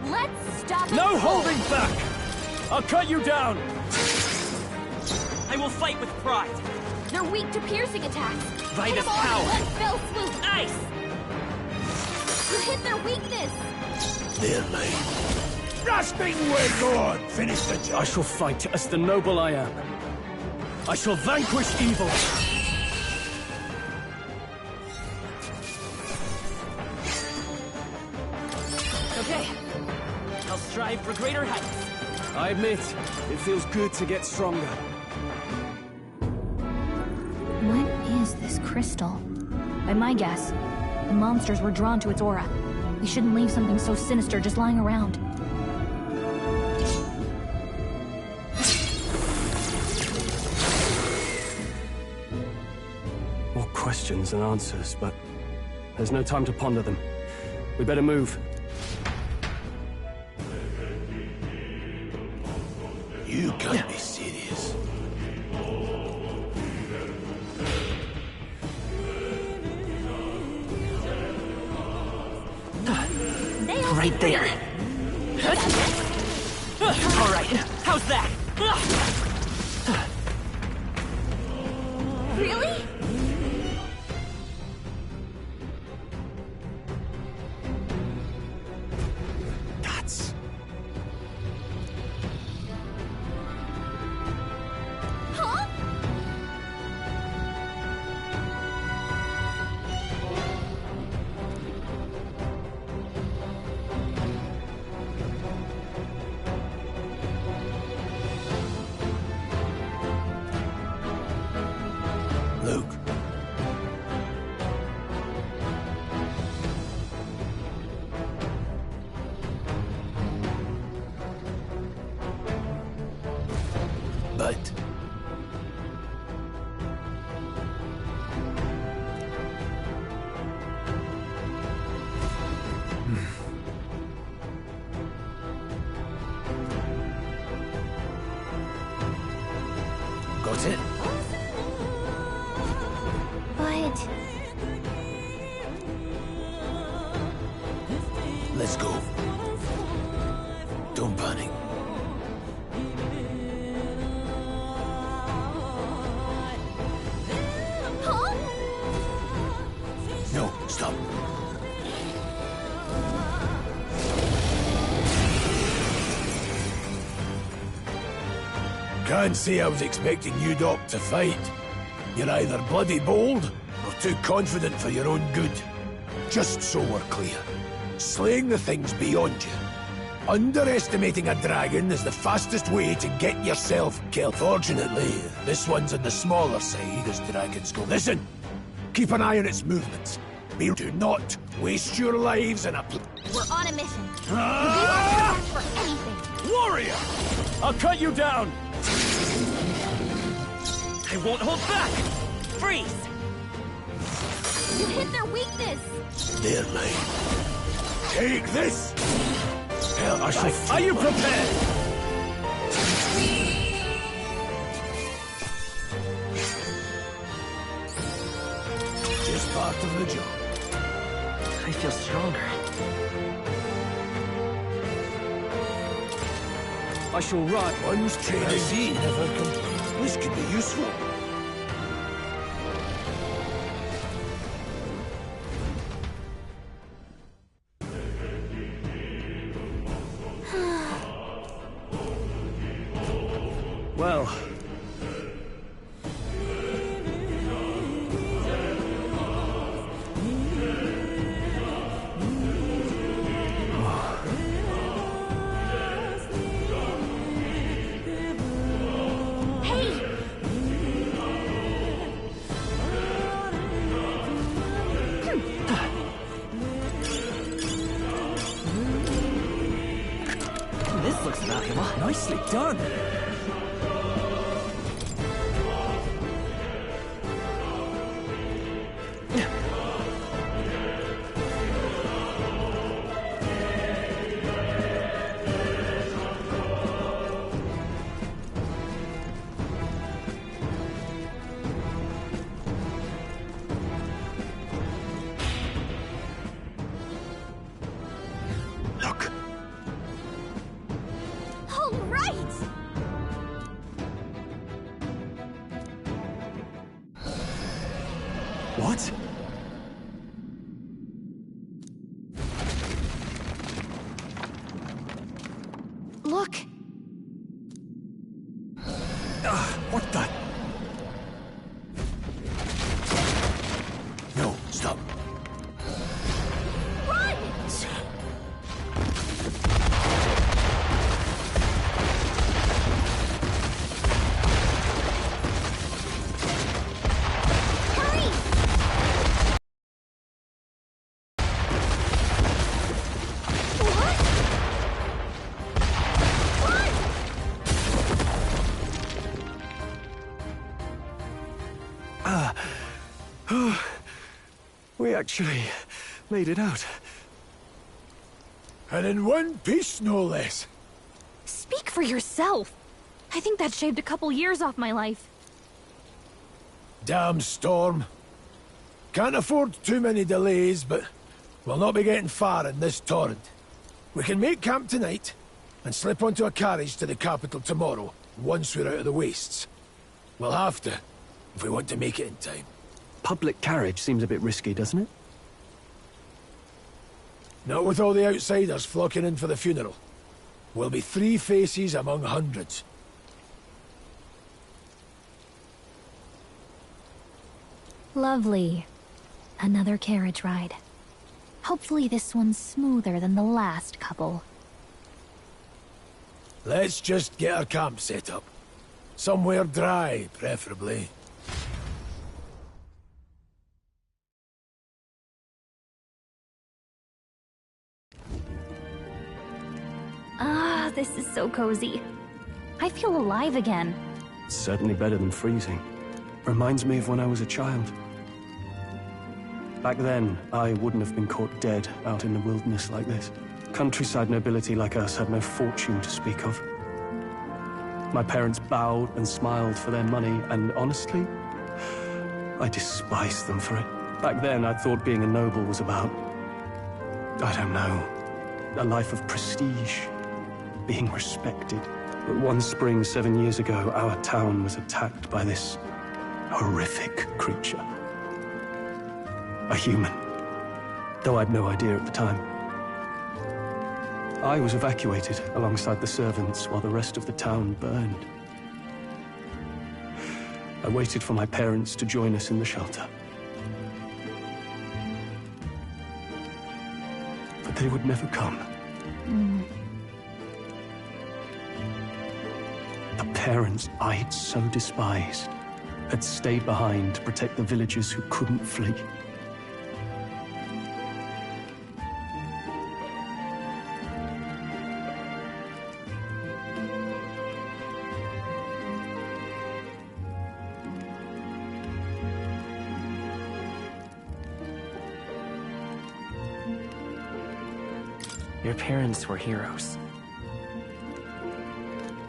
Let's stop it. No holding back! I'll cut you down! I will fight with pride. They're weak to piercing attacks. By Hit the them all power. in one fell swoop. Ice! You hit their weakness. They're mine. Grasping way, Lord! Finish the job. I shall fight as the noble I am. I shall vanquish evil. Okay. I'll strive for greater heights. I admit, it feels good to get stronger. What is this crystal? By my guess, the monsters were drawn to its aura. We shouldn't leave something so sinister just lying around. More questions than answers, but there's no time to ponder them. We better move. You can't be serious. Right there. All right, how's that? Really? Guts. Huh? Luke. But got it? But... Let's go. Don't panic. Huh? No, stop. Can't say I was expecting you, Doc, to fight. You're either bloody bold or too confident for your own good. Just so we're clear, slaying the thing's beyond you. Underestimating a dragon is the fastest way to get yourself killed. Fortunately, this one's on the smaller side as dragons go. Listen, keep an eye on its movements. Do not waste your lives in a... We're on a mission. We won't for anything. Warrior! I'll cut you down! I won't hold back! Freeze! You hit their weakness. They're mine. Take this! Hell, I shall... Are you prepared? Just part of the job. I feel stronger. I shall run. One's training never complete. This could be useful. Well... This looks valuable. Nicely done. Look. All right! What? Look. What the? No, stop. Run! Hurry! What? We actually made it out. And in one piece, no less. Speak for yourself. I think that shaved a couple years off my life. Damn storm. Can't afford too many delays, but we'll not be getting far in this torrent. We can make camp tonight, and slip onto a carriage to the capital tomorrow, once we're out of the wastes. We'll have to, if we want to make it in time. Public carriage seems a bit risky, doesn't it? Not with all the outsiders flocking in for the funeral. We'll be 3 faces among hundreds. Lovely. Another carriage ride. Hopefully this one's smoother than the last couple. Let's just get our camp set up. Somewhere dry, preferably. Ah, this is so cozy. I feel alive again. It's certainly better than freezing. Reminds me of when I was a child. Back then, I wouldn't have been caught dead out in the wilderness like this. Countryside nobility like us had no fortune to speak of. My parents bowed and smiled for their money, and honestly, I despised them for it. Back then, I thought being a noble was about, I don't know, a life of prestige, being respected. But one spring 7 years ago, our town was attacked by this horrific creature. A human, though I'd no idea at the time. I was evacuated alongside the servants while the rest of the town burned. I waited for my parents to join us in the shelter. But they would never come. The parents I'd so despised had stayed behind to protect the villagers who couldn't flee. Your parents were heroes.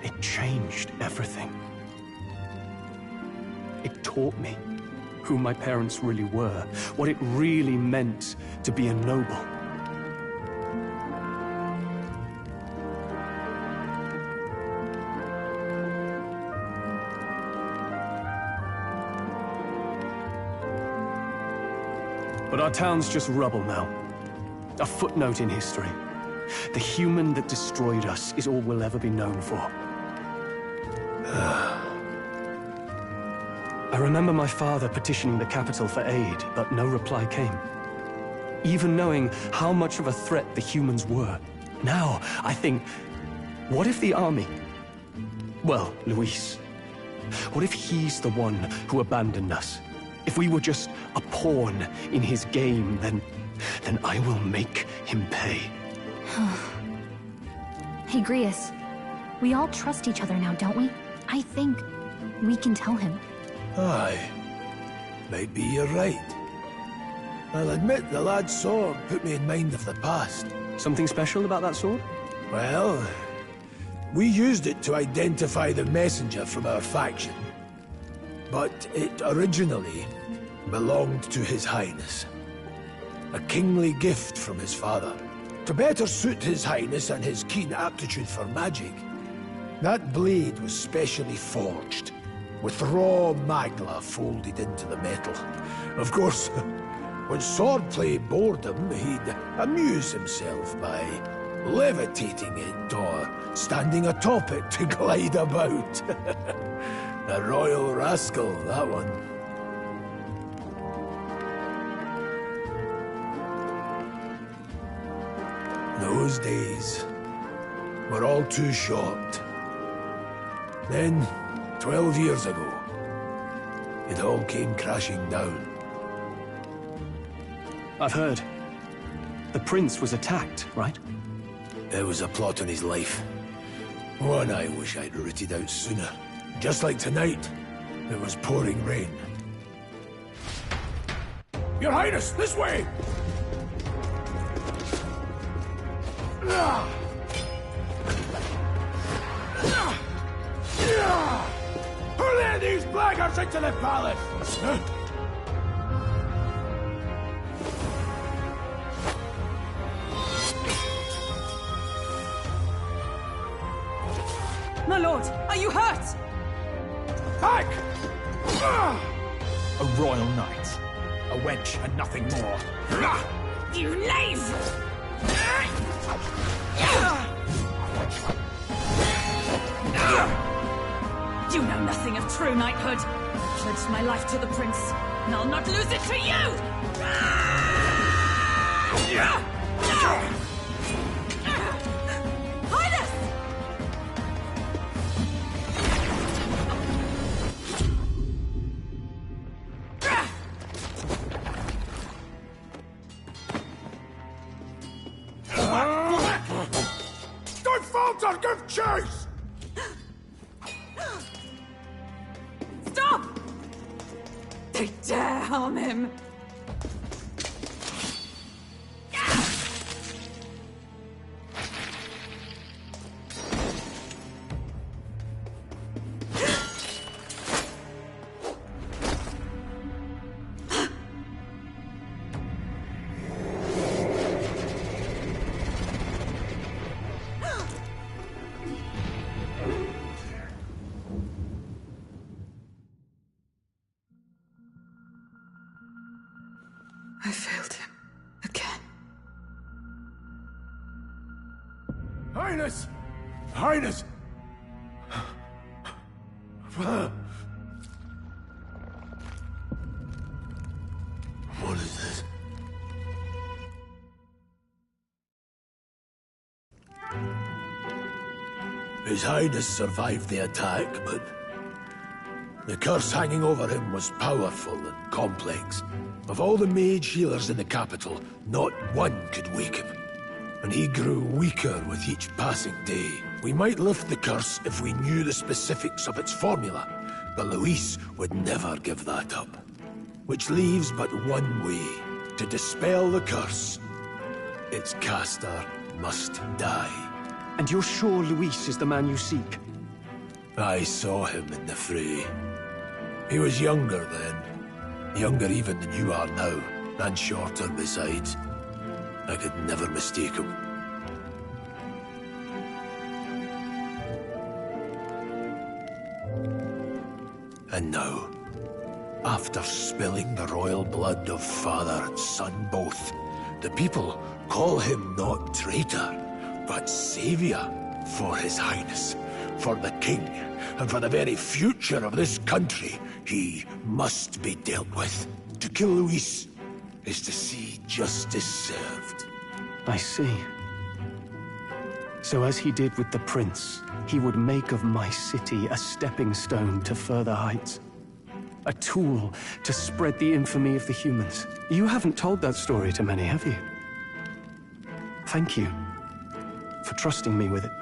It changed everything. It taught me who my parents really were, what it really meant to be a noble. But our town's just rubble now. A footnote in history. The human that destroyed us is all we'll ever be known for. I remember my father petitioning the capital for aid, but no reply came. Even knowing how much of a threat the humans were. Now, I think, what if the army... Well, Luis. What if he's the one who abandoned us? If we were just a pawn in his game, then I will make him pay. Hey, Grius. We all trust each other now, don't we? I think we can tell him. Aye. Might be you're right. I'll admit the lad's sword put me in mind of the past. Something special about that sword? Well, we used it to identify the messenger from our faction. But it originally belonged to His Highness. A kingly gift from his father. To better suit His Highness and his keen aptitude for magic, that blade was specially forged, with raw magla folded into the metal. Of course, when swordplay bored him, he'd amuse himself by levitating it or standing atop it to glide about. A royal rascal, that one. Those days were all too short. Then, 12 years ago, it all came crashing down. I've heard. The prince was attacked, right? It was a plot on his life. One I wish I'd rooted out sooner. Just like tonight, it was pouring rain. Your Highness, this way! Hurley these blackguards into the palace! My lord, are you hurt? Back! A royal knight. A wench and nothing more. You knave! You know nothing of true knighthood. I pledged my life to the prince, and I'll not lose it to you! Highness! Don't falter! Give chase! Stop! They dare harm him! I failed him. Again. Highness! Highness! What is this? His Highness survived the attack, but the curse hanging over him was powerful and complex. Of all the mage healers in the capital, not one could wake him. And he grew weaker with each passing day. We might lift the curse if we knew the specifics of its formula, but Luis would never give that up. Which leaves but one way to dispel the curse. Its caster must die. And you're sure Luis is the man you seek? I saw him in the fray. He was younger then. Younger even than you are now, and shorter besides. I could never mistake him. And now, after spilling the royal blood of father and son both, the people call him not traitor, but savior for His Highness, for the king, and for the very future of this country. He must be dealt with. To kill Luis is to see justice served. I see. So as he did with the prince, he would make of my city a stepping stone to further heights. A tool to spread the infamy of the humans. You haven't told that story to many, have you? Thank you for trusting me with it.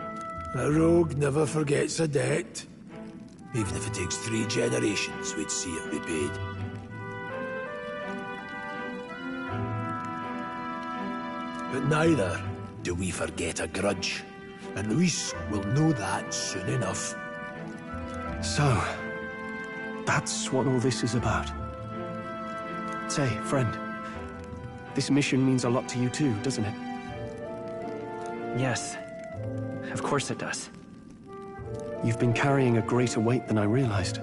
A rogue never forgets a debt. Even if it takes 3 generations, we'd see it repaid. But neither do we forget a grudge. And Luis will know that soon enough. So, that's what all this is about. Say, friend, this mission means a lot to you too, doesn't it? Yes. Of course it does. You've been carrying a greater weight than I realized.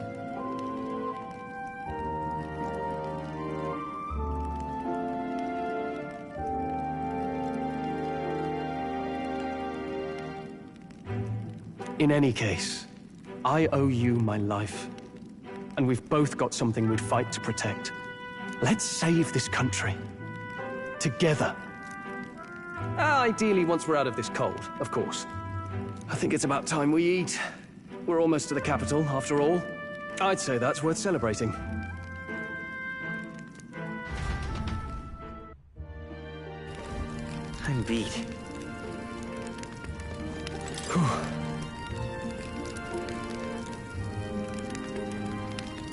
In any case, I owe you my life. And we've both got something we'd fight to protect. Let's save this country. Together. Ideally, once we're out of this cold, of course. I think it's about time we eat. We're almost to the capital, after all. I'd say that's worth celebrating. I'm beat.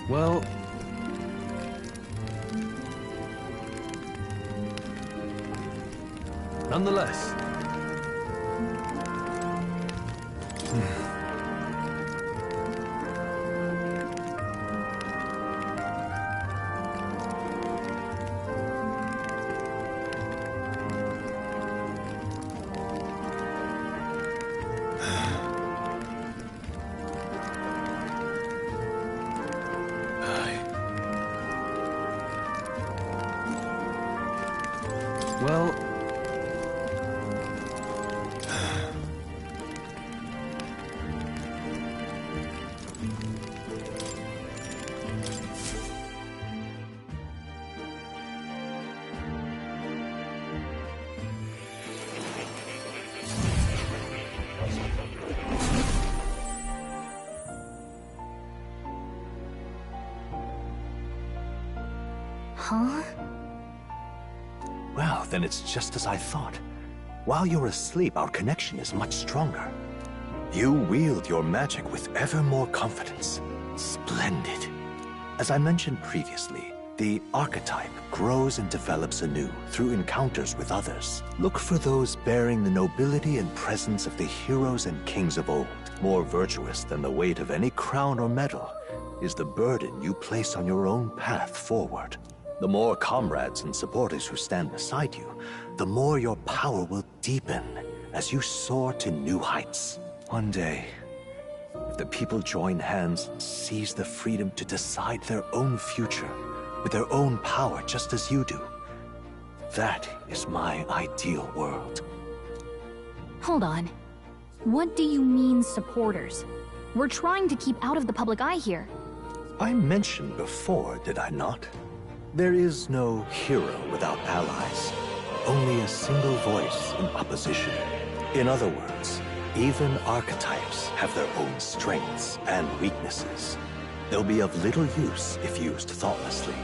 Well... nonetheless... Well... Huh? Well, then it's just as I thought. While you're asleep, our connection is much stronger. You wield your magic with ever more confidence. Splendid. As I mentioned previously, the archetype grows and develops anew through encounters with others. Look for those bearing the nobility and presence of the heroes and kings of old. More virtuous than the weight of any crown or medal is the burden you place on your own path forward. The more comrades and supporters who stand beside you, the more your power will deepen as you soar to new heights. One day, if the people join hands and seize the freedom to decide their own future with their own power just as you do, that is my ideal world. Hold on. What do you mean, supporters? We're trying to keep out of the public eye here. I mentioned before, did I not? There is no hero without allies, only a single voice in opposition. In other words, even archetypes have their own strengths and weaknesses. They'll be of little use if used thoughtlessly.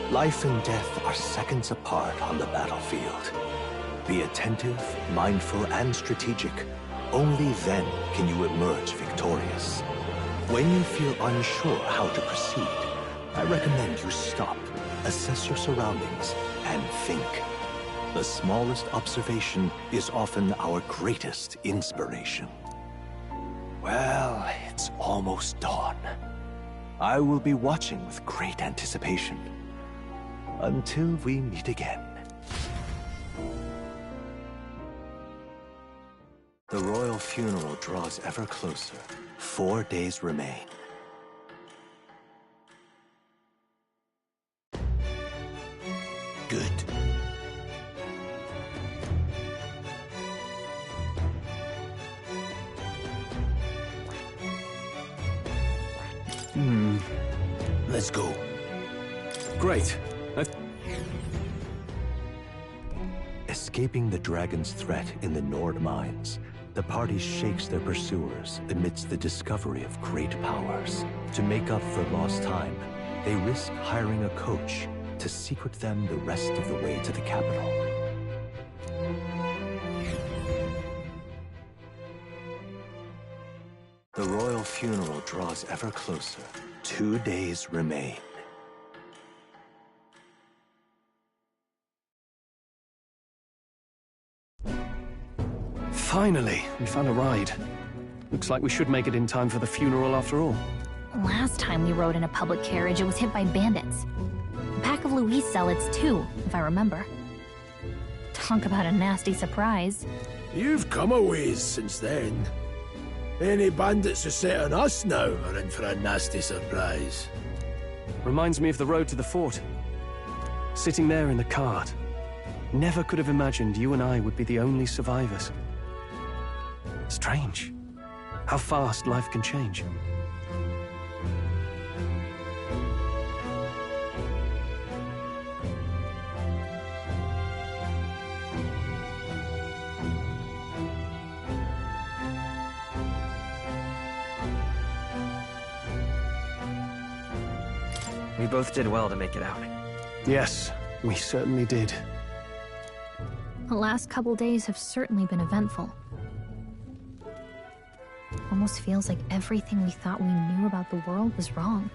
Life and death are seconds apart on the battlefield. Be attentive, mindful, and strategic. Only then can you emerge victorious. When you feel unsure how to proceed, I recommend you stop, assess your surroundings, and think. The smallest observation is often our greatest inspiration. Well, it's almost dawn. I will be watching with great anticipation. Until we meet again. The royal funeral draws ever closer. 4 days remain. Good. Let's go. Great. Escaping the dragon's threat in the Nord mines, the party shakes their pursuers amidst the discovery of great powers. To make up for lost time, they risk hiring a coach to secret them the rest of the way to the capital. The royal funeral draws ever closer. 2 days remain. Finally, we found a ride. Looks like we should make it in time for the funeral after all. Last time we rode in a public carriage, it was hit by bandits. A pack of Louise zealots, too, if I remember. Talk about a nasty surprise. You've come a ways since then. Any bandits who set on us now are in for a nasty surprise. Reminds me of the road to the fort. Sitting there in the cart. Never could have imagined you and I would be the only survivors. Strange. How fast life can change. We both did well to make it out. Yes, we certainly did. The last couple days have certainly been eventful. Almost feels like everything we thought we knew about the world was wrong.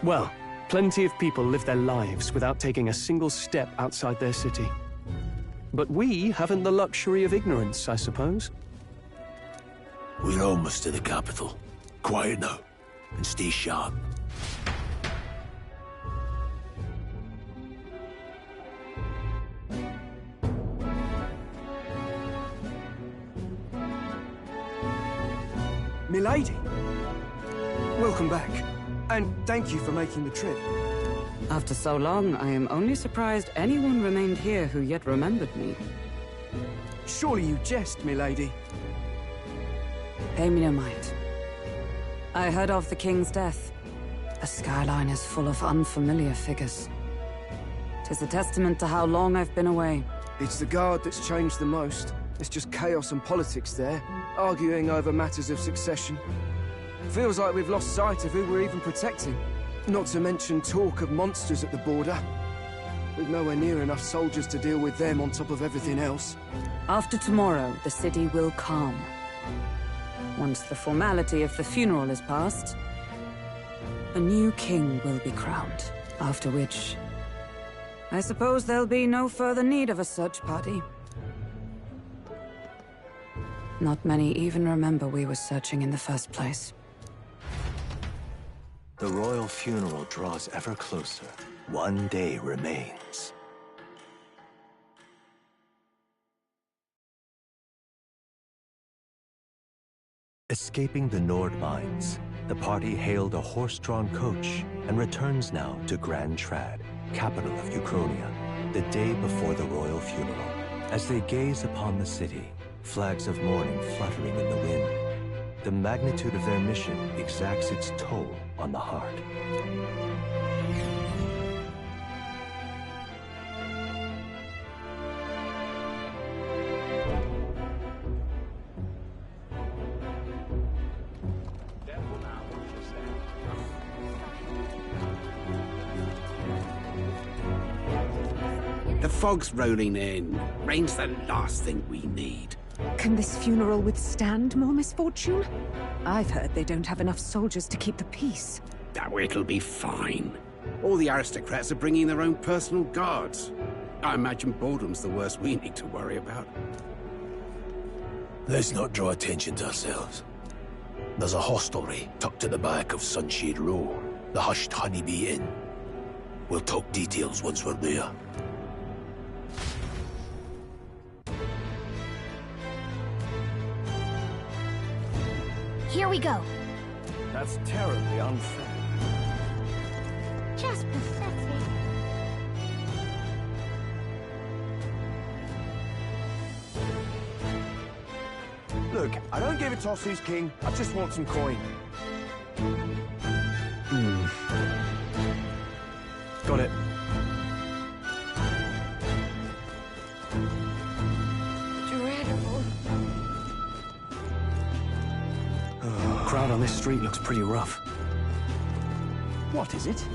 Well, plenty of people live their lives without taking a single step outside their city. But we haven't the luxury of ignorance, I suppose. We're almost to the capital. Quiet now, and stay sharp. Milady, welcome back, and thank you for making the trip. After so long, I am only surprised anyone remained here who yet remembered me. Surely you jest, milady. Pay me no mind. I heard of the king's death. The skyline is full of unfamiliar figures. 'Tis a testament to how long I've been away. It's the guard that's changed the most. It's just chaos and politics there, arguing over matters of succession. Feels like we've lost sight of who we're even protecting. Not to mention talk of monsters at the border. We've nowhere near enough soldiers to deal with them on top of everything else. After tomorrow, the city will calm. Once the formality of the funeral is past, a new king will be crowned. After which, I suppose there'll be no further need of a search party. Not many even remember we were searching in the first place. The royal funeral draws ever closer. One day remains. Escaping the Nord mines, the party hailed a horse-drawn coach and returns now to Grand Trad, capital of Ukronia, the day before the royal funeral. As they gaze upon the city, flags of mourning fluttering in the wind, the magnitude of their mission exacts its toll on the heart. The fog's rolling in. Rain's the last thing we need. Can this funeral withstand more misfortune? I've heard they don't have enough soldiers to keep the peace. Oh, it'll be fine. All the aristocrats are bringing their own personal guards. I imagine boredom's the worst we need to worry about. Let's not draw attention to ourselves. There's a hostelry tucked at the back of Sunshade Row, the Hushed Honeybee Inn. We'll talk details once we're there. Here we go. That's terribly unfair. Just pathetic. Look, I don't give a toss who's king. I just want some coin. Got it. Dreadful. Crowd on this street looks pretty rough. What is it?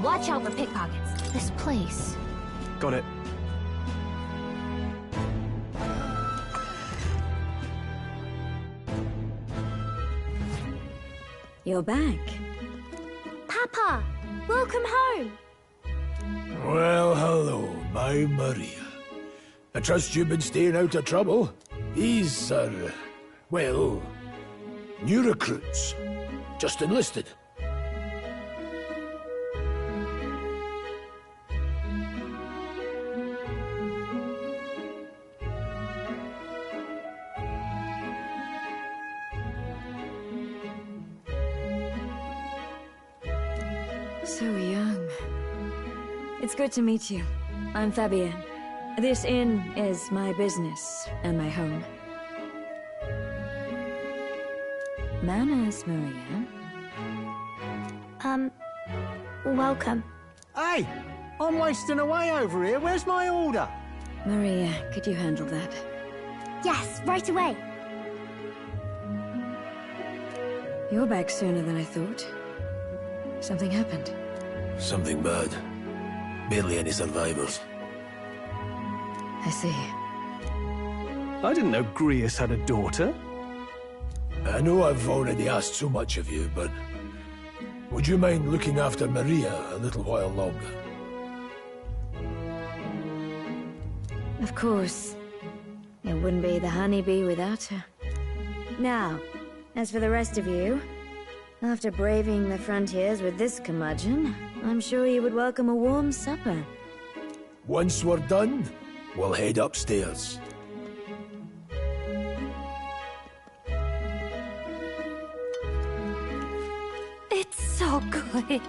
Watch out for pickpockets. This place. Got it. You're back. Papa, welcome home. Well, hello, my Maria. I trust you've been staying out of trouble. These are, well, new recruits. Just enlisted. So young. It's good to meet you. I'm Fabienne. This inn is my business and my home. Manners, Maria. Welcome. Hey! I'm wasting away over here. Where's my order? Maria, could you handle that? Yes, right away. You're back sooner than I thought. Something happened. Something bad. Barely any survivors. I see. I didn't know Grius had a daughter. I know I've already asked so much of you, but would you mind looking after Maria a little while longer? Of course. It wouldn't be the honeybee without her. Now, as for the rest of you, after braving the frontiers with this curmudgeon, I'm sure you would welcome a warm supper. Once we're done, we'll head upstairs. It's so good.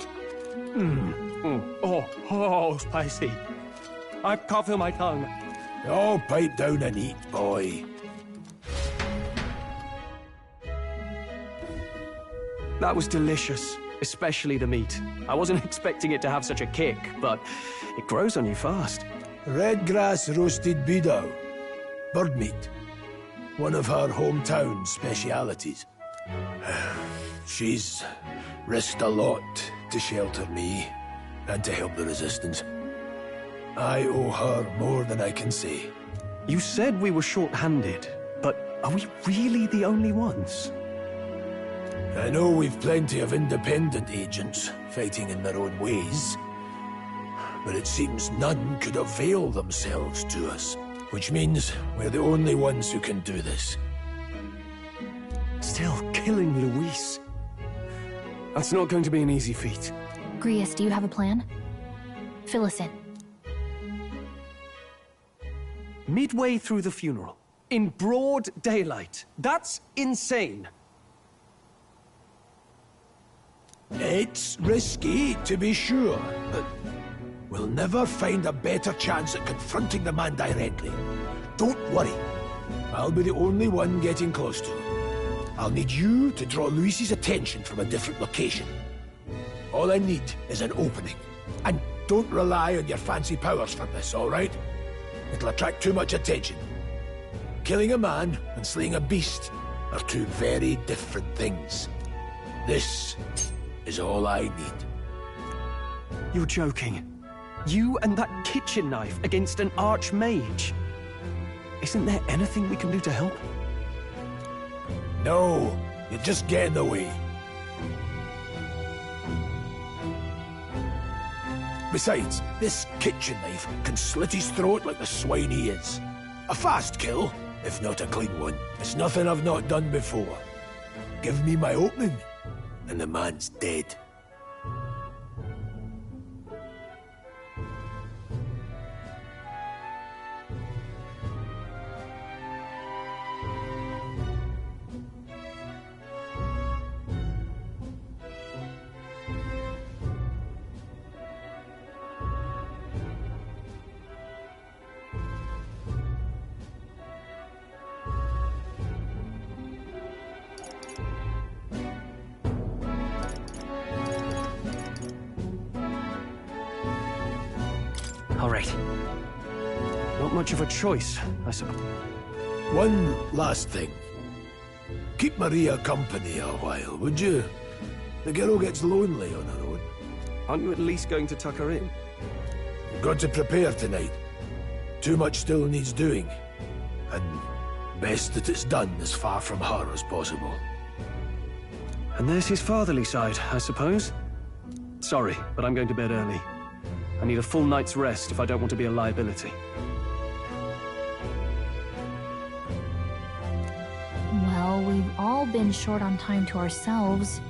Oh, spicy. I can't feel my tongue. Oh, pipe down and eat, boy. That was delicious, especially the meat. I wasn't expecting it to have such a kick, but it grows on you fast. Red grass roasted beedou. Bird meat. One of her hometown specialities. She's risked a lot to shelter me and to help the Resistance. I owe her more than I can say. You said we were short-handed, but are we really the only ones? I know we've plenty of independent agents fighting in their own ways, but it seems none could avail themselves to us, which means we're the only ones who can do this. Still killing Luis. That's not going to be an easy feat. Grius, do you have a plan? Fill us in. Midway through the funeral, in broad daylight. That's insane. It's risky, to be sure, but we'll never find a better chance at confronting the man directly. Don't worry. I'll be the only one getting close to him. I'll need you to draw Luis's attention from a different location. All I need is an opening. And don't rely on your fancy powers for this, all right? It'll attract too much attention. Killing a man and slaying a beast are two very different things. This is all I need. You're joking. You and that kitchen knife against an archmage. Isn't there anything we can do to help? No, you're just getting in the way. Besides, this kitchen knife can slit his throat like the swine he is. A fast kill, if not a clean one. It's nothing I've not done before. Give me my opening, and the man's dead. All right. Not much of a choice, I suppose. One last thing. Keep Maria company a while, would you? The girl gets lonely on her own. Aren't you at least going to tuck her in? You've got to prepare tonight. Too much still needs doing. And best that it's done as far from her as possible. And there's his fatherly side, I suppose. Sorry, but I'm going to bed early. I need a full night's rest if I don't want to be a liability. Well, we've all been short on time to ourselves.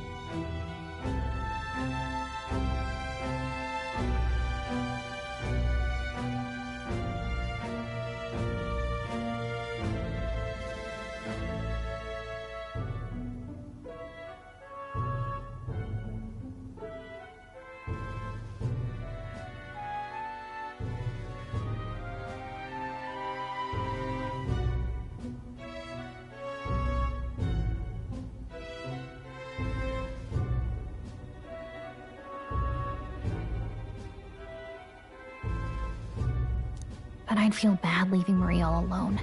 I'd feel bad leaving Maria all alone.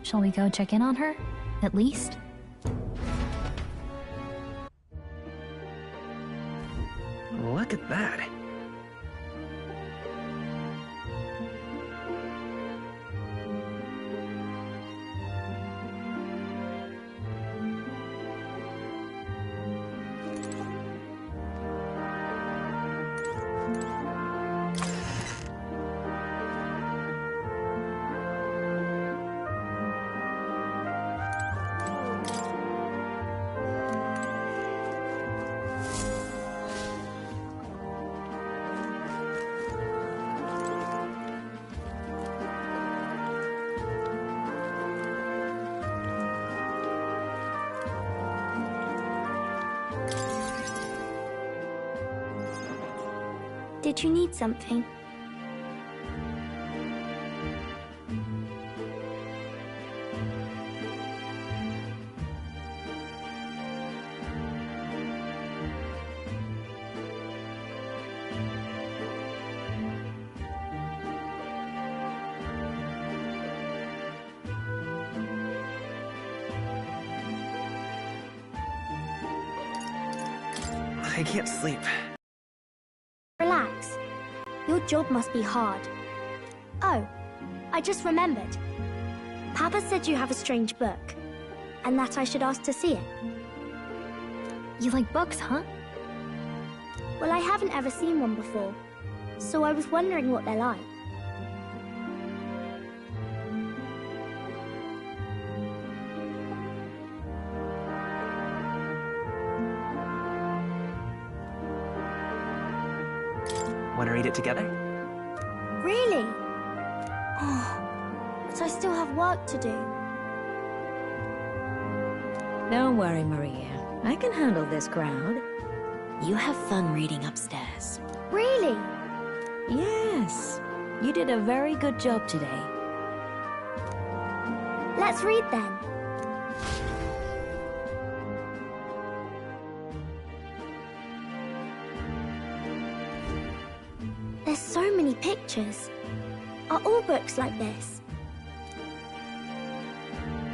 Shall we go check in on her? At least? Look at that. Did you need something? I can't sleep. Relax. Your job must be hard. Oh, I just remembered. Papa said you have a strange book, and that I should ask to see it. You like books, huh? Well, I haven't ever seen one before, so I was wondering what they're like. Want to read it together? Really? Oh, but I still have work to do. Don't worry, Maria. I can handle this crowd. You have fun reading upstairs. Really? Yes. You did a very good job today. Let's read then. There's so many pictures. Are all books like this?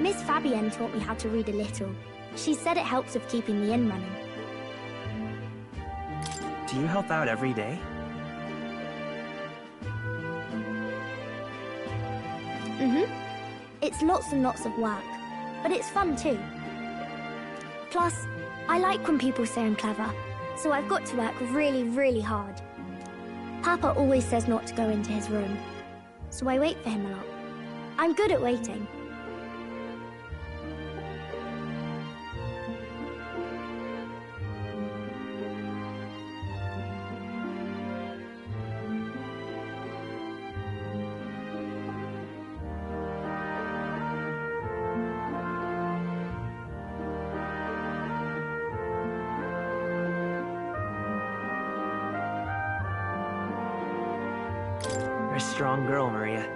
Miss Fabienne taught me how to read a little. She said it helps with keeping the inn running. Do you help out every day? It's lots and lots of work, but it's fun too. Plus, I like when people say I'm clever, so I've got to work really, really hard. Papa always says not to go into his room, so I wait for him a lot. I'm good at waiting. You're a strong girl, Maria.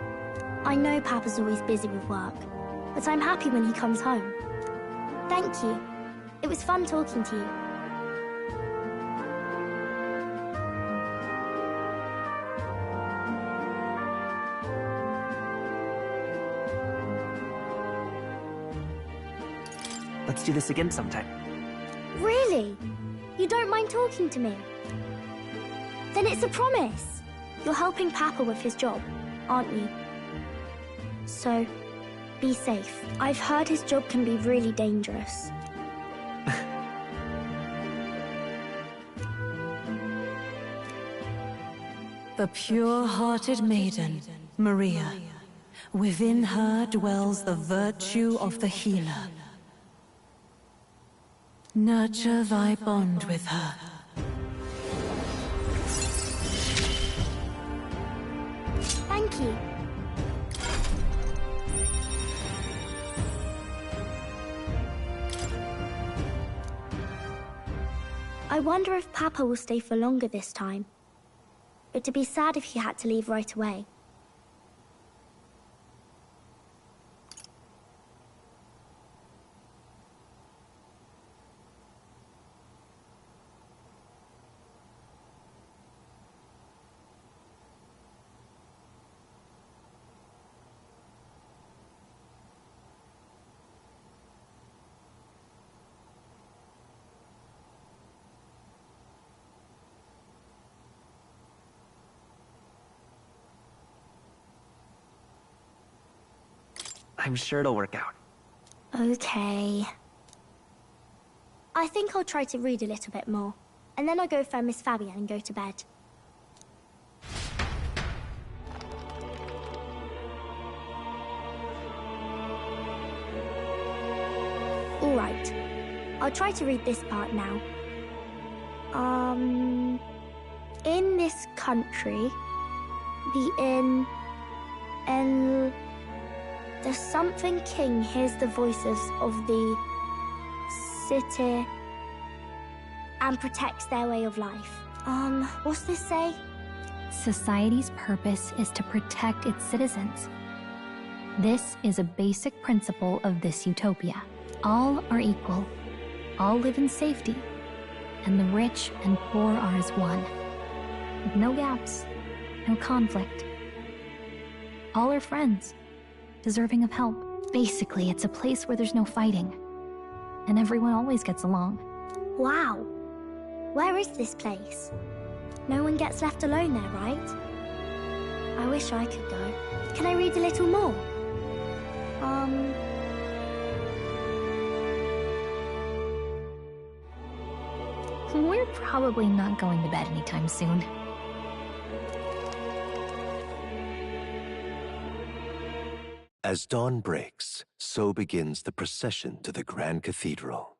I know Papa's always busy with work, but I'm happy when he comes home. Thank you. It was fun talking to you. Let's do this again sometime. Really? You don't mind talking to me? Then it's a promise. You're helping Papa with his job, aren't you? So, be safe. I've heard his job can be really dangerous. The pure-hearted maiden, Maria. Within her dwells the virtue of the healer. Nurture thy bond with her. Thank you. I wonder if Papa will stay for longer this time. It'd be sad if he had to leave right away. I'm sure it'll work out. Okay. I think I'll try to read a little bit more, and then I'll go find Miss Fabian and go to bed. Alright. I'll try to read this part now. In this country, the something king hears the voices of the city and protects their way of life. What's this say? Society's purpose is to protect its citizens. This is a basic principle of this utopia. All are equal, all live in safety, and the rich and poor are as one. With no gaps, no conflict. All are friends, deserving of help. Basically, it's a place where there's no fighting, and everyone always gets along. Wow. Where is this place? No one gets left alone there, right? I wish I could go. Can I read a little more? We're probably not going to bed anytime soon. As dawn breaks, so begins the procession to the Grand Cathedral.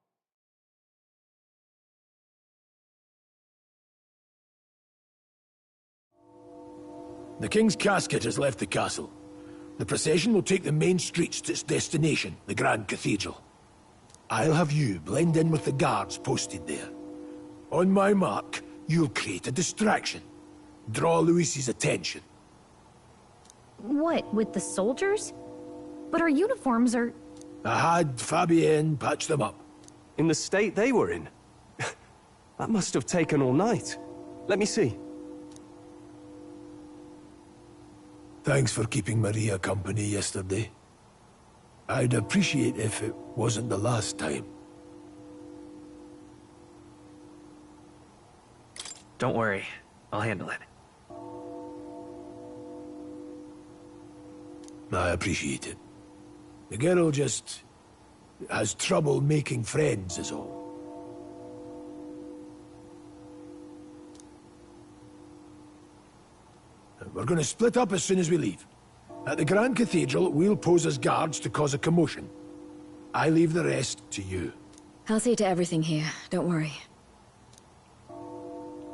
The King's casket has left the castle. The procession will take the main streets to its destination, the Grand Cathedral. I'll have you blend in with the guards posted there. On my mark, you'll create a distraction. Draw Louis's attention. What, with the soldiers? But our uniforms are... I had Fabienne patch them up. In the state they were in? That must have taken all night. Let me see. Thanks for keeping Maria company yesterday. I'd appreciate if it wasn't the last time. Don't worry, I'll handle it. I appreciate it. The girl just has trouble making friends is all. We're going to split up as soon as we leave. At the Grand Cathedral, we'll pose as guards to cause a commotion. I leave the rest to you. I'll see to everything here, don't worry.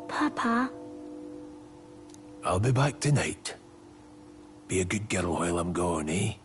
Papa? I'll be back tonight. Be a good girl while I'm gone, eh?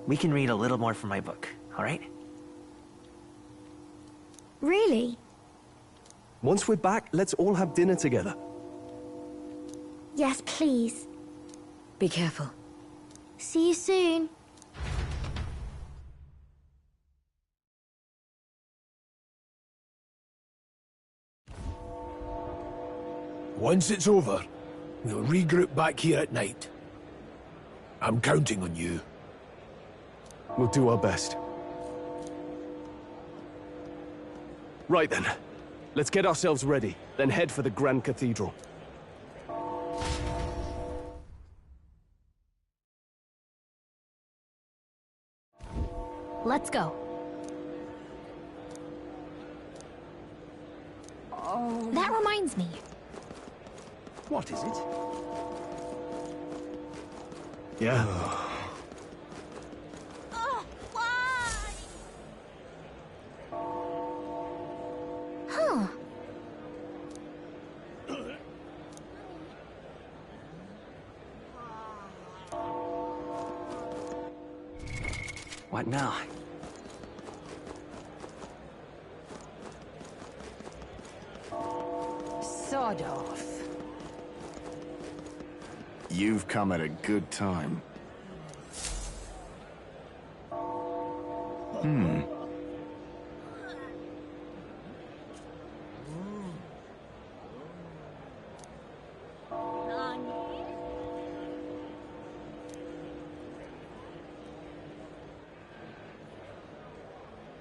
We can read a little more from my book, all right? Really? Once we're back, let's all have dinner together. Yes, please. Be careful. See you soon. Once it's over, we'll regroup back here at night. I'm counting on you. We'll do our best. Right then. Let's get ourselves ready, then head for the Grand Cathedral. Let's go. That reminds me. What is it? Yeah. What now? Sod off. You've come at a good time.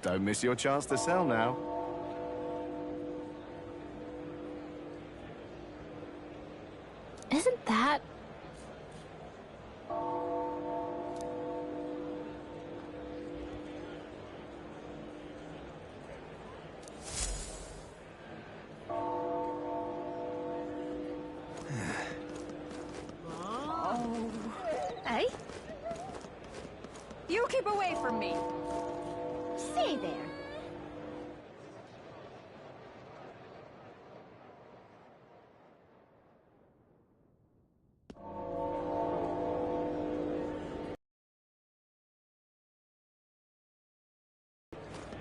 Don't miss your chance to sell now. Isn't that... Hey? You keep away from me. Stay there.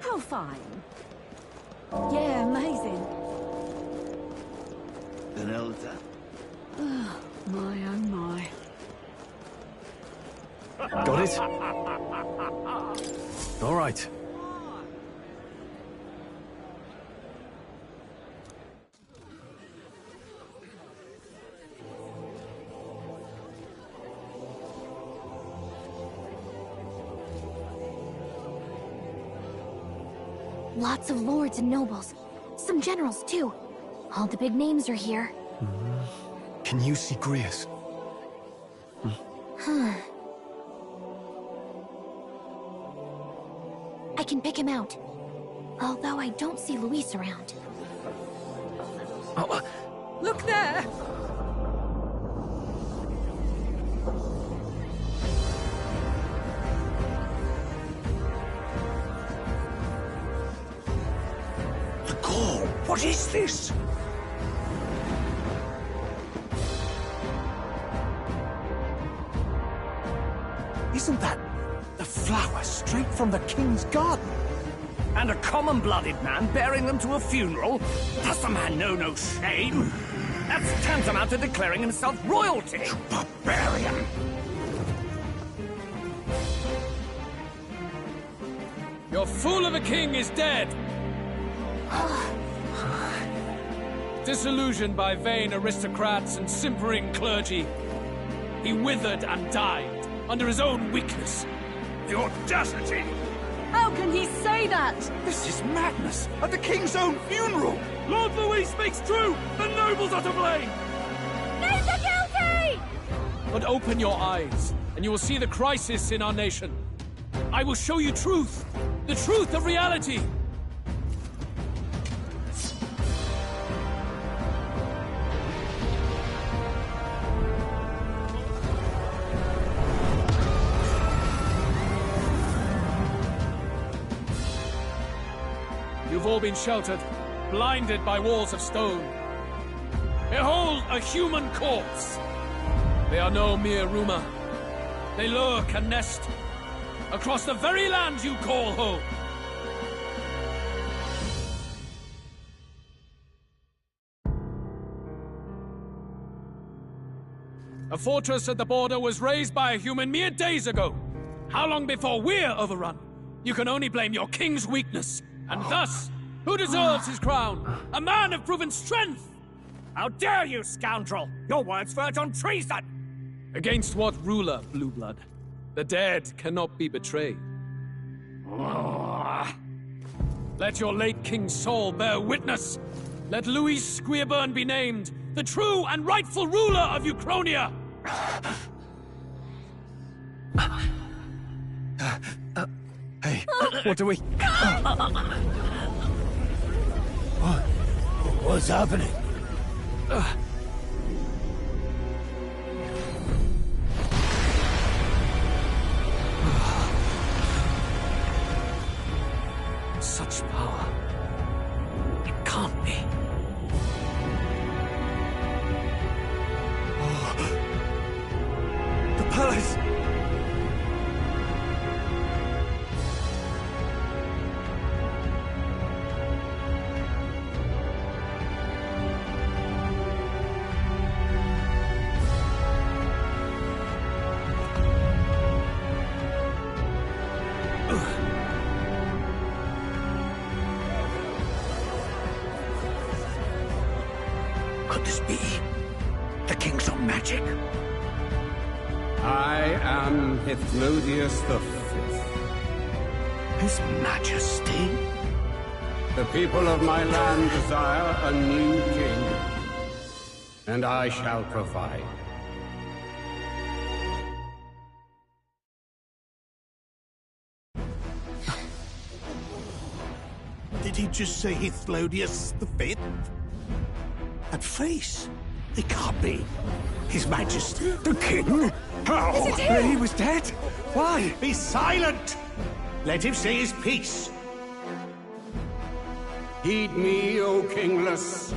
How fine. Yeah, amazing. An elder? Oh, my, oh my. Got it? All right. Lots of lords and nobles. Some generals, too. All the big names are here. Can you see Grius? I can pick him out. Although I don't see Luis around. Look there! The call! What is this? Isn't that the flower straight from the king's garden? And a common-blooded man bearing them to a funeral? Does the man know no shame? That's tantamount to declaring himself royalty! You barbarian! Your fool of a king is dead! Disillusioned by vain aristocrats and simpering clergy, he withered and died under his own weakness. The audacity! How can he say that? This is madness! At the king's own funeral! Lord Louis speaks true! The nobles are to blame! Names are guilty! But open your eyes, and you will see the crisis in our nation. I will show you truth, the truth of reality. You've all been sheltered, blinded by walls of stone. Behold a human corpse! They are no mere rumor. They lurk and nest across the very land you call home. A fortress at the border was raised by a human mere days ago. How long before we're overrun? You can only blame your king's weakness. And thus, who deserves his crown? A man of proven strength! How dare you, scoundrel! Your words verge on treason! Against what ruler, Blueblood? The dead cannot be betrayed. Let your late King Saul bear witness! Let Louis Squeerburn be named the true and rightful ruler of Ukronia! Hey, what do we... What's happening? Such power. It can't be. The palace! this be? The Kings of Magic? I am Hythlodius V. His Majesty? The people of my land desire a new king, and I shall provide. Did he just say Hythlodius V? That face? It can't be. His Majesty. The King? How? He was dead? Why? Be silent! Let him say his piece. Heed me, O kingless.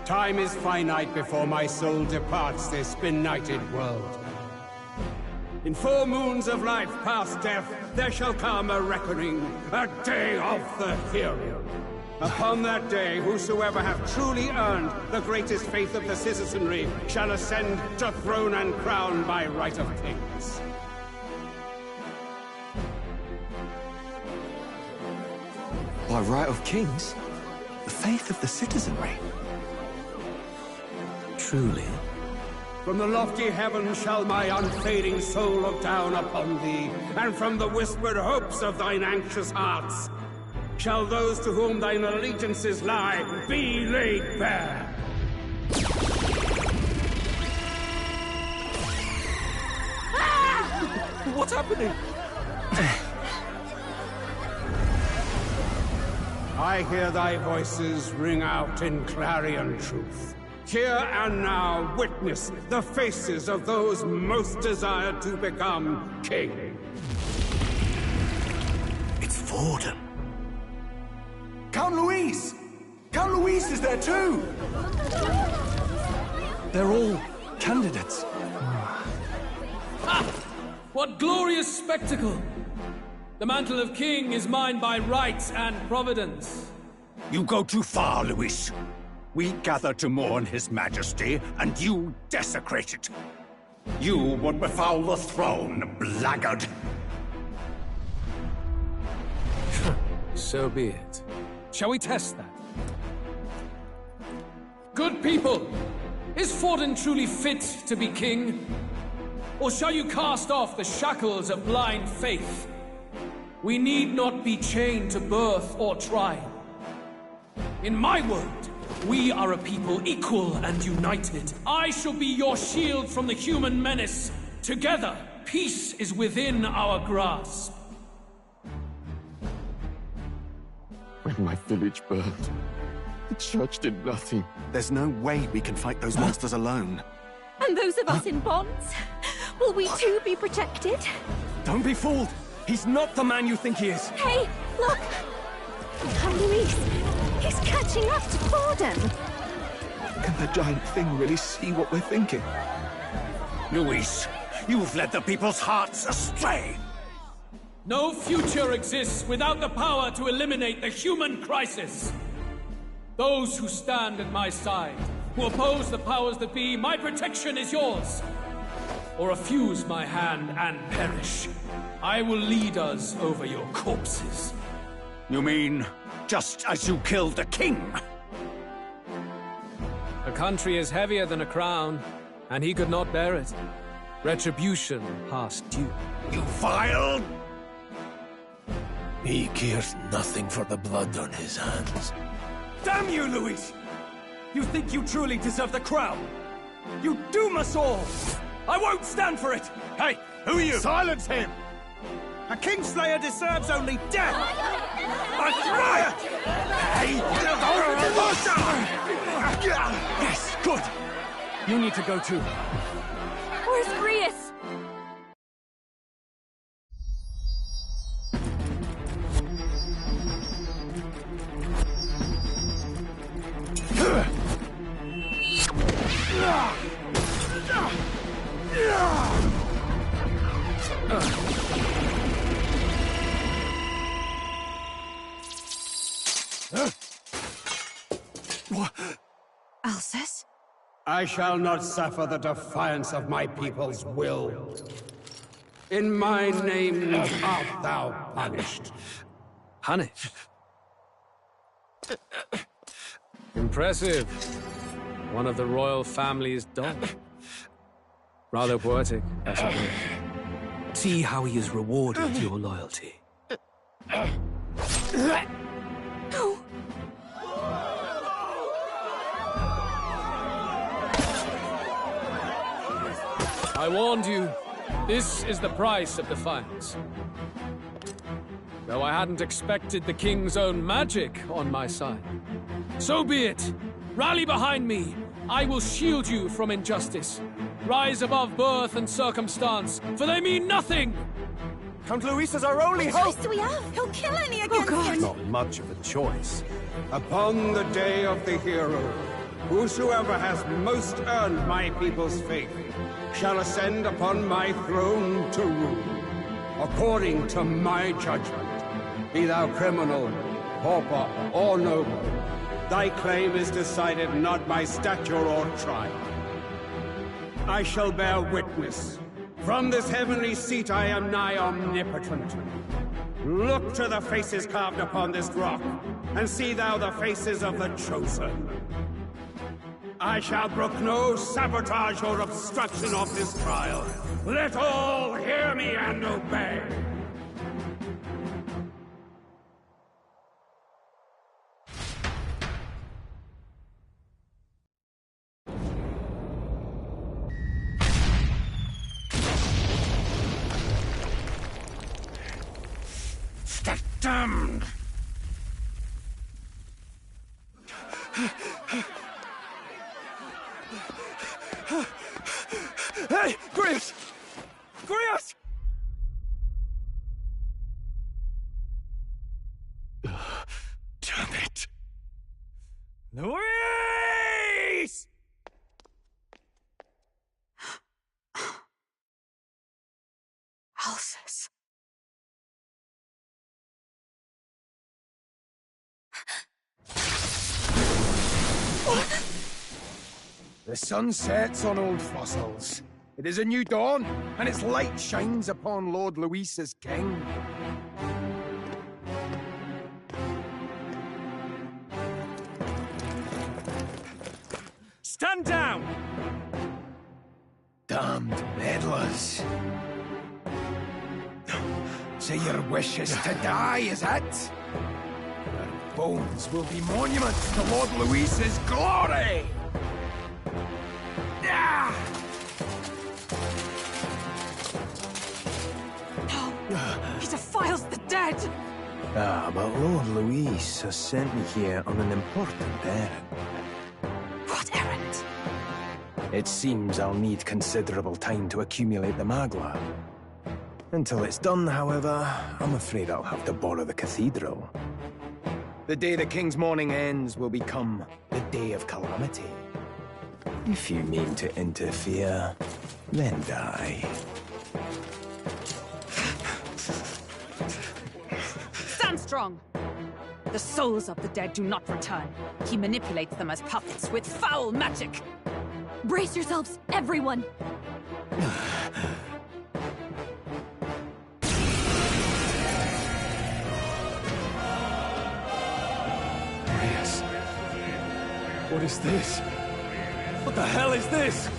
Time is finite before my soul departs this benighted world. In 4 moons of life past death, there shall come a reckoning, a day of the hero. Upon that day, whosoever hath truly earned the greatest faith of the citizenry shall ascend to throne and crown by right of kings. By right of kings? The faith of the citizenry? Truly? From the lofty heavens shall my unfading soul look down upon thee, and from the whispered hopes of thine anxious hearts shall those to whom thine allegiances lie be laid bare. What's happening? I hear thy voices ring out in clarion truth. Here and now witness the faces of those most desired to become king. It's Vorden. Count Louise! Count Louise is there too! They're all candidates. Ah! What glorious spectacle! The mantle of king is mine by right and providence. You go too far, Louis. We gather to mourn his majesty, and you desecrate it. You would befoul the throne, blackguard. So be it. Shall we test that? Good people, is Vorden truly fit to be king? Or shall you cast off the shackles of blind faith? We need not be chained to birth or trial. In my world, we are a people equal and united. I shall be your shield from the human menace. Together, peace is within our grasp. When my village burned, the church did nothing. There's no way we can fight those monsters alone. And those of us in bonds? Will we too be protected? Don't be fooled! He's not the man you think he is! Hey, look! Come, Louise! He's catching up to Vorden! Can the giant thing really see what we're thinking? Louis, you've led the people's hearts astray! No future exists without the power to eliminate the human crisis. Those who stand at my side, who oppose the powers that be, my protection is yours. Or refuse my hand and perish. I will lead us over your corpses. You mean, just as you killed the king? A country is heavier than a crown, and he could not bear it. Retribution past due. You vile... He cares nothing for the blood on his hands. Damn you, Louis! You think you truly deserve the crown? You doom us all! I won't stand for it! Hey, who are you? Silence him! A Kingslayer deserves only death! Yes, good! You need to go too. Where's Grius? Alcest? I shall not suffer the defiance of my people's will. In my name art thou punished. Punished? Impressive. one of the royal family's dogs. Rather poetic, I suppose. See how he has rewarded your loyalty. No! I warned you. This is the price of defiance. Though I hadn't expected the king's own magic on my side. So be it. Rally behind me. I will shield you from injustice. Rise above birth and circumstance, for they mean nothing! Count Luis is our only hope! What choice do we have? He'll kill any against us! Not much of a choice. Upon the day of the hero, whosoever has most earned my people's faith shall ascend upon my throne to rule, according to my judgment. Be thou criminal, pauper, or noble, thy claim is decided not by stature or tribe. I shall bear witness. From this heavenly seat I am nigh omnipotent. Look to the faces carved upon this rock, and see thou the faces of the chosen. I shall brook no sabotage or obstruction of this trial. Let all hear me and obey. Damned! Hey, Grius! Grius! Damn it! Luis! Alsus. The sun sets on old fossils. It is a new dawn, and its light shines upon Lord Luis as king. Stand down! Damned meddlers. So your wish is to die, is it? Your bones will be monuments to Lord Luis's glory! He defiles the dead! Ah, but Lord Luis has sent me here on an important errand. What errand? It seems I'll need considerable time to accumulate the Magla. Until it's done, however, I'm afraid I'll have to borrow the cathedral. The day the King's mourning ends will become the day of calamity. If you mean to interfere, then die. Stand strong! The souls of the dead do not return. He manipulates them as puppets with foul magic! Brace yourselves, everyone! Yes. What is this? What the hell is this?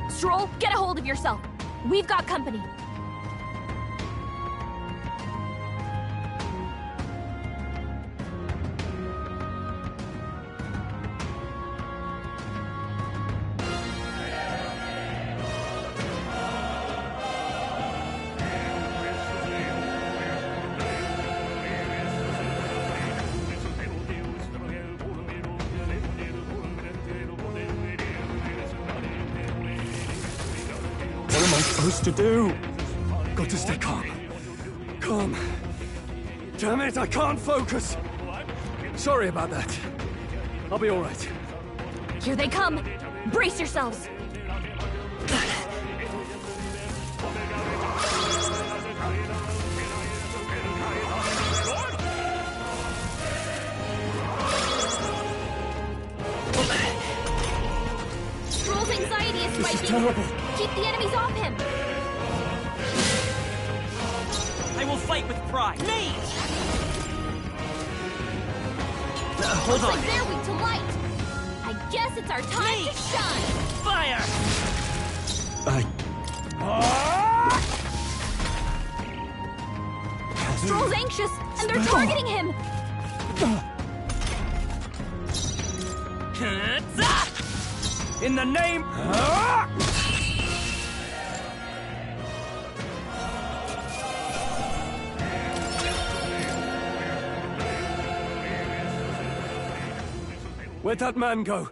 Stroll, get a hold of yourself. We've got company. supposed to do? Got to stay calm. Calm. Damn it, I can't focus. Sorry about that. I'll be all right. Here they come! Brace yourselves! Stroll's anxiety is spiking! This is terrible. Keep the enemies off him! I will fight with pride. Mage! Hold Looks on. like they're weak to light! I guess it's our time to shine! Fire! Stroll's anxious, and they're targeting him! In the name... Where'd that man go?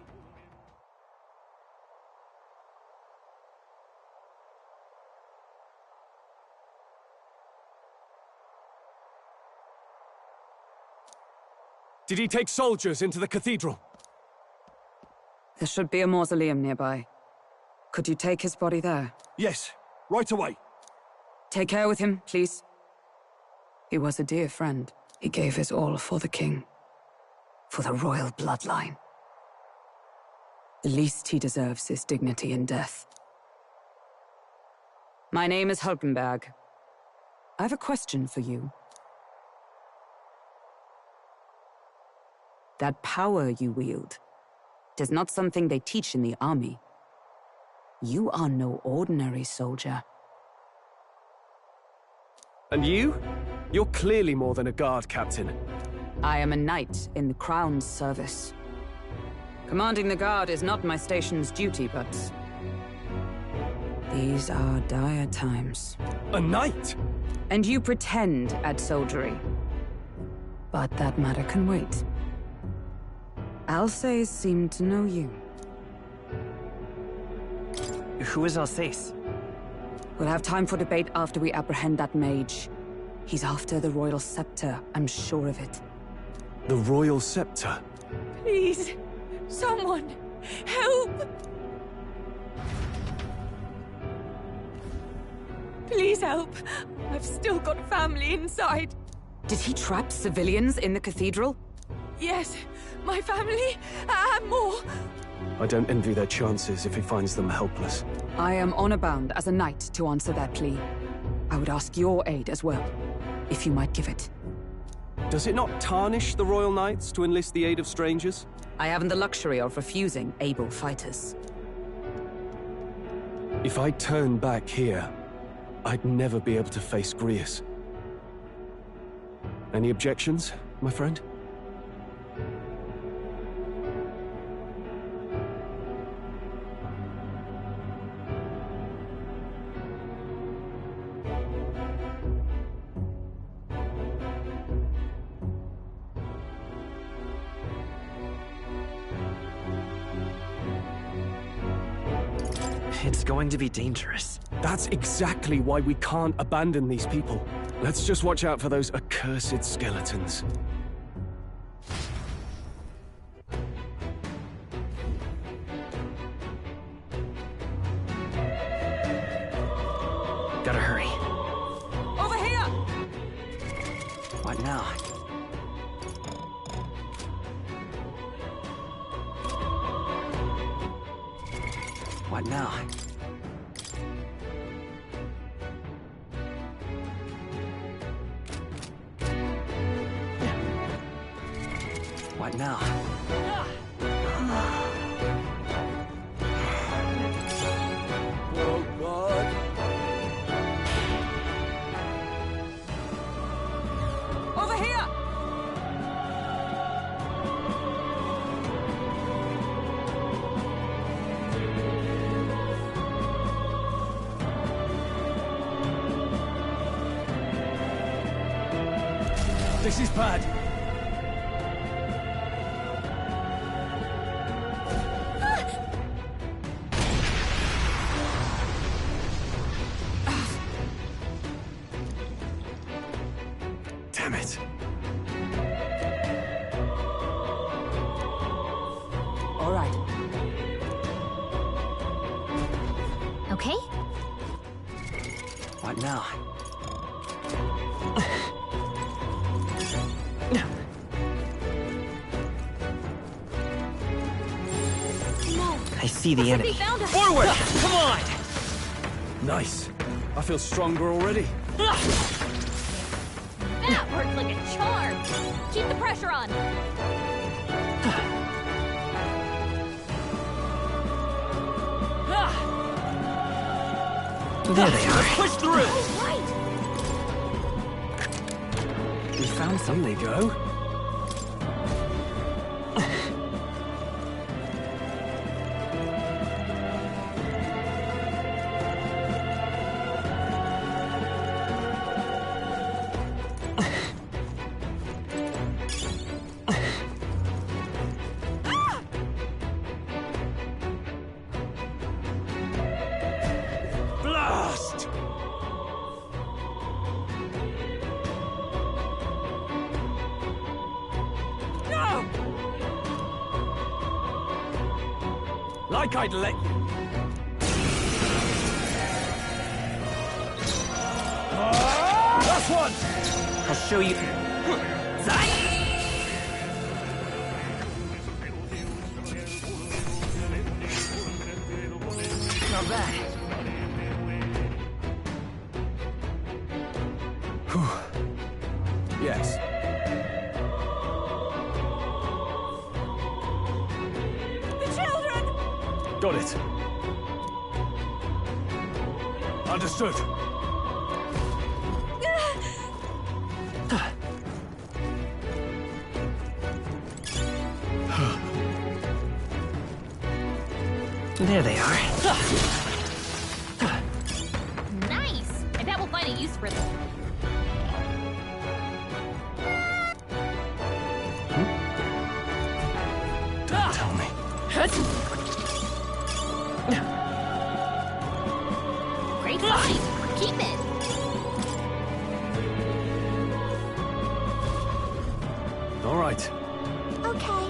Did he take soldiers into the cathedral? There should be a mausoleum nearby. Could you take his body there? Yes, right away. Take care with him, please. He was a dear friend. He gave his all for the king. For the royal bloodline. The least he deserves is dignity in death. My name is Hulkenberg. I have a question for you. That power you wield, it is not something they teach in the army. You are no ordinary soldier. And you? You're clearly more than a guard captain. I am a knight in the Crown's service. Commanding the guard is not my station's duty, but... these are dire times. A knight? And you pretend at soldiery. But that matter can wait. Alsace seemed to know you. Who is Alsace? We'll have time for debate after we apprehend that mage. He's after the royal scepter, I'm sure of it. The royal scepter? Please, someone, help! Please help. I've still got family inside. Did he trap civilians in the cathedral? Yes, my family, and more. I don't envy their chances if he finds them helpless. I am honor-bound as a knight to answer that plea. I would ask your aid as well, if you might give it. Does it not tarnish the Royal Knights to enlist the aid of strangers? I haven't the luxury of refusing able fighters. If I turn back here, I'd never be able to face Grius. Any objections, my friend? It's going to be dangerous. That's exactly why we can't abandon these people. Let's just watch out for those accursed skeletons. Gotta hurry. Over here! What now? What now? What now? Oh, God. Over here! This is bad. Damn it. All right. Okay? What now? I see the enemy. Forward! Come on! Nice. I feel stronger already. That worked like a charm! Keep the pressure on! There they are. Push through! Right! We found something. There you go. Blast! No! Like I'd let you. Last one! I'll show you. Not bad. Yes. The children! Got it. Understood. There they are. Nice! I bet we'll find a use for them. Don't tell me. Great find! Keep it! All right. Okay.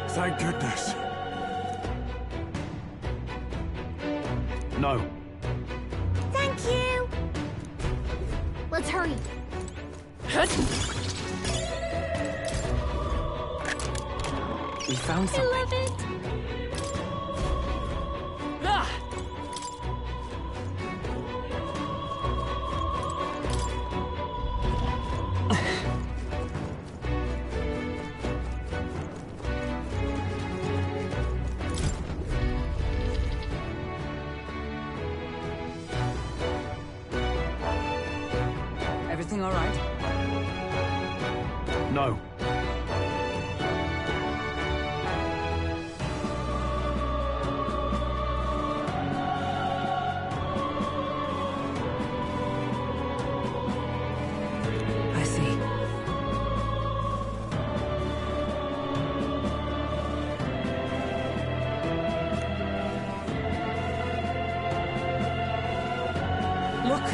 Thank goodness. No. Thank you. Let's hurry. We found I something. love it! Everything all right? No. I see. Look!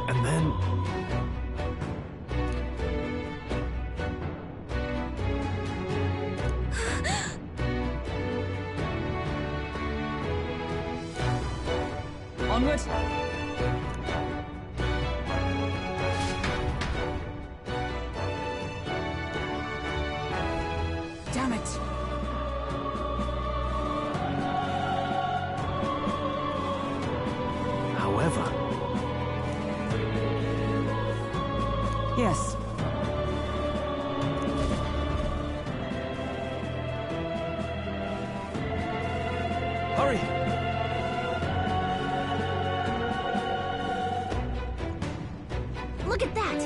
And then... Onward! Damn it! However... Yes. Hurry! Look at that!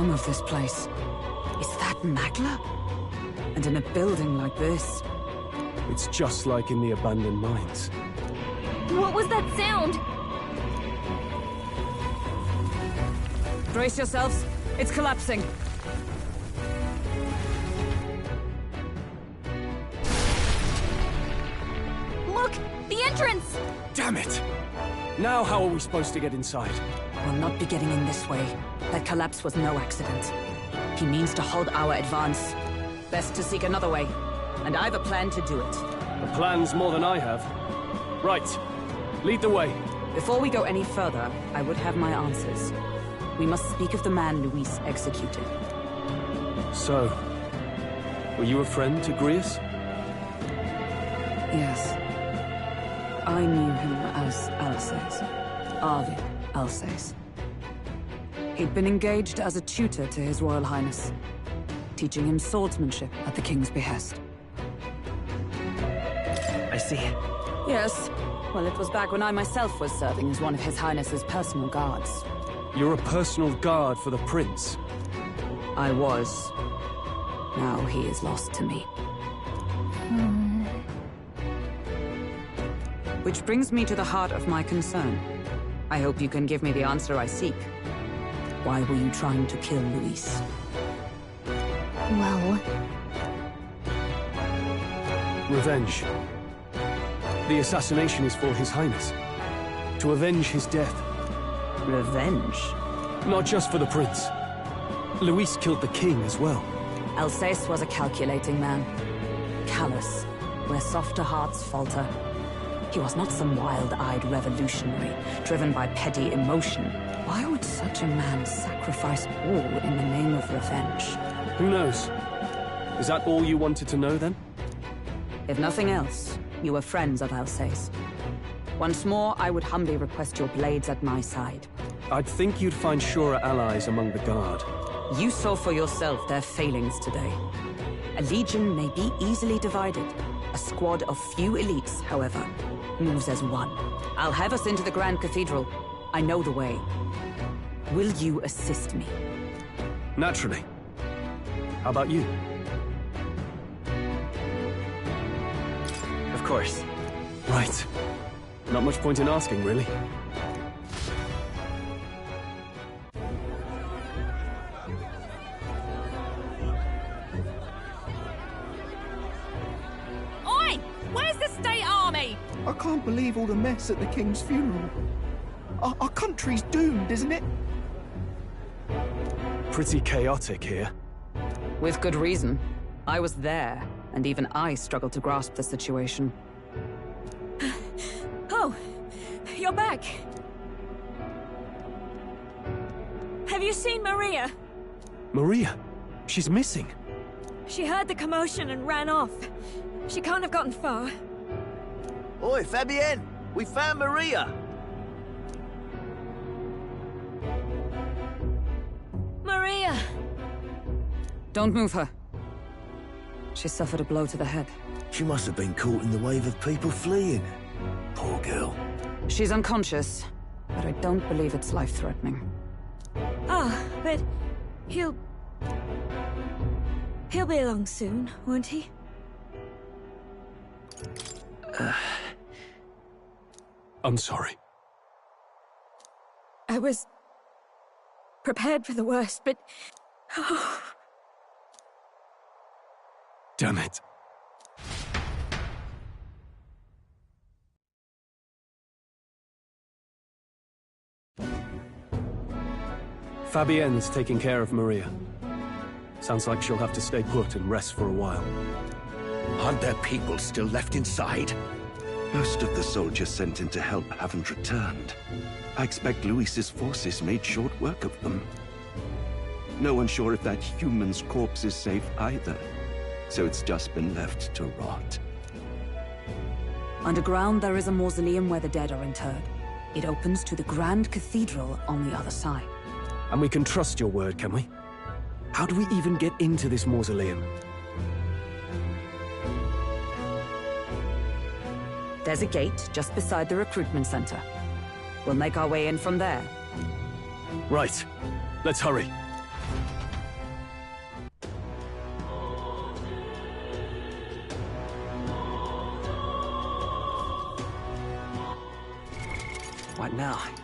become of this place? Is that Magla? And in a building like this? It's just like in the abandoned mines. What was that sound? Brace yourselves. It's collapsing. Look! The entrance! Damn it! Now how are we supposed to get inside? We'll not be getting in this way. That collapse was no accident. He means to halt our advance. Best to seek another way. And I've a plan to do it. The plan's more than I have. Right. Lead the way. Before we go any further, I would have my answers. We must speak of the man Luis executed. So, were you a friend to Grius? Yes. I knew him as Alsace. Arvid Alsace. He'd been engaged as a tutor to His Royal Highness, teaching him swordsmanship at the King's behest. I see. Yes. Well, it was back when I myself was serving as one of His Highness's personal guards. You're a personal guard for the Prince? I was. Now he is lost to me. Which brings me to the heart of my concern. I hope you can give me the answer I seek. Why were you trying to kill Luis? Well... Revenge. The assassination is for His Highness. To avenge his death. Revenge? Not just for the Prince. Luis killed the King as well. Alsace was a calculating man. Callous, where softer hearts falter. He was not some wild-eyed revolutionary, driven by petty emotion. Why would such a man sacrifice all in the name of revenge? Who knows? Is that all you wanted to know, then? If nothing else, you were friends of Alsace. Once more, I would humbly request your blades at my side. I'd think you'd find surer allies among the Guard. You saw for yourself their failings today. A legion may be easily divided. A squad of few elites, however, moves as one. I'll have us into the Grand Cathedral. I know the way. Will you assist me? Naturally. How about you? Of course. Right. Not much point in asking, really. Oi! Where's the state army? I can't believe all the mess at the King's funeral. Our country's doomed, isn't it? Pretty chaotic here. With good reason. I was there, and even I struggled to grasp the situation. Oh, you're back. Have you seen Maria? Maria? She's missing. She heard the commotion and ran off. She can't have gotten far. Oi, Fabienne! We found Maria! Maria! Don't move her. She suffered a blow to the head. She must have been caught in the wave of people fleeing. Poor girl. She's unconscious, but I don't believe it's life-threatening. Ah, but he'll be along soon, won't he? I'm sorry. I was prepared for the worst, but... Oh. Damn it. Fabienne's taking care of Maria. Sounds like she'll have to stay put and rest for a while. Aren't there people still left inside? Most of the soldiers sent in to help haven't returned. I expect Luis's forces made short work of them. No one's sure if that human's corpse is safe either, so it's just been left to rot. Underground, there is a mausoleum where the dead are interred. It opens to the Grand Cathedral on the other side. And we can trust your word, can we? How do we even get into this mausoleum? There's a gate just beside the recruitment center. We'll make our way in from there. Right. Let's hurry. What now?